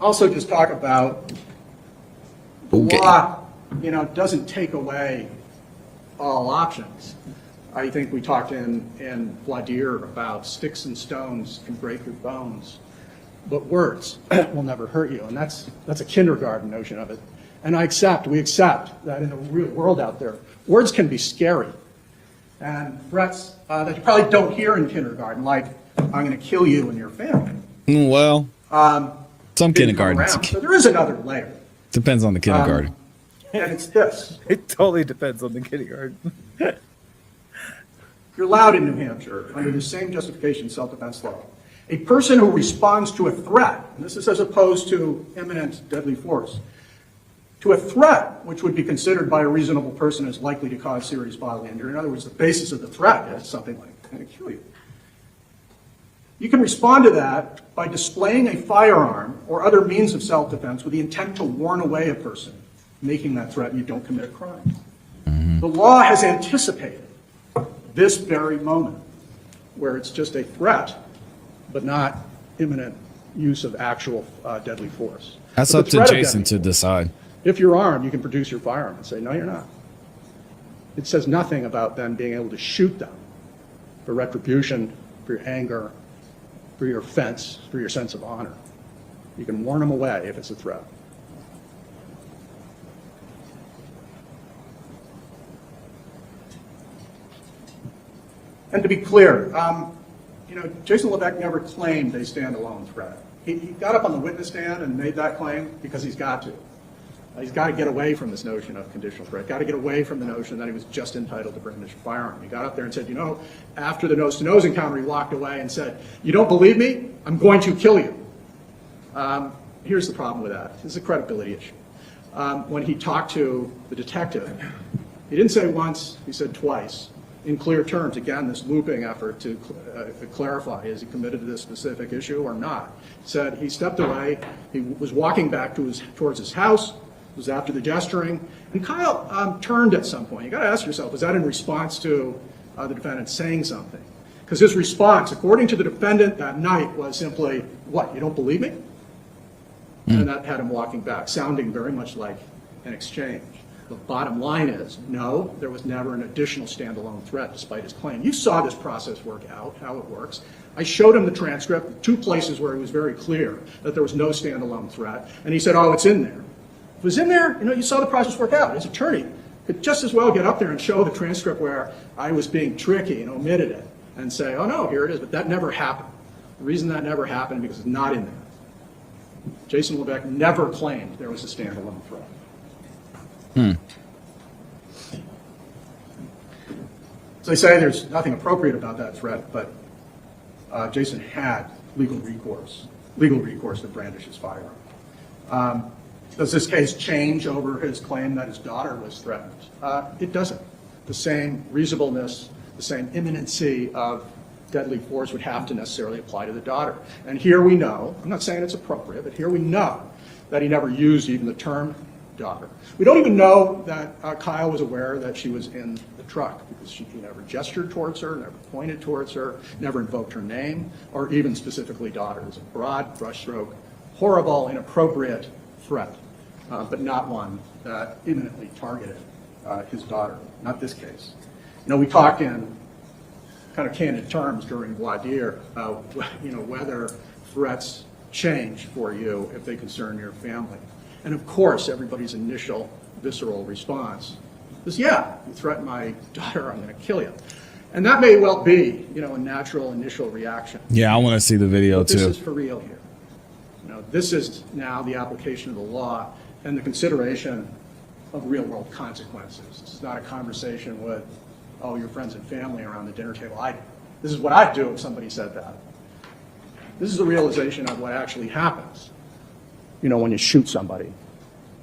also just talk about the Okay. law, doesn't take away all options. I think we talked in Vladimir about sticks and stones can break your bones, but words will never hurt you. And that's a kindergarten notion of it. And we accept that in the real world out there, words can be scary. And threats that you probably don't hear in kindergarten, like, I'm going to kill you and your family. Well, some didn't come kindergartens. around. So there is another layer. Depends on the kindergarten. And it's this. It totally depends on the kindergarten. You're allowed in New Hampshire, under the same justification self-defense law, a person who responds to a threat, and this is as opposed to imminent deadly force, to a threat which would be considered by a reasonable person as likely to cause serious bodily injury. In other words, the basis of the threat is something like, I'm going to kill you. You can respond to that by displaying a firearm or other means of self-defense with the intent to warn away a person making that threat and you don't commit a crime. The law has anticipated this very moment where it's just a threat, but not imminent use of actual deadly force. That's But up the to threat of Jason deadly to decide. If you're armed, you can produce your firearm and say, no, you're not. It says nothing about then being able to shoot them for retribution, for your anger, for your offense, for your sense of honor. You can warn them away if it's a threat. And to be clear, Jason LeVesque never claimed a standalone threat. He got up on the witness stand and made that claim because he's got to. He's got to get away from this notion of conditional threat, got to get away from the notion that he was just entitled to brandish a firearm. He got up there and said, after the nose-to-nose encounter, he walked away and said, you don't believe me? I'm going to kill you. Here's the problem with that. This is a credibility issue. When he talked to the detective, he didn't say once, he said twice, in clear terms. Again, this looping effort to clarify, is he committed to this specific issue or not? He said he stepped away, he was walking back towards his house, it was after the gesturing, and Kyle turned at some point. You got to ask yourself, was that in response to the defendant saying something? Because his response, according to the defendant that night, was simply, what, you don't believe me? And that had him walking back, sounding very much like an exchange. The bottom line is, no, there was never an additional standalone threat despite his claim. You saw this process work out, how it works. I showed him the transcript, 2 places where it was very clear that there was no standalone threat, and he said, oh, it's in there. If it was in there, you saw the process work out. His attorney could just as well get up there and show the transcript where I was being tricky and omitted it and say, oh, no, here it is, but that never happened. The reason that never happened because it's not in there. Jason LeVesque never claimed there was a standalone threat. As I say, there's nothing appropriate about that threat, but Jason had legal recourse to brandish his firearm. Does this case change over his claim that his daughter was threatened? It doesn't. The same reasonableness, the same imminency of deadly force would have to necessarily apply to the daughter. And here we know, I'm not saying it's appropriate, but here we know that he never used even the term daughter. We don't even know that Kyle was aware that she was in the truck because he never gestured towards her, never pointed towards her, never invoked her name, or even specifically daughter. It was a broad brushstroke, horrible, inappropriate threat, but not one that imminently targeted his daughter, not this case. We talked in kind of candid terms during voir dire about whether threats change for you if they concern your family. And of course, everybody's initial visceral response is, yeah, you threaten my daughter, I'm going to kill you. And that may well be, a natural initial reaction. Yeah, I want to see the video But this too. is for real here. This is now the application of the law and the consideration of real-world consequences. This is not a conversation with, your friends and family around the dinner table. This is what I'd do if somebody said that. This is the realization of what actually happens, when you shoot somebody.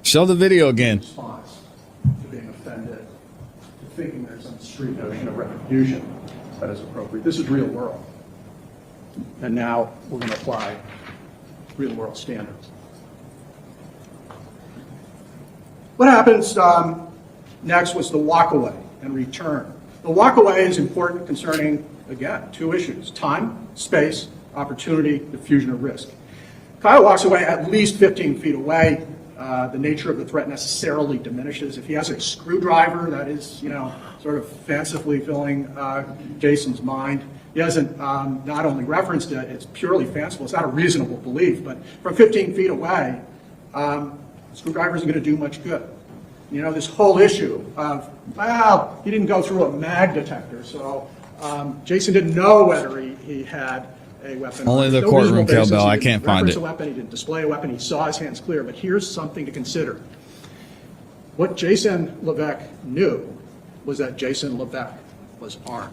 Show the video again. Response to being offended, to thinking there's some street notion of retribution that is appropriate. This is real world. And now we're going to apply real world standards. What happens next was the walkaway and return. The walkaway is important concerning, again, two issues: time, space, opportunity, diffusion of risk. Kyle walks away at least 15 feet away. The nature of the threat necessarily diminishes. If he has a screwdriver that is, sort of fancifully filling Jason's mind, he hasn't not only referenced it, it's purely fanciful. It's not a reasonable belief, but from 15 feet away, screwdriver isn't going to do much good. This whole issue of, well, he didn't go through a mag detector, so Jason didn't know whether he had a weapon. Only the There's no courtroom reasonable basis. cowbell. He I didn't can't find reference it. a weapon. He didn't display a weapon. He saw his hands clear. But here's something to consider. What Jason LeVesque knew was that Jason LeVesque was armed.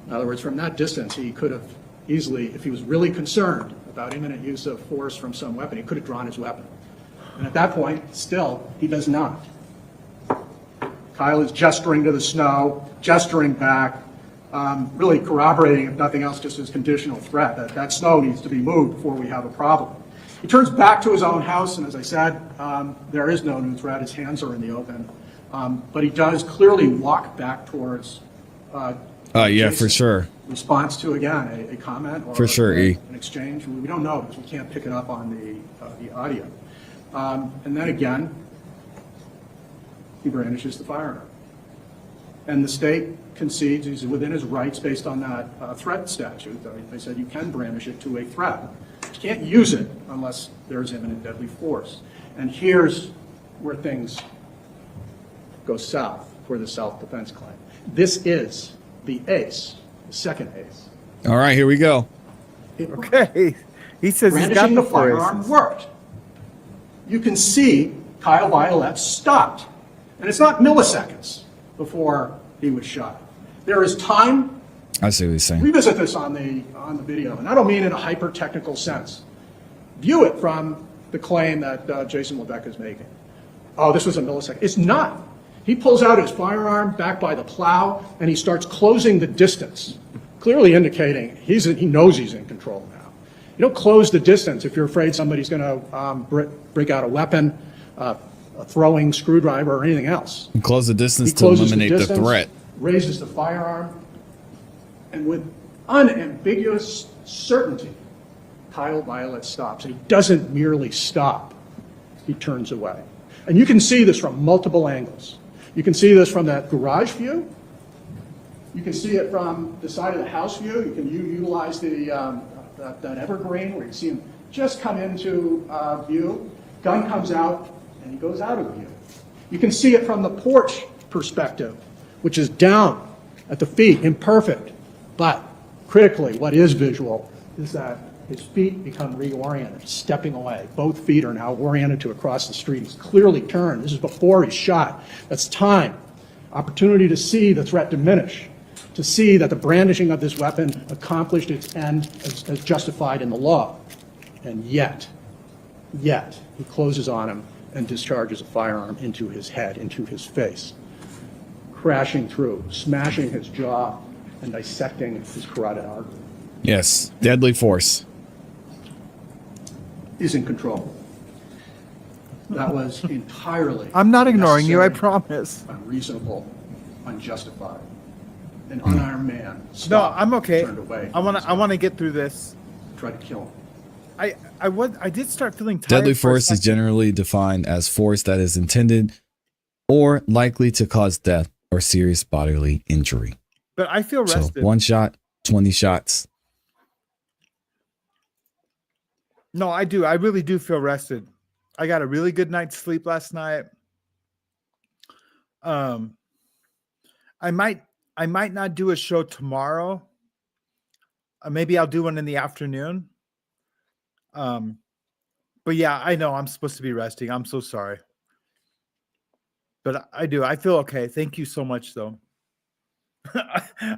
In other words, from that distance, he could have easily, if he was really concerned about imminent use of force from some weapon, he could have drawn his weapon. And at that point, still, he does not. Kyle is gesturing to the snow, gesturing back, really corroborating, if nothing else, just his conditional threat that that snow needs to be moved before we have a problem. He turns back to his own house, and as I said, there is no new threat. His hands are in the open. But he does clearly walk back towards Yeah, Jason. for sure. Response to, again, a comment or For sure, E. an exchange. We don't know because we can't pick it up on the audio. And then again, he brandishes the firearm. And the state concedes he's within his rights based on that threat statute. They said you can brandish it to a threat. You can't use it unless there's imminent deadly force. And here's where things go south for the self-defense claim. This is the ace, the second ace. All right, here we go. It worked. Okay. He says he's got Brandishing the the four firearm aces. worked. You can see Kyle Violet stopped. And it's not milliseconds before he was shot. There is time. I see what he's saying. Revisit this on the video, and I don't mean in a hyper-technical sense. View it from the claim that Jason LeVesque is making. Oh, this was a millisecond. It's not. He pulls out his firearm back by the plow, and he starts closing the distance, clearly indicating he knows he's in control now. You don't close the distance if you're afraid somebody's going to break out a weapon, a throwing screwdriver, or anything else. And close the distance He to closes eliminate the distance, threat. raises the firearm, and with unambiguous certainty, Kyle Violet stops. And he doesn't merely stop, he turns away. And you can see this from multiple angles. You can see this from that garage view. You can see it from the side of the house view. You can utilize that evergreen where you see him just come into view. Gun comes out, and he goes out of view. You can see it from the porch perspective, which is down at the feet, imperfect. But critically, what is visual is that his feet become reoriented, stepping away. Both feet are now oriented to across the street. He's clearly turned. This is before he's shot. That's time. Opportunity to see the threat diminish, to see that the brandishing of this weapon accomplished its end as justified in the law. And yet, he closes on him and discharges a firearm into his head, into his face, crashing through, smashing his jaw, and dissecting his carotid artery. Yes, deadly force. He's in control. That was entirely. I'm not ignoring you, I necessary, promise. Unreasonable, unjustified. An unarmed man. No, stopped, I'm okay. Turned away. I want to get through this. Tried to kill him. I did start feeling tired. Deadly for a force is second. generally defined as force that is intended or likely to cause death or serious bodily injury. But I feel So rested. 1 shot, 20 shots. No, I do. I really do feel rested. I got a really good night's sleep last night. I might not do a show tomorrow. Maybe I'll do one in the afternoon. But yeah, I know I'm supposed to be resting. I'm so sorry. But I do. I feel okay. Thank you so much, though.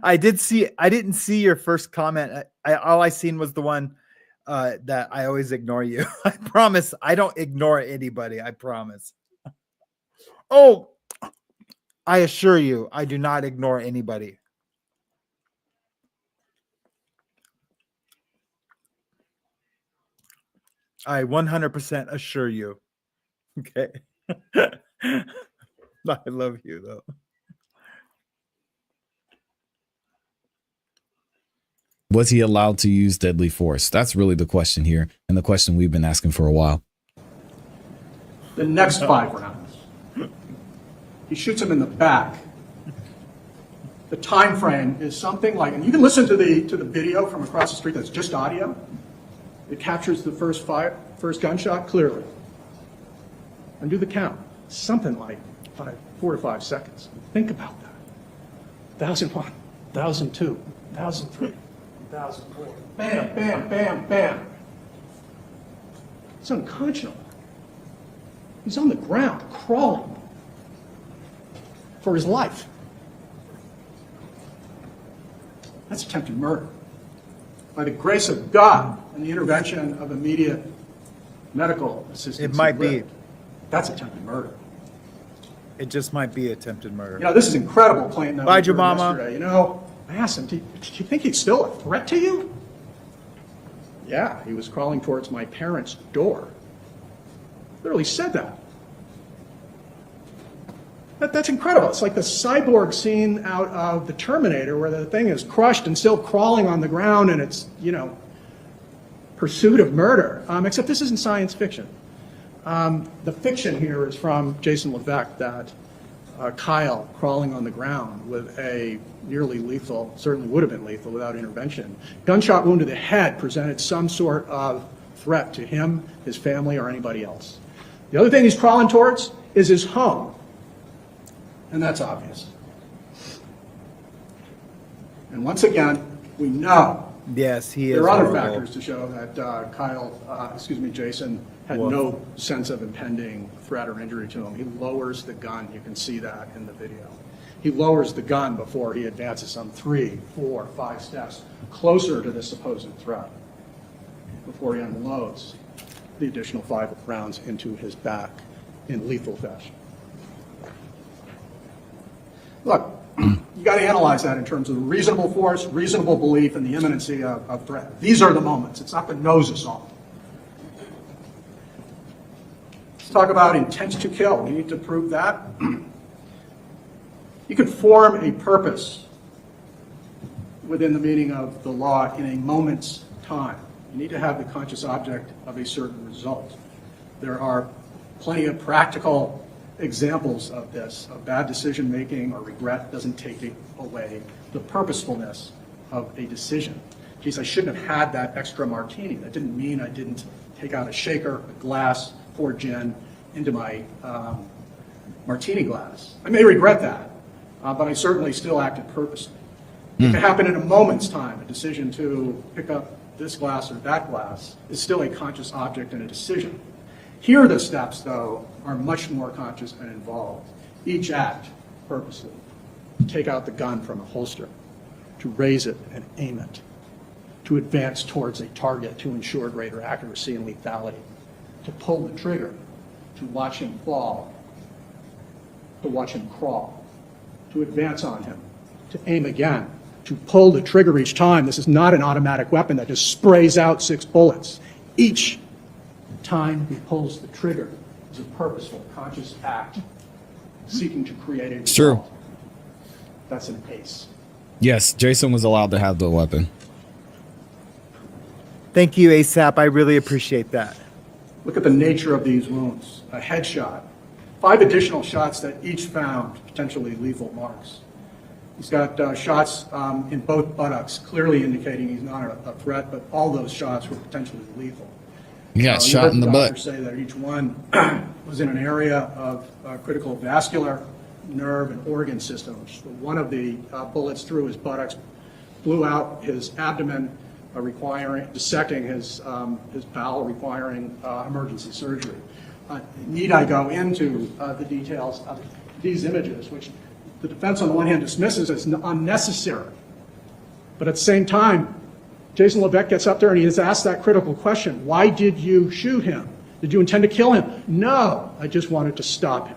I didn't see your first comment. All I seen was the one that I always ignore you. I promise I don't ignore anybody. I promise. Oh, I assure you, I do not ignore anybody. I 100% assure you. Okay. I love you though. Was he allowed to use deadly force? That's really the question here, and the question we've been asking for a while. The next 5 rounds, he shoots him in the back. The time frame is something like, and you can listen to the video from across the street that's just audio. It captures the first gunshot clearly. And do the count. Something like 4 to 5 seconds. Think about that. 1001, 1002, 1003, 1004. Bam, bam, bam, bam. It's unconscionable. He's on the ground, crawling for his life. That's attempted murder. By the grace of God and the intervention of immediate medical assistance. It might be. That's attempted murder. It just might be attempted murder. You know, this is incredible, Clayton. Bye, Jemima. Yesterday. You know, I asked him, do you think he's still a threat to you? Yeah, he was crawling towards my parents' door. Literally said that. That's incredible. It's like the cyborg scene out of The Terminator where the thing is crushed and still crawling on the ground and it's, you know, pursuit of murder. Except this isn't science fiction. The fiction here is from Jason LeVesque that Kyle crawling on the ground with a nearly lethal, certainly would have been lethal without intervention, gunshot wound to the head presented some sort of threat to him, his family, or anybody else. The other thing he's crawling towards is his home. And that's obvious. And once again, we know Yes, he is. there are other horrible. factors to show that Jason had no sense of impending threat or injury to him. He lowers the gun. You can see that in the video. He lowers the gun before he advances some 3, 4, 5 steps closer to the supposed threat before he unloads the additional 5 rounds into his back in lethal fashion. Look, you got to analyze that in terms of reasonable force, reasonable belief, and the imminency of threat. These are the moments. It's not the nose assault. Let's talk about intent to kill. We need to prove that. You can form a purpose within the meaning of the law in a moment's time. You need to have the conscious object of a certain result. There are plenty of practical examples of this, of bad decision making or regret doesn't take away the purposefulness of a decision. Geez, I shouldn't have had that extra martini. That didn't mean I didn't take out a shaker, a glass, pour gin into my martini glass. I may regret that, but I certainly still acted purposely. It can happen in a moment's time. A decision to pick up this glass or that glass is still a conscious object and a decision. Here the steps, though, are much more conscious and involved. Each act purposely. To take out the gun from a holster, to raise it and aim it, to advance towards a target to ensure greater accuracy and lethality, to pull the trigger, to watch him fall, to watch him crawl, to advance on him, to aim again, to pull the trigger each time. This is not an automatic weapon that just sprays out 6 bullets. Each time he pulls the trigger is a purposeful, conscious act seeking to create a result. True. That's an ace. Yes, Jason was allowed to have the weapon. Thank you, ASAP. I really appreciate that. Look at the nature of these wounds. A headshot, 5 additional shots that each found potentially lethal marks. He's got shots in both buttocks, clearly indicating he's not a threat, but all those shots were potentially lethal. He got shot in the butt. Doctors say that each one was in an area of critical vascular, nerve, and organ systems. One of the bullets through his buttocks blew out his abdomen, dissecting his bowel, requiring emergency surgery. Need I go into the details of these images, which the defense on the one hand dismisses as unnecessary, but at the same time, Jason LeVesque gets up there and he is asked that critical question: why did you shoot him? Did you intend to kill him? No, I just wanted to stop him.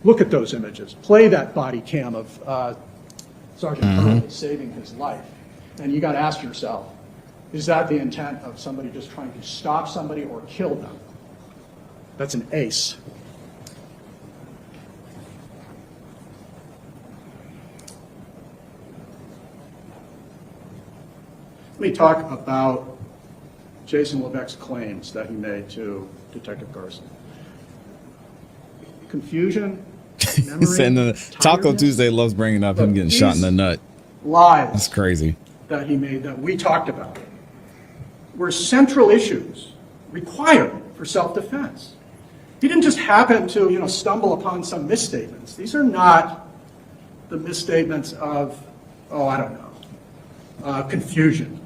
Look at those images. Play that body cam of Sergeant Hurley saving his life. And you got to ask yourself, is that the intent of somebody just trying to stop somebody or kill them? That's an ace. Let me talk about Jason LeVesque's claims that he made to Detective Garson. He Confusion, said memory, Taco tiredness. Tuesday loves bringing up him getting shot in the nut. Lies That's crazy. that he made that we talked about were central issues required for self-defense. He didn't just happen to, stumble upon some misstatements. These are not the misstatements of, confusion,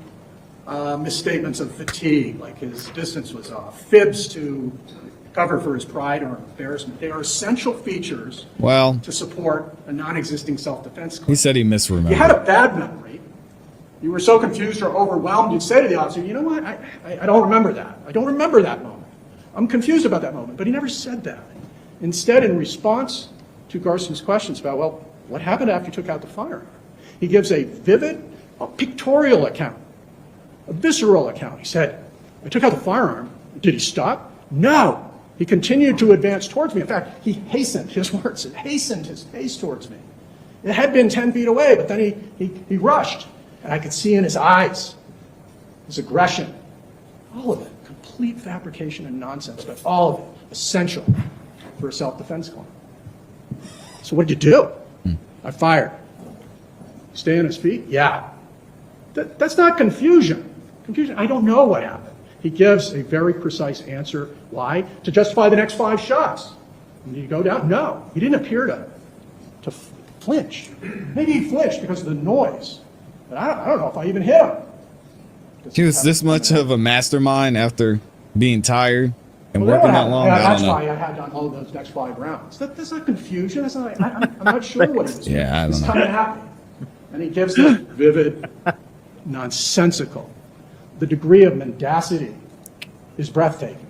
misstatements of fatigue, like his distance was off, fibs to cover for his pride or embarrassment. They are essential features Well, to support a non-existing self-defense claim. he said he If you misremembered. had a bad memory, you were so confused or overwhelmed, you'd say to the officer, you know what, I don't remember that. I don't remember that moment. I'm confused about that moment. But he never said that. Instead, in response to Garson's questions about, well, what happened after you took out the firearm? He gives a vivid, pictorial account, a visceral account. He said, I took out the firearm. Did he stop? No. He continued to advance towards me. In fact, he hastened, his words, hastened his pace towards me. It had been 10 feet away, but then he rushed. And I could see in his eyes his aggression. All of it, complete fabrication and nonsense, but all of it essential for a self-defense claim. So what did you do? I fired. Stay on his feet? Yeah. That's not confusion. Confusion, I don't know what happened. He gives a very precise answer. Why? To justify the next 5 shots. And did he go down? No. He didn't appear to flinch. Maybe he flinched because of the noise. But I don't know if I even hit him. He was this much of a mastermind after being tired and Well, working that long. Yeah, I that's don't know. why I had to unload those next 5 rounds. That's not confusion. That's not. I'm not sure what it was. Yeah, I don't It's know. coming at me, and he gives this vivid, nonsensical. The degree of mendacity is breathtaking.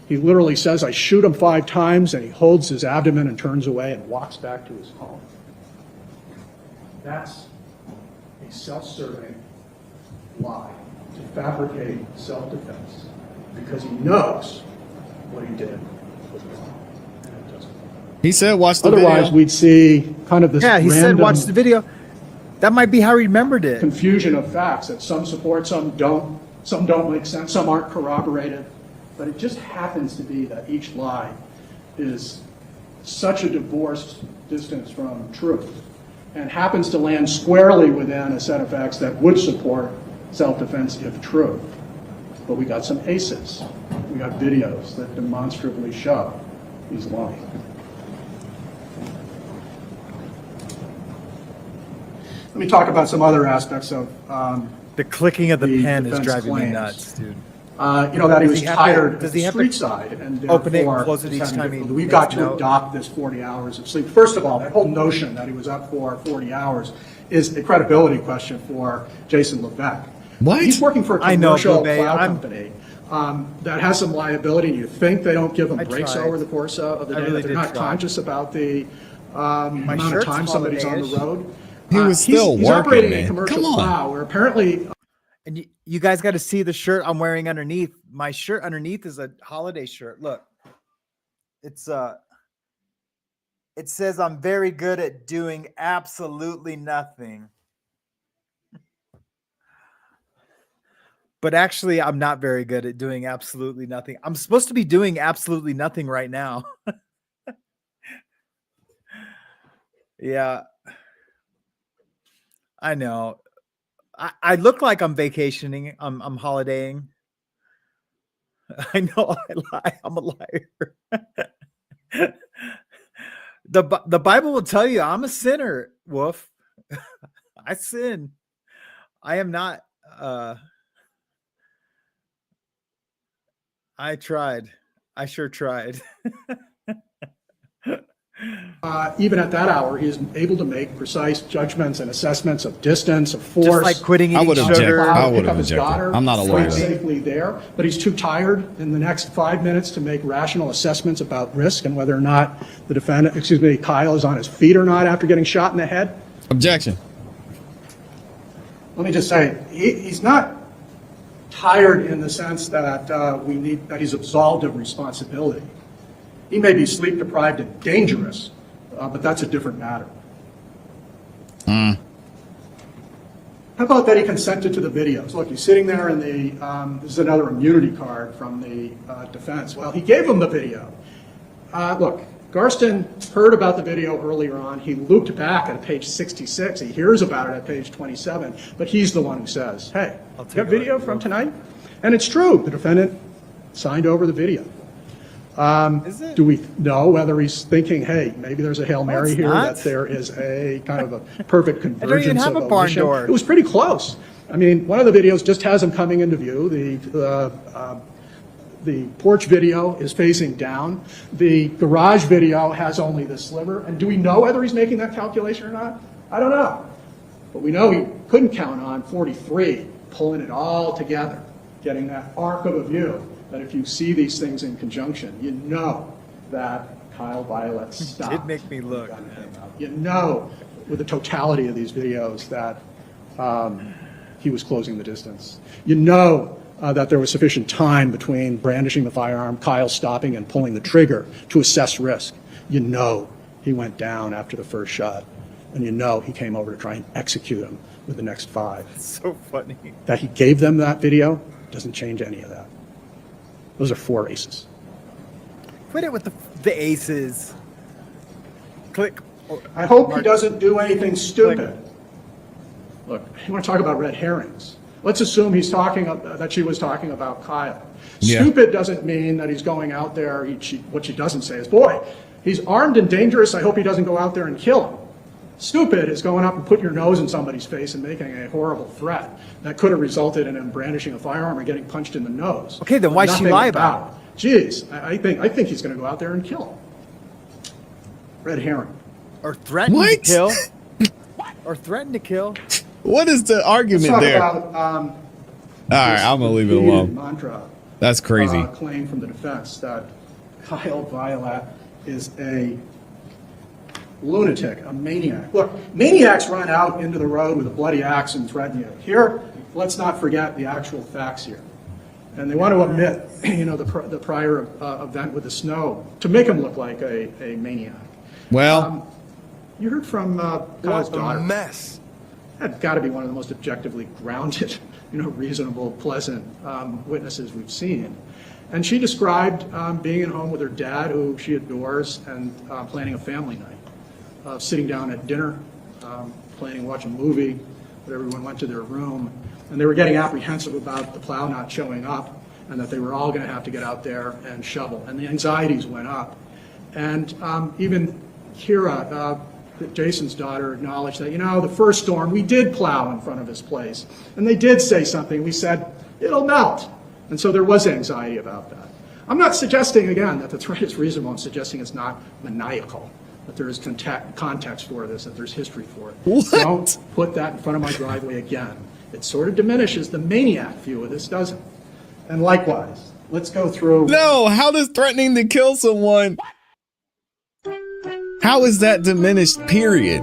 He literally says, "I shoot him 5 times," and he holds his abdomen and turns away and walks back to his home. That's a self-serving lie to fabricate self-defense because he knows what he did was wrong. And it doesn't. He said, watch the Otherwise, video. we'd see kind of this Yeah, he said random watch the video. That might be how he remembered it. confusion of facts that some support, some don't make sense, some aren't corroborated. But it just happens to be that each lie is such a divorced distance from truth and happens to land squarely within a set of facts that would support self-defense if true. But we got some aces. We got videos that demonstrably show he's lying. Let me talk about some other aspects of The clicking of the The pen is defense driving me claims. nuts, dude. that he was he have to- tired does at he the have to street side and open it and therefore close it each was having time he difficulty. We've makes got a to note? adopt this 40 hours of sleep. First of all, that whole notion that he was up for 40 hours is a credibility question for Jason LeVesque. What? He's working for a I know, commercial Bobet, cloud I'm- company that has some liability, and you think they don't give them I breaks tried. over the course of the I day, really that they're did not try. conscious about the amount of shirt's time somebody's on the holiday-ish. road. He was still he's working, operating man. a commercial Come on. cloud where apparently And you guys got to see the shirt I'm wearing underneath. My shirt underneath is a holiday shirt. Look, it's it says I'm very good at doing absolutely nothing. But actually, I'm not very good at doing absolutely nothing. I'm supposed to be doing absolutely nothing right now. Yeah, I know. I look like I'm vacationing. I'm holidaying. I know I lie. I'm a liar. The Bible will tell you I'm a sinner, Wolf. I sin. I am not. I tried. I sure tried. even at that hour, he is able to make precise judgments and assessments of distance, of force. Just like quitting I eating would object. sugar. I Pick would up have his objected. daughter, I'm not a sleep lawyer. safely there, but he's too tired in the next 5 minutes to make rational assessments about risk and whether or not the defendant, Kyle, is on his feet or not after getting shot in the head. Objection. Let me just say, he's not tired in the sense that that he's absolved of responsibility. He may be sleep deprived and dangerous, but that's a different matter. How about that he consented to the videos? Look, he's sitting there in the, this is another immunity card from the defense. Well, he gave him the video. Look, Garston heard about the video earlier on. He looped back at page 66. He hears about it at page 27, but he's the one who says, hey, you got video from tonight? And it's true. The defendant signed over the video. Do we know whether he's thinking, hey, maybe there's a Hail Mary here, that there is a kind of a perfect convergence of omission? It was pretty close. I mean, one of the videos just has him coming into view. The porch video is facing down. The garage video has only this sliver. And do we know whether he's making that calculation or not? I don't know. But we know he couldn't count on 43, pulling it all together, getting that arc of a view, that if you see these things in conjunction, you know that Kyle Violet stopped. It make me look. You know, with the totality of these videos, that he was closing the distance. You know that there was sufficient time between brandishing the firearm, Kyle stopping and pulling the trigger to assess risk. You know he went down after the first shot, and you know he came over to try and execute him with the next 5. So funny. That he gave them that video doesn't change any of that. Those are 4 aces. Quit it with the aces. Click. I hope he doesn't do anything stupid. Look, you want to talk about red herrings. Let's assume he's talking that she was talking about Kyle. Yeah. Stupid doesn't mean that he's going out there. What she doesn't say is, boy, he's armed and dangerous. I hope he doesn't go out there and kill him. Stupid is going up and putting your nose in somebody's face and making a horrible threat that could have resulted in him brandishing a firearm or getting punched in the nose. Okay, then why'd she lie about it? Geez, I think he's going to go out there and kill him. Red herring. Or threaten to kill. Or threaten to kill. What is the argument Let's there? talk about, All right, I'm gonna leave it alone. Mantra, That's crazy. claim from the defense that Kyle Violet is a lunatic, a maniac. Look, maniacs run out into the road with a bloody axe and threaten you. Here, let's not forget the actual facts here. And they want to omit, the prior event with the snow to make him look like a maniac. Well, You heard from Kyle's What a daughter. mess. That's got to be one of the most objectively grounded, reasonable, pleasant witnesses we've seen. And she described being at home with her dad, who she adores, and planning a family night, sitting down at dinner, planning to watch a movie, but everyone went to their room, and they were getting apprehensive about the plow not showing up, and that they were all going to have to get out there and shovel, and the anxieties went up. And even Kira, Jason's daughter, acknowledged that, the first storm, we did plow in front of his place. And they did say something. We said, it'll melt. And so there was anxiety about that. I'm not suggesting, again, that the threat is reasonable. I'm suggesting it's not maniacal, that there is context for this, that there's history for it. What? Don't put that in front of my driveway again. It sort of diminishes the maniac view of this, doesn't it? And likewise, let's go through. no, how does threatening to kill someone? How is that diminished, period?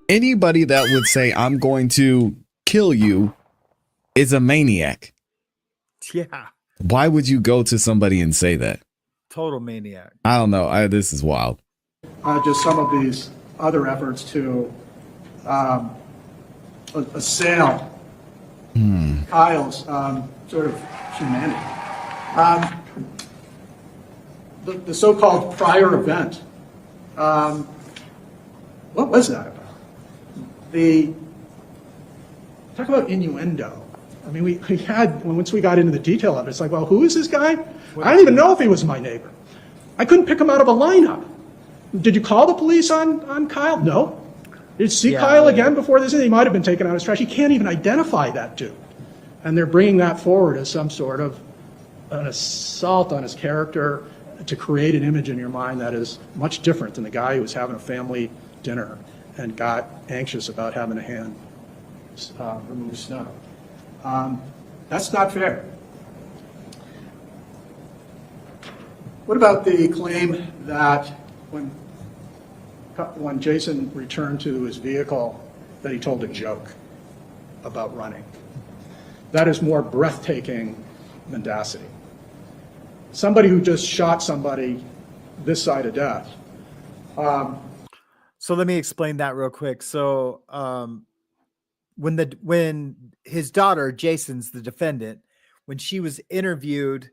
Anybody that would say, I'm going to kill you is a maniac. Yeah. Why would you go to somebody and say that? Total maniac. I don't know. This is wild. Just some of these other efforts to assail Kyle's sort of humanity. The so-called prior event. What was that about? Talk about innuendo. I mean, we had, once we got into the detail of it, it's like, well, who is this guy? I don't even know if he was my neighbor. I couldn't pick him out of a lineup. Did you call the police on Kyle? No. Did you see Kyle again before this? He might have been taken out of his trash. You can't even identify that dude. And they're bringing that forward as some sort of an assault on his character to create an image in your mind that is much different than the guy who was having a family dinner and got anxious about having a hand remove snow. That's not fair. What about the claim that when Jason returned to his vehicle that he told a joke about running? That is more breathtaking mendacity. Somebody who just shot somebody this side of death. So let me explain that real quick. So when his daughter, Jason's the defendant, when she was interviewed,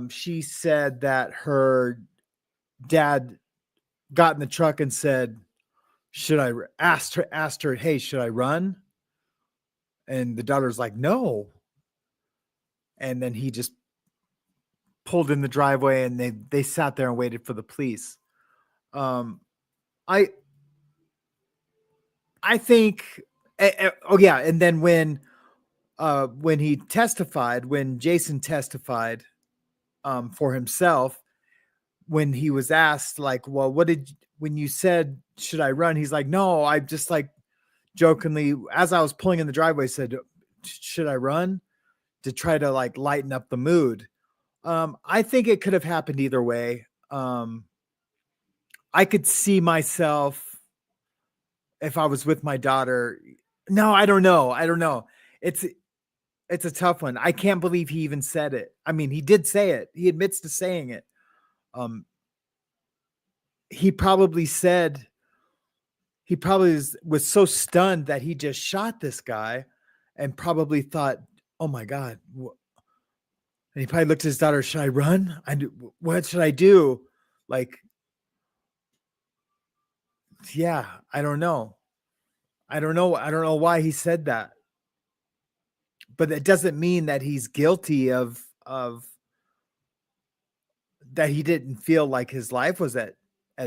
she said that her dad got in the truck and said, asked her, hey, should I run? And the daughter's like, no. And then he just pulled in the driveway, and they sat there and waited for the police. I think, oh yeah. And then when he testified, when Jason testified for himself, when he was asked like, well, when you said, should I run? He's like, no, I just like jokingly, as I was pulling in the driveway, said, should I run? To try to like lighten up the mood. I think it could have happened either way. I could see myself if I was with my daughter. No, I don't know. It's a tough one. I can't believe he even said it. I mean, he did say it. He admits to saying it. He probably was so stunned that he just shot this guy and probably thought, oh my God. And he probably looked at his daughter, should I run? What should I do? Like, yeah, I don't know. I don't know why he said that. But it doesn't mean that he's guilty of that he didn't feel like his life was at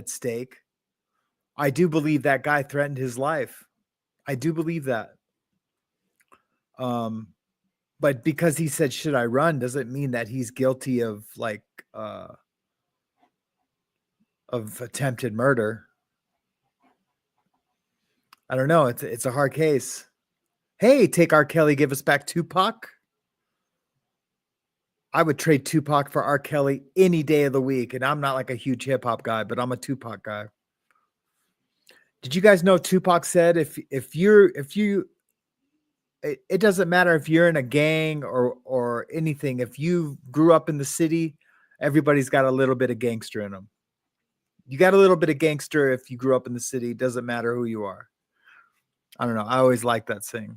stake. I do believe that guy threatened his life. I do believe that. But because he said, should I run, doesn't mean that he's guilty of like of attempted murder. I don't know. It's a hard case. Hey, take R. Kelly, give us back Tupac. I would trade Tupac for R. Kelly any day of the week. And I'm not like a huge hip hop guy, but I'm a Tupac guy. Did you guys know Tupac said, it doesn't matter if you're in a gang or anything. If you grew up in the city, everybody's got a little bit of gangster in them. You got a little bit of gangster if you grew up in the city. Doesn't matter who you are. I don't know. I always like that saying.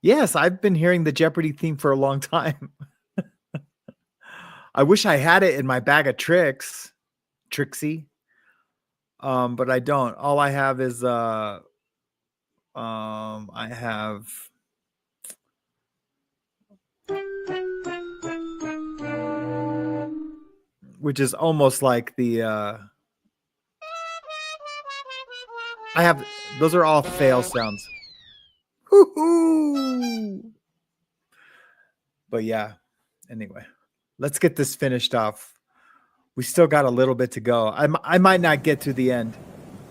Yes, I've been hearing the Jeopardy theme for a long time. I wish I had it in my bag of tricks, Trixie. But I don't. All I have is I have which is almost like the I have those are all fail sounds. Woo-hoo! But yeah, anyway, let's get this finished off. We still got a little bit to go. I might not get to the end.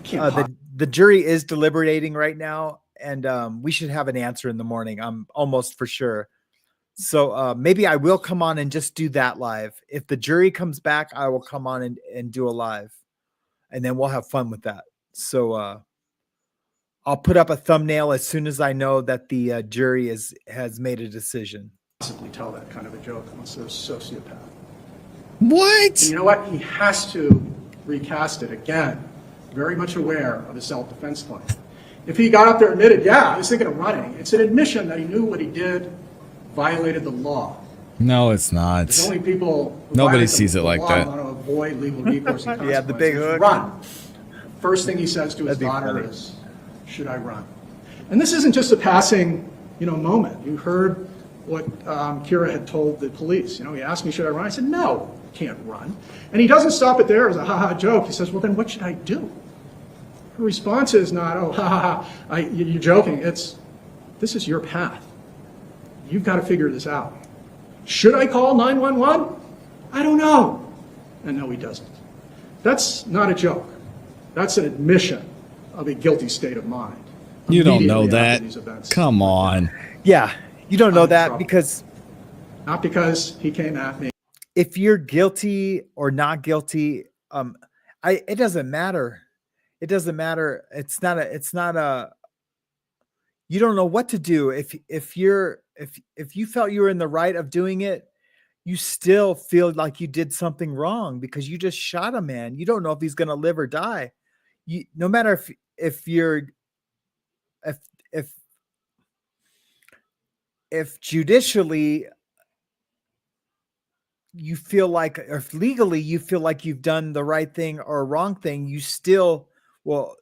The jury is deliberating right now, and we should have an answer in the morning. I'm almost for sure. So maybe I will come on and just do that live. If the jury comes back, I will come on and do a live, and then we'll have fun with that. So I'll put up a thumbnail as soon as I know that the jury has made a decision. Possibly tell that kind of a joke unless they're a sociopath. What? And you know what? He has to recast it again, very much aware of his self-defense claim. If he got up there and admitted, yeah, I was thinking of running, it's an admission that he knew what he did violated the law. No, it's not. There's only people who Nobody violate sees it like law that. want to avoid legal recourse and Yeah, the big consequences. hook. Run. First thing he says to his That'd be daughter funny. is, should I run? And this isn't just a passing, moment. You heard what Kira had told the police. He asked me, should I run? I said, no, you can't run. And he doesn't stop it there as a ha-ha joke. He says, well, then what should I do? Her response is not, oh, ha-ha-ha, you're joking. It's, this is your path. You've got to figure this out. Should I call 911? I don't know. And no, he doesn't. That's not a joke. That's an admission of a guilty state of mind. You don't know Immediately after that. these events. Come on. Yeah, you don't know I'm in that trouble. because Not because he came at me. if you're guilty or not guilty, it doesn't matter. It doesn't matter. It's not a you don't know what to do. If you felt you were in the right of doing it, you still feel like you did something wrong because you just shot a man. You don't know if he's going to live or die. No matter if you're if judicially you feel like, or if legally you feel like you've done the right thing or wrong thing, you still, well,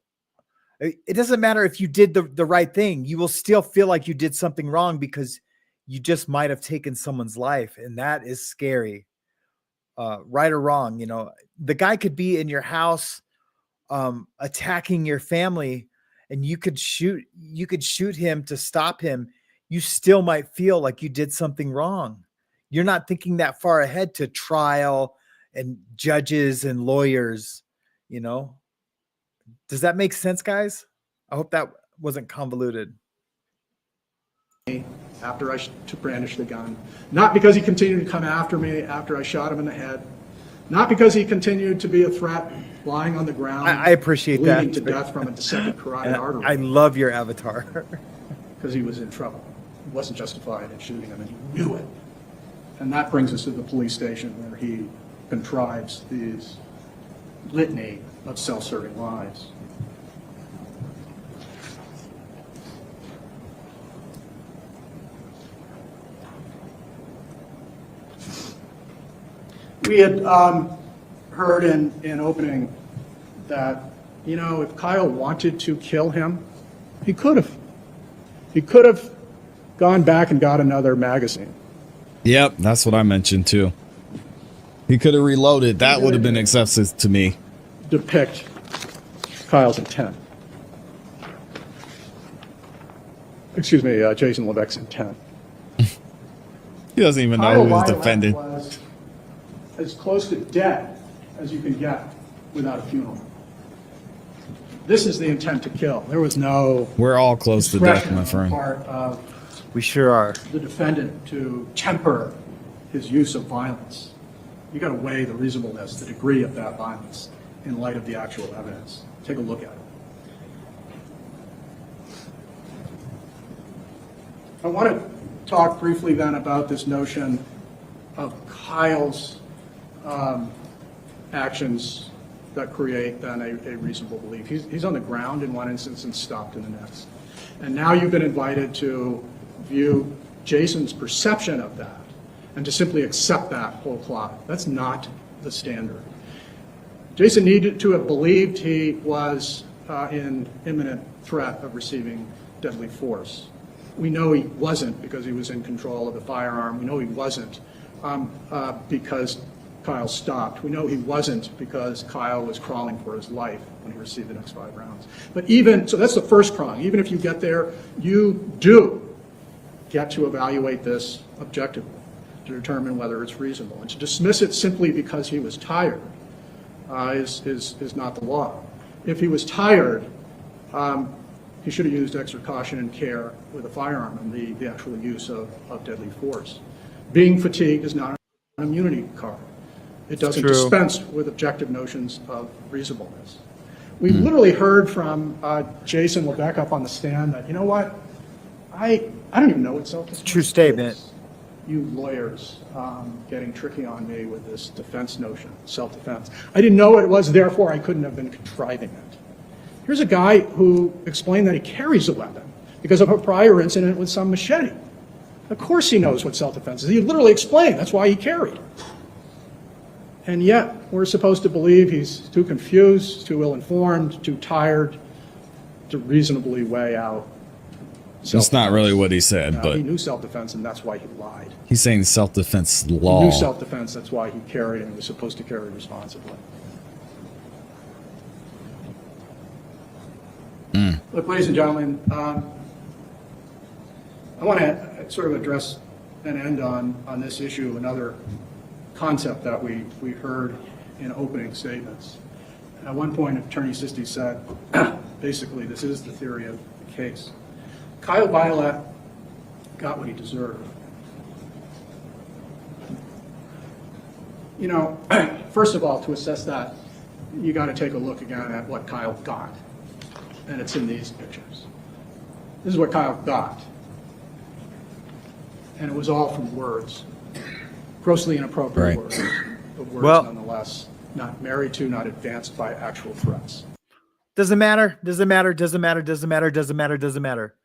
it doesn't matter if you did the right thing. You will still feel like you did something wrong because you just might have taken someone's life. And that is scary. Right or wrong, the guy could be in your house, attacking your family, and you could shoot him to stop him. You still might feel like you did something wrong. You're not thinking that far ahead to trial and judges and lawyers, Does that make sense, guys? I hope that wasn't convoluted. After I brandished the gun, not because he continued to come after me after I shot him in the head, not because he continued to be a threat lying on the ground. I appreciate that. Bleeding to death from a dissected carotid artery. I love your avatar. Because he was in trouble. He wasn't justified in shooting him, and he knew it. And that brings us to the police station where he contrives these litany of self-serving lies. We had heard in opening that, if Kyle wanted to kill him, he could have. He could have gone back and got another magazine. Yep, that's what I mentioned too. He could have reloaded. That would have been excessive to me. Depict Kyle's intent. Excuse me, Jason LeVesque's intent. He doesn't even know who was defending. Was as close to dead as you can get without a funeral. This is the intent to kill. There was no. We're all close to death, my friend. Part of We sure are. the defendant to temper his use of violence. You got to weigh the reasonableness, the degree of that violence in light of the actual evidence. Take a look at it. I want to talk briefly then about this notion of Kyle's actions that create then a reasonable belief. He's on the ground in one instance and stopped in the next. And now you've been invited to view Jason's perception of that and to simply accept that whole cloth. That's not the standard. Jason needed to have believed he was in imminent threat of receiving deadly force. We know he wasn't because he was in control of the firearm. We know he wasn't because Kyle stopped. We know he wasn't because Kyle was crawling for his life when he received the next 5 rounds. But so that's the first prong. Even if you get there, you do get to evaluate this objectively to determine whether it's reasonable. And to dismiss it simply because he was tired is not the law. If he was tired, he should have used extra caution and care with a firearm and the actual use of deadly force. Being fatigued is not an immunity card. It doesn't dispense with objective notions of reasonableness. We literally heard from Jason LeVesque up on the stand that, you know what, I don't even know what self-defense is. True statement. You lawyers getting tricky on me with this defense notion, self-defense. I didn't know what it was, therefore I couldn't have been contriving it. Here's a guy who explained that he carries a weapon because of a prior incident with some machete. Of course he knows what self-defense is. He literally explained that's why he carried. And yet we're supposed to believe he's too confused, too ill-informed, too tired to reasonably weigh out self-defense. That's not really what he said, but he knew self-defense and that's why he lied. he's saying self-defense He law. knew self-defense, that's why he carried and was supposed to carry responsibly. Look, ladies and gentlemen, I want to sort of address and end on this issue, another concept that we heard in opening statements. At one point, Attorney Sisti said, basically, this is the theory of the case. Kyle Violet got what he deserved. You know, first of all, to assess that, you got to take a look again at what Kyle got. And it's in these pictures. This is what Kyle got. And it was all from words. Grossly inappropriate Right. words. But words Well- nonetheless, not married to, not advanced by actual threats. Doesn't matter. Doesn't matter. Doesn't matter. Doesn't matter. Doesn't matter. Doesn't matter.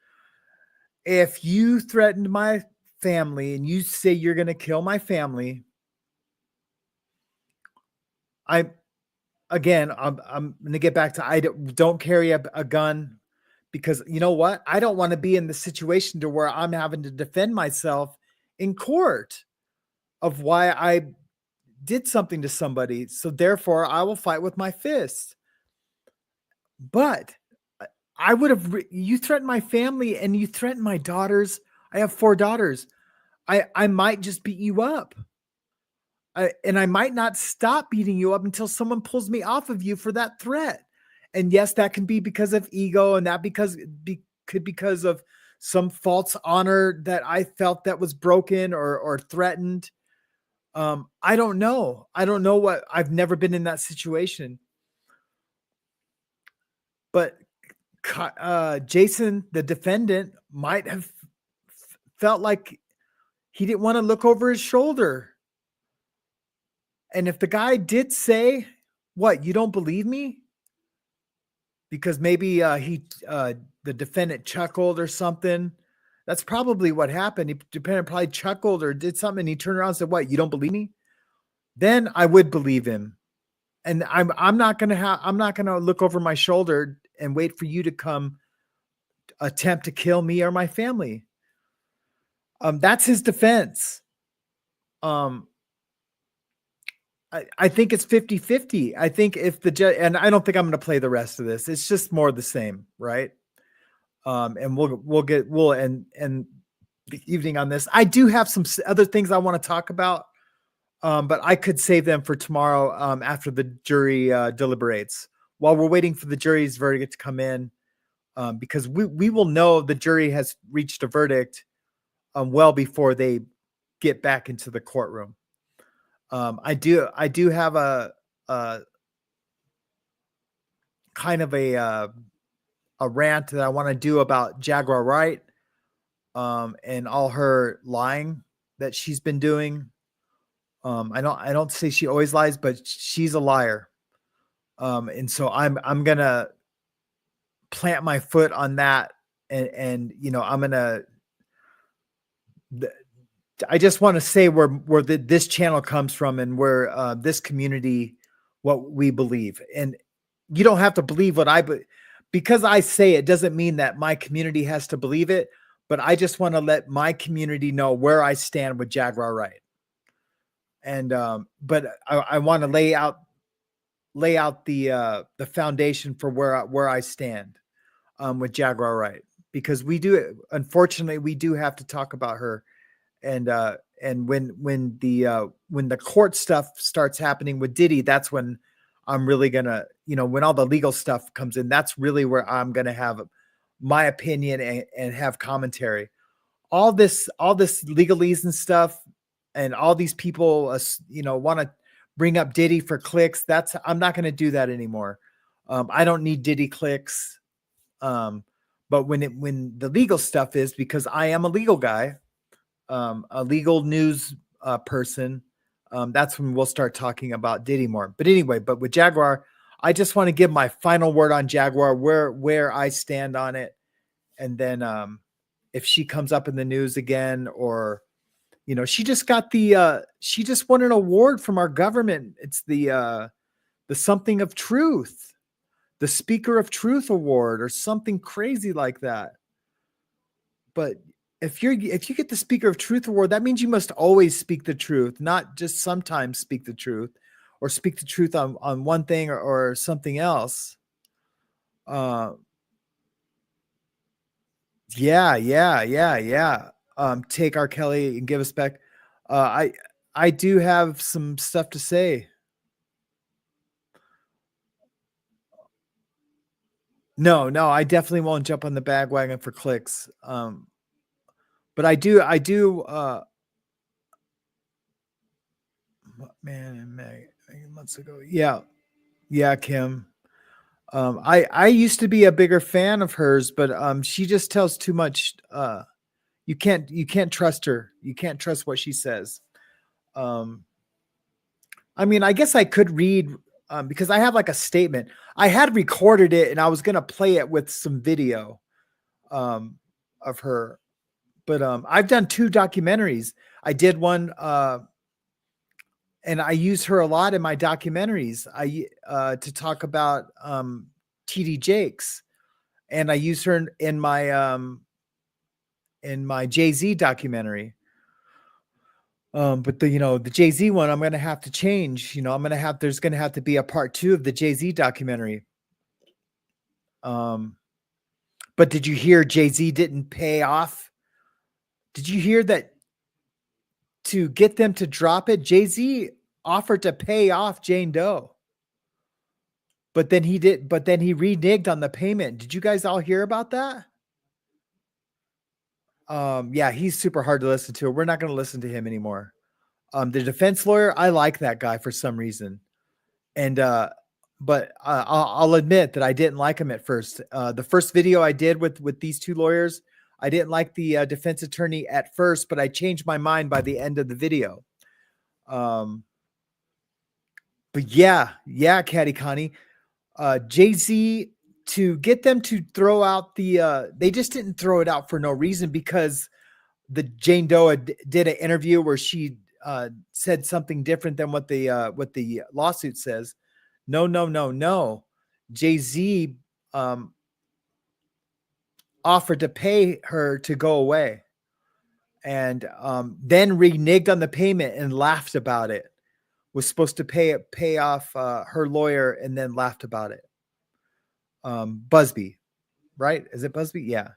If you threatened my family and you say you're going to kill my family, I'm going to get back to, I don't carry a gun, because you know what? I don't want to be in the situation to where I'm having to defend myself in court of why I did something to somebody. So therefore I will fight with my fists. But I would have, you threatened my family and you threatened my daughters. I have 4 daughters. I might just beat you up. And I might not stop beating you up until someone pulls me off of you for that threat. And yes, that can be because of ego, and that could because of some false honor that I felt that was broken or threatened. I don't know. I don't know what, I've never been in that situation. But Jason, the defendant, might have felt like he didn't want to look over his shoulder. And if the guy did say, "What, you don't believe me?" Because maybe the defendant chuckled or something. That's probably what happened. The defendant probably chuckled or did something, and he turned around and said, "What, you don't believe me?" Then I would believe him. And I'm not gonna look over my shoulder and wait for you to come attempt to kill me or my family. That's his defense. I think it's 50-50. I think if the judge, and I don't think I'm going to play the rest of this. It's just more the same, right? And we'll end the evening on this. I do have some other things I want to talk about, but I could save them for tomorrow after the jury deliberates. While we're waiting for the jury's verdict to come in, because we will know the jury has reached a verdict well before they get back into the courtroom. I do have a kind of a rant that I want to do about Jaguar Wright and all her lying that she's been doing. I don't say she always lies, but she's a liar. And so I'm gonna plant my foot on that, and you know, I just want to say where this channel comes from, and where this community, what we believe. And you don't have to believe what because I say it doesn't mean that my community has to believe it, but I just want to let my community know where I stand with Jaguar Wright. And but I want to lay out the foundation for where I stand with Jaguar Wright, because unfortunately we do have to talk about her. And when the court stuff starts happening with Diddy, that's when I'm really gonna, when all the legal stuff comes in, that's really where I'm gonna have my opinion and have commentary. All this legalese and stuff, and all these people, want to bring up Diddy for clicks. I'm not gonna do that anymore. I don't need Diddy clicks. But when the legal stuff is, because I am a legal guy, a legal news person, that's when we'll start talking about Diddy more. But anyway, with Jaguar, I just want to give my final word on Jaguar, where I stand on it. And then if she comes up in the news again, or she just won an award from our government. It's the something of truth, the Speaker of Truth Award, or something crazy like that. But if you get the Speaker of Truth Award, that means you must always speak the truth, not just sometimes speak the truth, or speak the truth on one thing or something else. Yeah. Take R. Kelly and give us back. I do have some stuff to say. No, I definitely won't jump on the bandwagon for clicks. But I do, months ago. Yeah, Kim. I used to be a bigger fan of hers, but she just tells too much. You can't trust her. You can't trust what she says. I mean, I guess I could read because I have like a statement. I had recorded it and I was going to play it with some video of her. But I've done 2 documentaries. I did one and I use her a lot in my documentaries. To talk about TD Jakes, and I use her in my Jay-Z documentary. But the Jay-Z one, I'm going to have to change. There's going to have to be a part 2 of the Jay-Z documentary. But did you hear Jay-Z didn't pay off? Did you hear that to get them to drop it? Jay-Z offered to pay off Jane Doe. But then he reneged on the payment. Did you guys all hear about that? Yeah, he's super hard to listen to. We're not going to listen to him anymore. The defense lawyer, I like that guy for some reason. And, but I'll admit that I didn't like him at first. The first video I did with these 2 lawyers, I didn't like the defense attorney at first, but I changed my mind by the end of the video. But yeah, Caddy Connie, Jay-Z, to get them to throw out they just didn't throw it out for no reason, because the Jane Doe did an interview where she said something different than what the lawsuit says. No. Jay-Z offered to pay her to go away, and then reneged on the payment and laughed about it. Was supposed to pay off her lawyer and then laughed about it. Busby, right? Is it Busby? Yeah.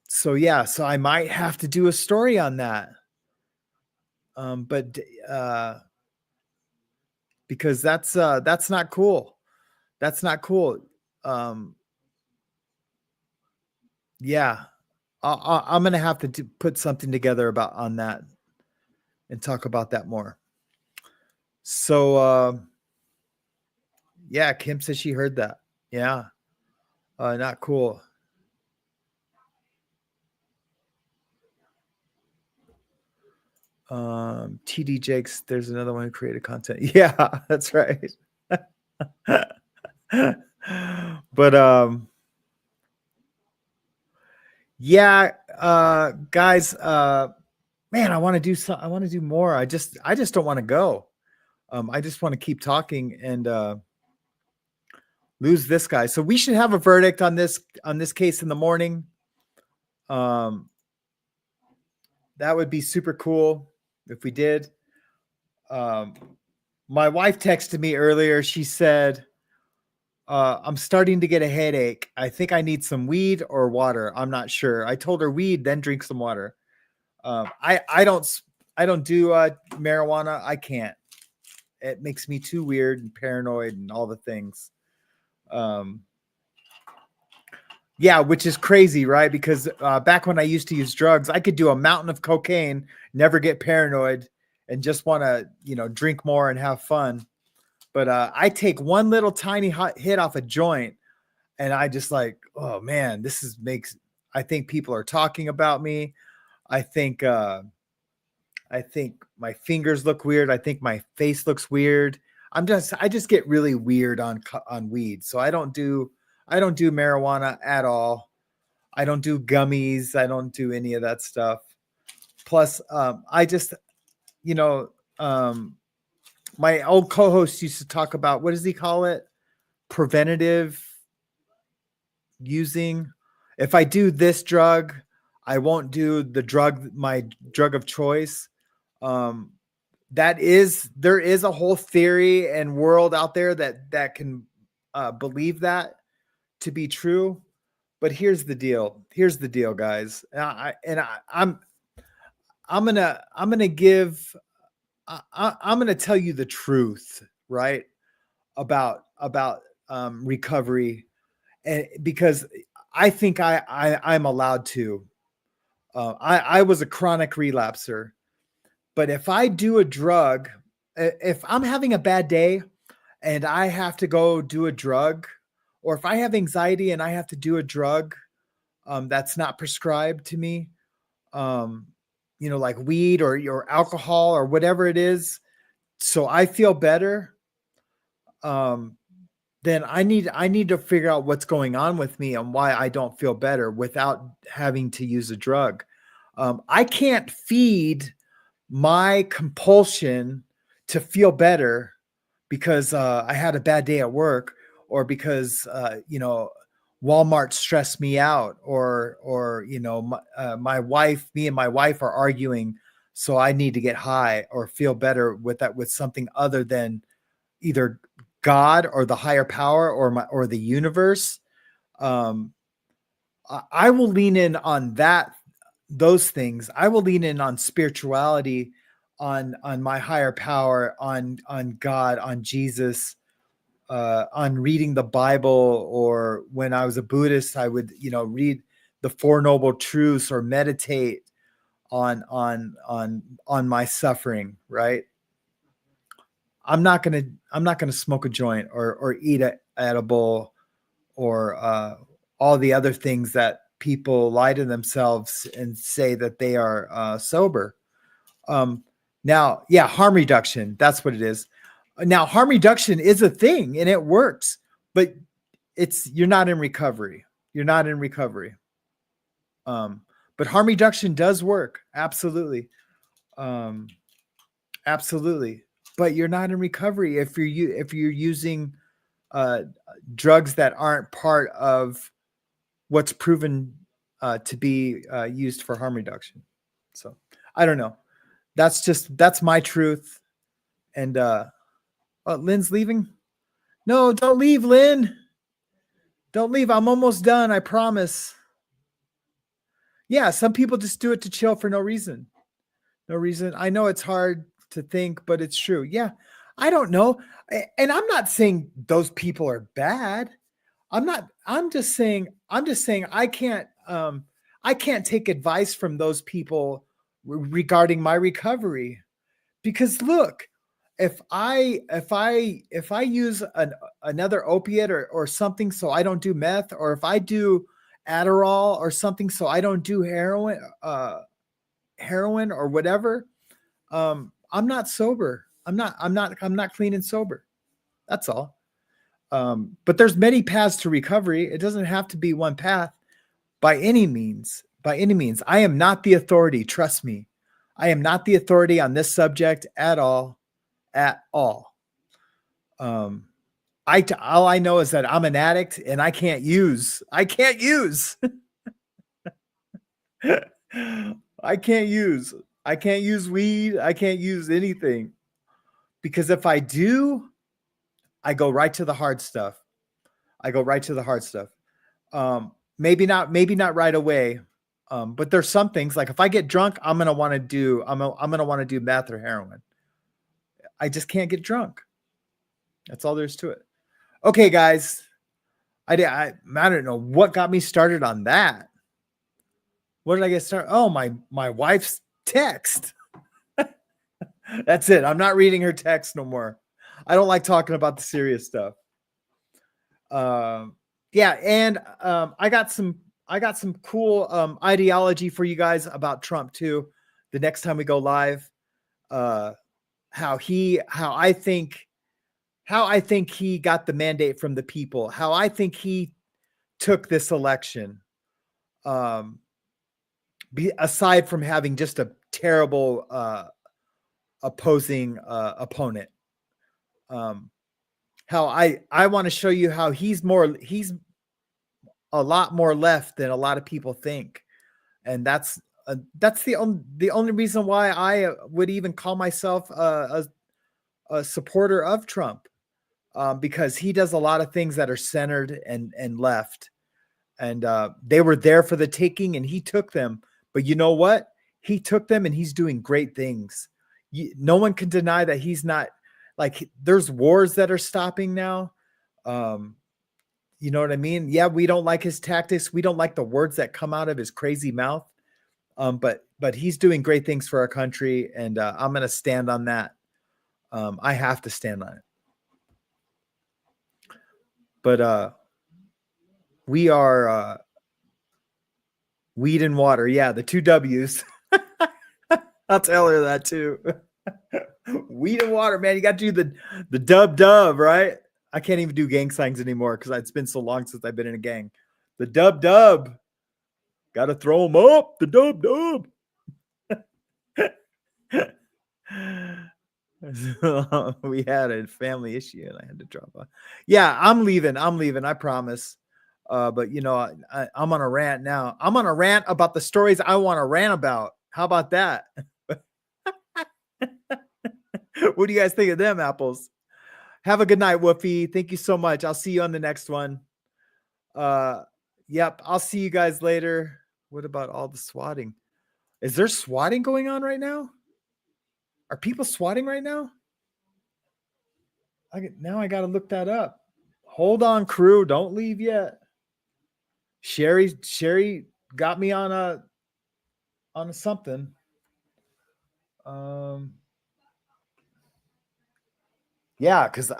So I might have to do a story on that. But because that's not cool. That's not cool. Yeah, I'm going to have to put something together on that and talk about that more. So, yeah, Kim says she heard that. Yeah. Not cool. TD Jakes, there's another one who created content. Yeah, that's right. But yeah, guys, man, I want to do more. I just don't want to go. I just want to keep talking and lose this guy. So we should have a verdict on this case in the morning. That would be super cool if we did. My wife texted me earlier. She said, I'm starting to get a headache. I think I need some weed or water. I'm not sure. I told her weed, then drink some water. I don't do marijuana. I can't. It makes me too weird and paranoid and all the things. Yeah, which is crazy, right? Because back when I used to use drugs, I could do a mountain of cocaine, never get paranoid, and just want to, drink more and have fun. But I take one little tiny hit off a joint, and I just like, oh man, I think people are talking about me. I think my fingers look weird. I think my face looks weird. I just get really weird on weed. So I don't do marijuana at all. I don't do gummies. I don't do any of that stuff. Plus, I just, my old co-host used to talk about, what does he call it? Preventative using. If I do this drug, I won't do my drug of choice. There is a whole theory and world out there that can believe that to be true. But here's the deal, guys. I'm gonna tell you the truth, right? About recovery, and because I think I'm allowed to. I was a chronic relapser, but if I do a drug, if I'm having a bad day and I have to go do a drug, or if I have anxiety and I have to do a drug that's not prescribed to me, like weed or alcohol or whatever it is, so I feel better, then I need to figure out what's going on with me and why I don't feel better without having to use a drug. I can't feed my compulsion to feel better because I had a bad day at work, or because Walmart stressed me out, or my wife, me and my wife are arguing, so I need to get high or feel better with something other than either God or the higher power or the universe. I will lean in on those things. I will lean in on spirituality, on my higher power, on God, on Jesus, on reading the Bible. Or when I was a Buddhist, I would read the Four Noble Truths or meditate on my suffering. Right. I'm not gonna smoke a joint or eat an edible or all the other things that people lie to themselves and say that they are sober. Now, yeah, harm reduction, that's what it is. Now, harm reduction is a thing and it works, but you're not in recovery. You're not in recovery. But harm reduction does work. Absolutely. Absolutely. But you're not in recovery if you're using drugs that aren't part of what's proven to be used for harm reduction. So I don't know. That's my truth. And Lynn's leaving. No, don't leave, Lynn. Don't leave. I'm almost done. I promise. Yeah, some people just do it to chill for no reason. No reason. I know it's hard to think, but it's true. Yeah. I don't know. And I'm not saying those people are bad. I'm just saying I can't take advice from those people regarding my recovery. Because look, if I use another opiate or something so I don't do meth, or if I do Adderall or something so I don't do heroin or whatever, I'm not sober. I'm not clean and sober. That's all. But there's many paths to recovery. It doesn't have to be one path by any means. By any means. I am not the authority. Trust me. I am not the authority on this subject at all. At all. All I know is that I'm an addict and I can't use. I can't use weed. I can't use anything. Because if I do, I go right to the hard stuff. Maybe not right away. But there's some things, like if I get drunk, I'm gonna want to do meth or heroin. I just can't get drunk. That's all there is to it. Okay, guys. I don't know what got me started on that. What did I get started? Oh, my wife's text. That's it. I'm not reading her text no more. I don't like talking about the serious stuff. Yeah, and I got some cool ideology for you guys about Trump too. The next time we go live, how I think he got the mandate from the people. How I think he took this election. Aside from having just a terrible opposing opponent. How I want to show you how he's a lot more left than a lot of people think. And that's the only reason why I would even call myself a supporter of Trump, because he does a lot of things that are centered and left, and they were there for the taking and he took them. But you know what? He took them and he's doing great things. No one can deny that he's not, like, there's wars that are stopping now. You know what I mean? Yeah, we don't like his tactics. We don't like the words that come out of his crazy mouth. But he's doing great things for our country, and I'm going to stand on that. I have to stand on it. But we are weed and water. Yeah, the 2 W's. I'll tell her that too. Weed and water, man. You got to do the dub, right? I can't even do gang signs anymore because it's been so long since I've been in a gang. The dub dub. Gotta throw them up. The dub dub. We had a family issue and I had to drop off. Yeah, I'm leaving. I promise. But you know, I'm on a rant now. I'm on a rant about the stories I want to rant about. How about that? What do you guys think of them apples? Have a good night, Woofy. Thank you so much. I'll see you on the next one. Yep, I'll see you guys later. What about all the swatting? Is there swatting going on right now? Are people swatting right now? Now I got to look that up. Hold on, crew. Don't leave yet. Sherry got me on a something. Yeah, because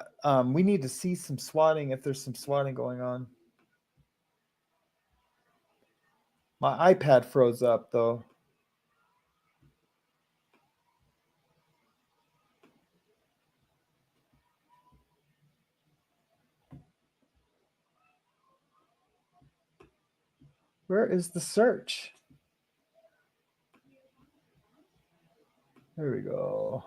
we need to see some swatting if there's some swatting going on. My iPad froze up though. Where is the search? There we go.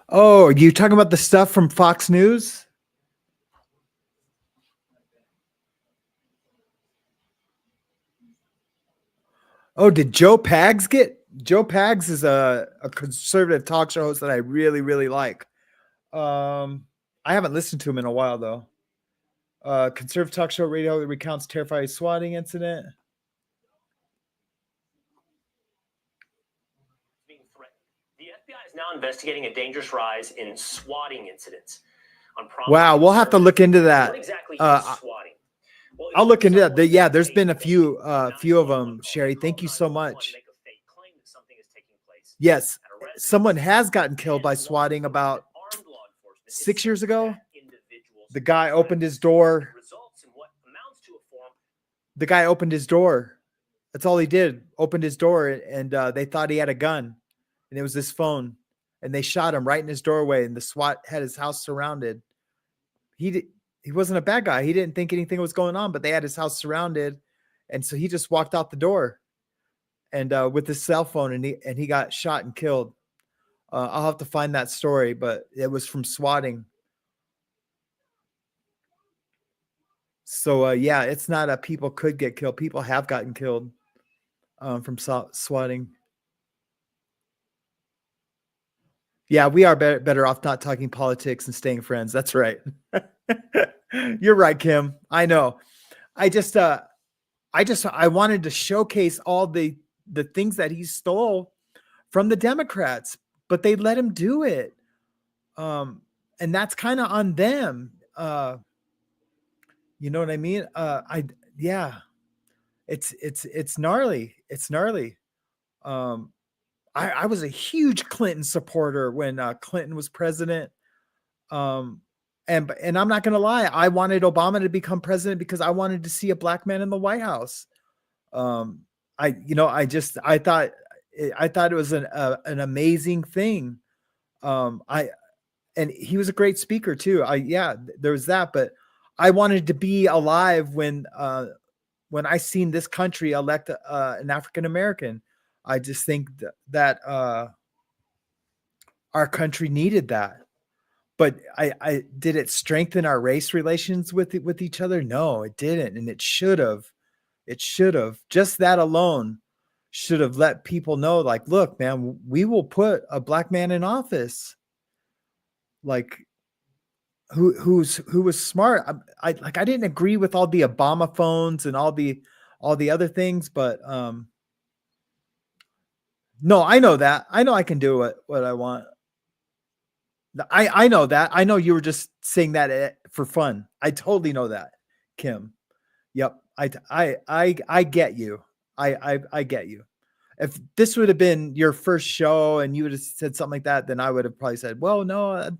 Oh, are you talking about the stuff from Fox News? Oh, did Joe Pags get? Joe Pags is a conservative talk show host that I really, really like. I haven't listened to him in a while though. Conservative talk show radio that recounts terrifying swatting incident. Being threatened. The FBI is now investigating a dangerous rise in swatting incidents. Wow, we'll have to look into that. What exactly is swatting? Well, I'll look into that. Yeah, there's been a few of them, Sherry. Thank you so much. Yes, someone has gotten killed by swatting about 6 years ago. The guy opened his door. The guy opened his door. That's all he did. Opened his door, and they thought he had a gun, and it was his phone, and they shot him right in his doorway. And the SWAT had his house surrounded. He wasn't a bad guy. He didn't think anything was going on, but they had his house surrounded, and so he just walked out the door, and with his cell phone, and he got shot and killed. I'll have to find that story, but it was from swatting. So yeah, it's not a people could get killed. People have gotten killed from swatting. Yeah, we are better off not talking politics and staying friends. That's right. You're right, Kim. I know. I wanted to showcase all the things that he stole from the Democrats, but they let him do it. And that's kind of on them. You know what I mean? It's gnarly. It's gnarly. I was a huge Clinton supporter when Clinton was president. And I'm not going to lie. I wanted Obama to become president because I wanted to see a black man in the White House. I thought it was an amazing thing. And he was a great speaker too. There was that, but I wanted to be alive when I seen this country elect an African-American. I just think that our country needed that. But I did it strengthen our race relations with each other? No, it didn't. And it should have. It should have. Just that alone should have let people know, like, look, man, we will put a black man in office. Like, who was smart. I didn't agree with all the Obama phones and all the other things, but no, I know that. I know I can do what I want. I know that. I know you were just saying that for fun. I totally know that, Kim. Yep. I get you. I get you. If this would have been your first show and you would have said something like that, then I would have probably said, well, no,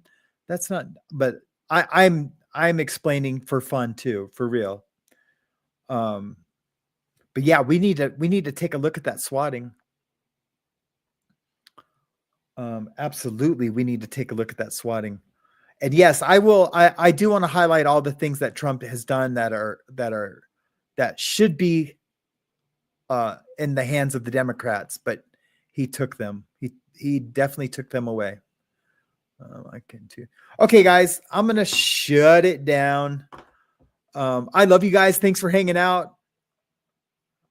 that's not, but I I'm explaining for fun too, for real. But yeah, we need to take a look at that swatting. Absolutely, we need to take a look at that swatting. And yes, I will. I do want to highlight all the things that Trump has done that should be in the hands of the Democrats, but he took them. He definitely took them away. I can too. Okay, guys, I'm gonna shut it down. I love you guys. Thanks for hanging out.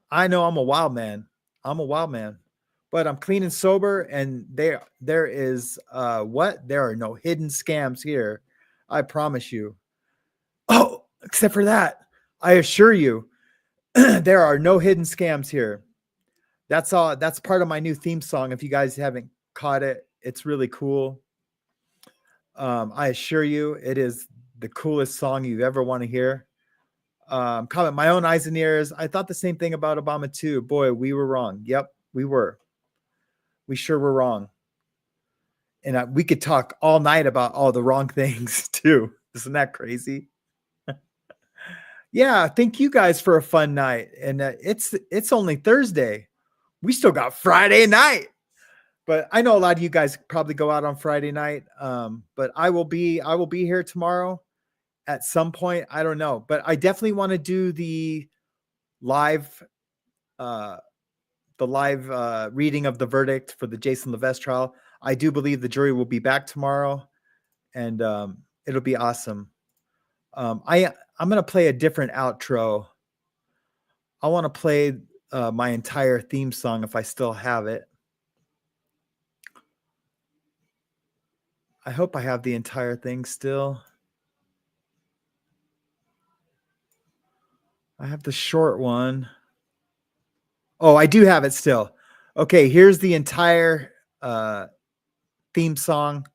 I know I'm a wild man. But I'm clean and sober, and there is there are no hidden scams here. I promise you. Oh, except for that, I assure you, there are no hidden scams here. That's all. That's part of my new theme song. If you guys haven't caught it, it's really cool. I assure you, it is the coolest song you ever want to hear. Comment my own eyes and ears. I thought the same thing about Obama too. Boy, we were wrong. Yep, we were. We sure were wrong. And we could talk all night about all the wrong things too. Isn't that crazy? Yeah, thank you guys for a fun night. And it's only Thursday. We still got Friday night. But I know a lot of you guys probably go out on Friday night. But I will be here tomorrow at some point. I don't know. But I definitely want to do the live reading of the verdict for the Jason LeVesque trial. I do believe the jury will be back tomorrow, and it'll be awesome. I'm going to play a different outro. I want to play my entire theme song if I still have it. I hope I have the entire thing still. I have the short one. Oh, I do have it still. Okay, here's the entire theme song.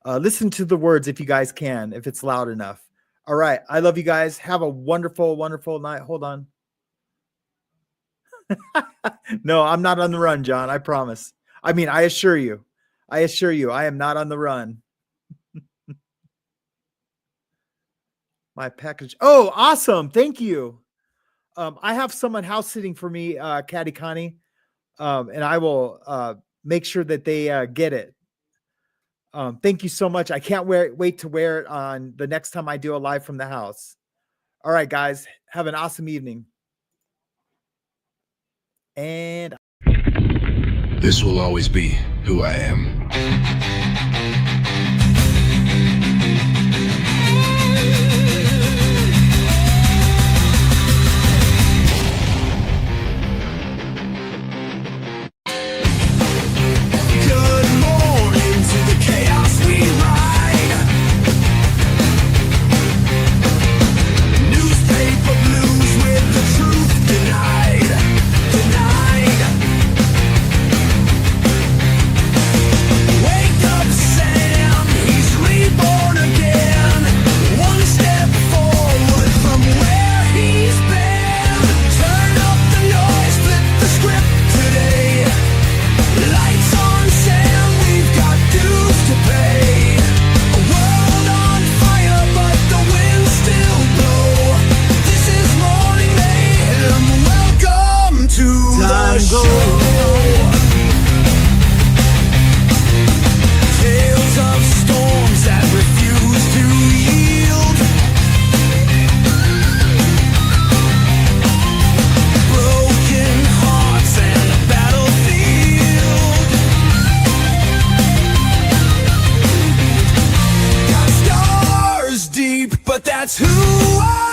Listen to the words if you guys can, if it's loud enough. All right, I love you guys. Have a wonderful, wonderful night. Hold on. No, I'm not on the run, John. I promise. I mean, I assure you, I am not on the run. My package. Oh, awesome. Thank you. I have someone house sitting for me, Caddy Connie, and I will make sure that they get it. Thank you so much. I can't wait to wear it on the next time I do a live from the house. All right, guys, have an awesome evening. And This will always be who I am. Good morning to the chaos we ride. Newspaper blues with the truth denied. Wake up, Sam, he's reborn again. One step forward from where he's been. Turn up the noise, flip the script today. Lights on, Sam, we've got dues to pay. A world on fire, but the winds still blow. This is morning mayhem, welcome to the show. Tales of storms that refuse to yield. Broken hearts and a battlefield. Got stars deep, but that's who I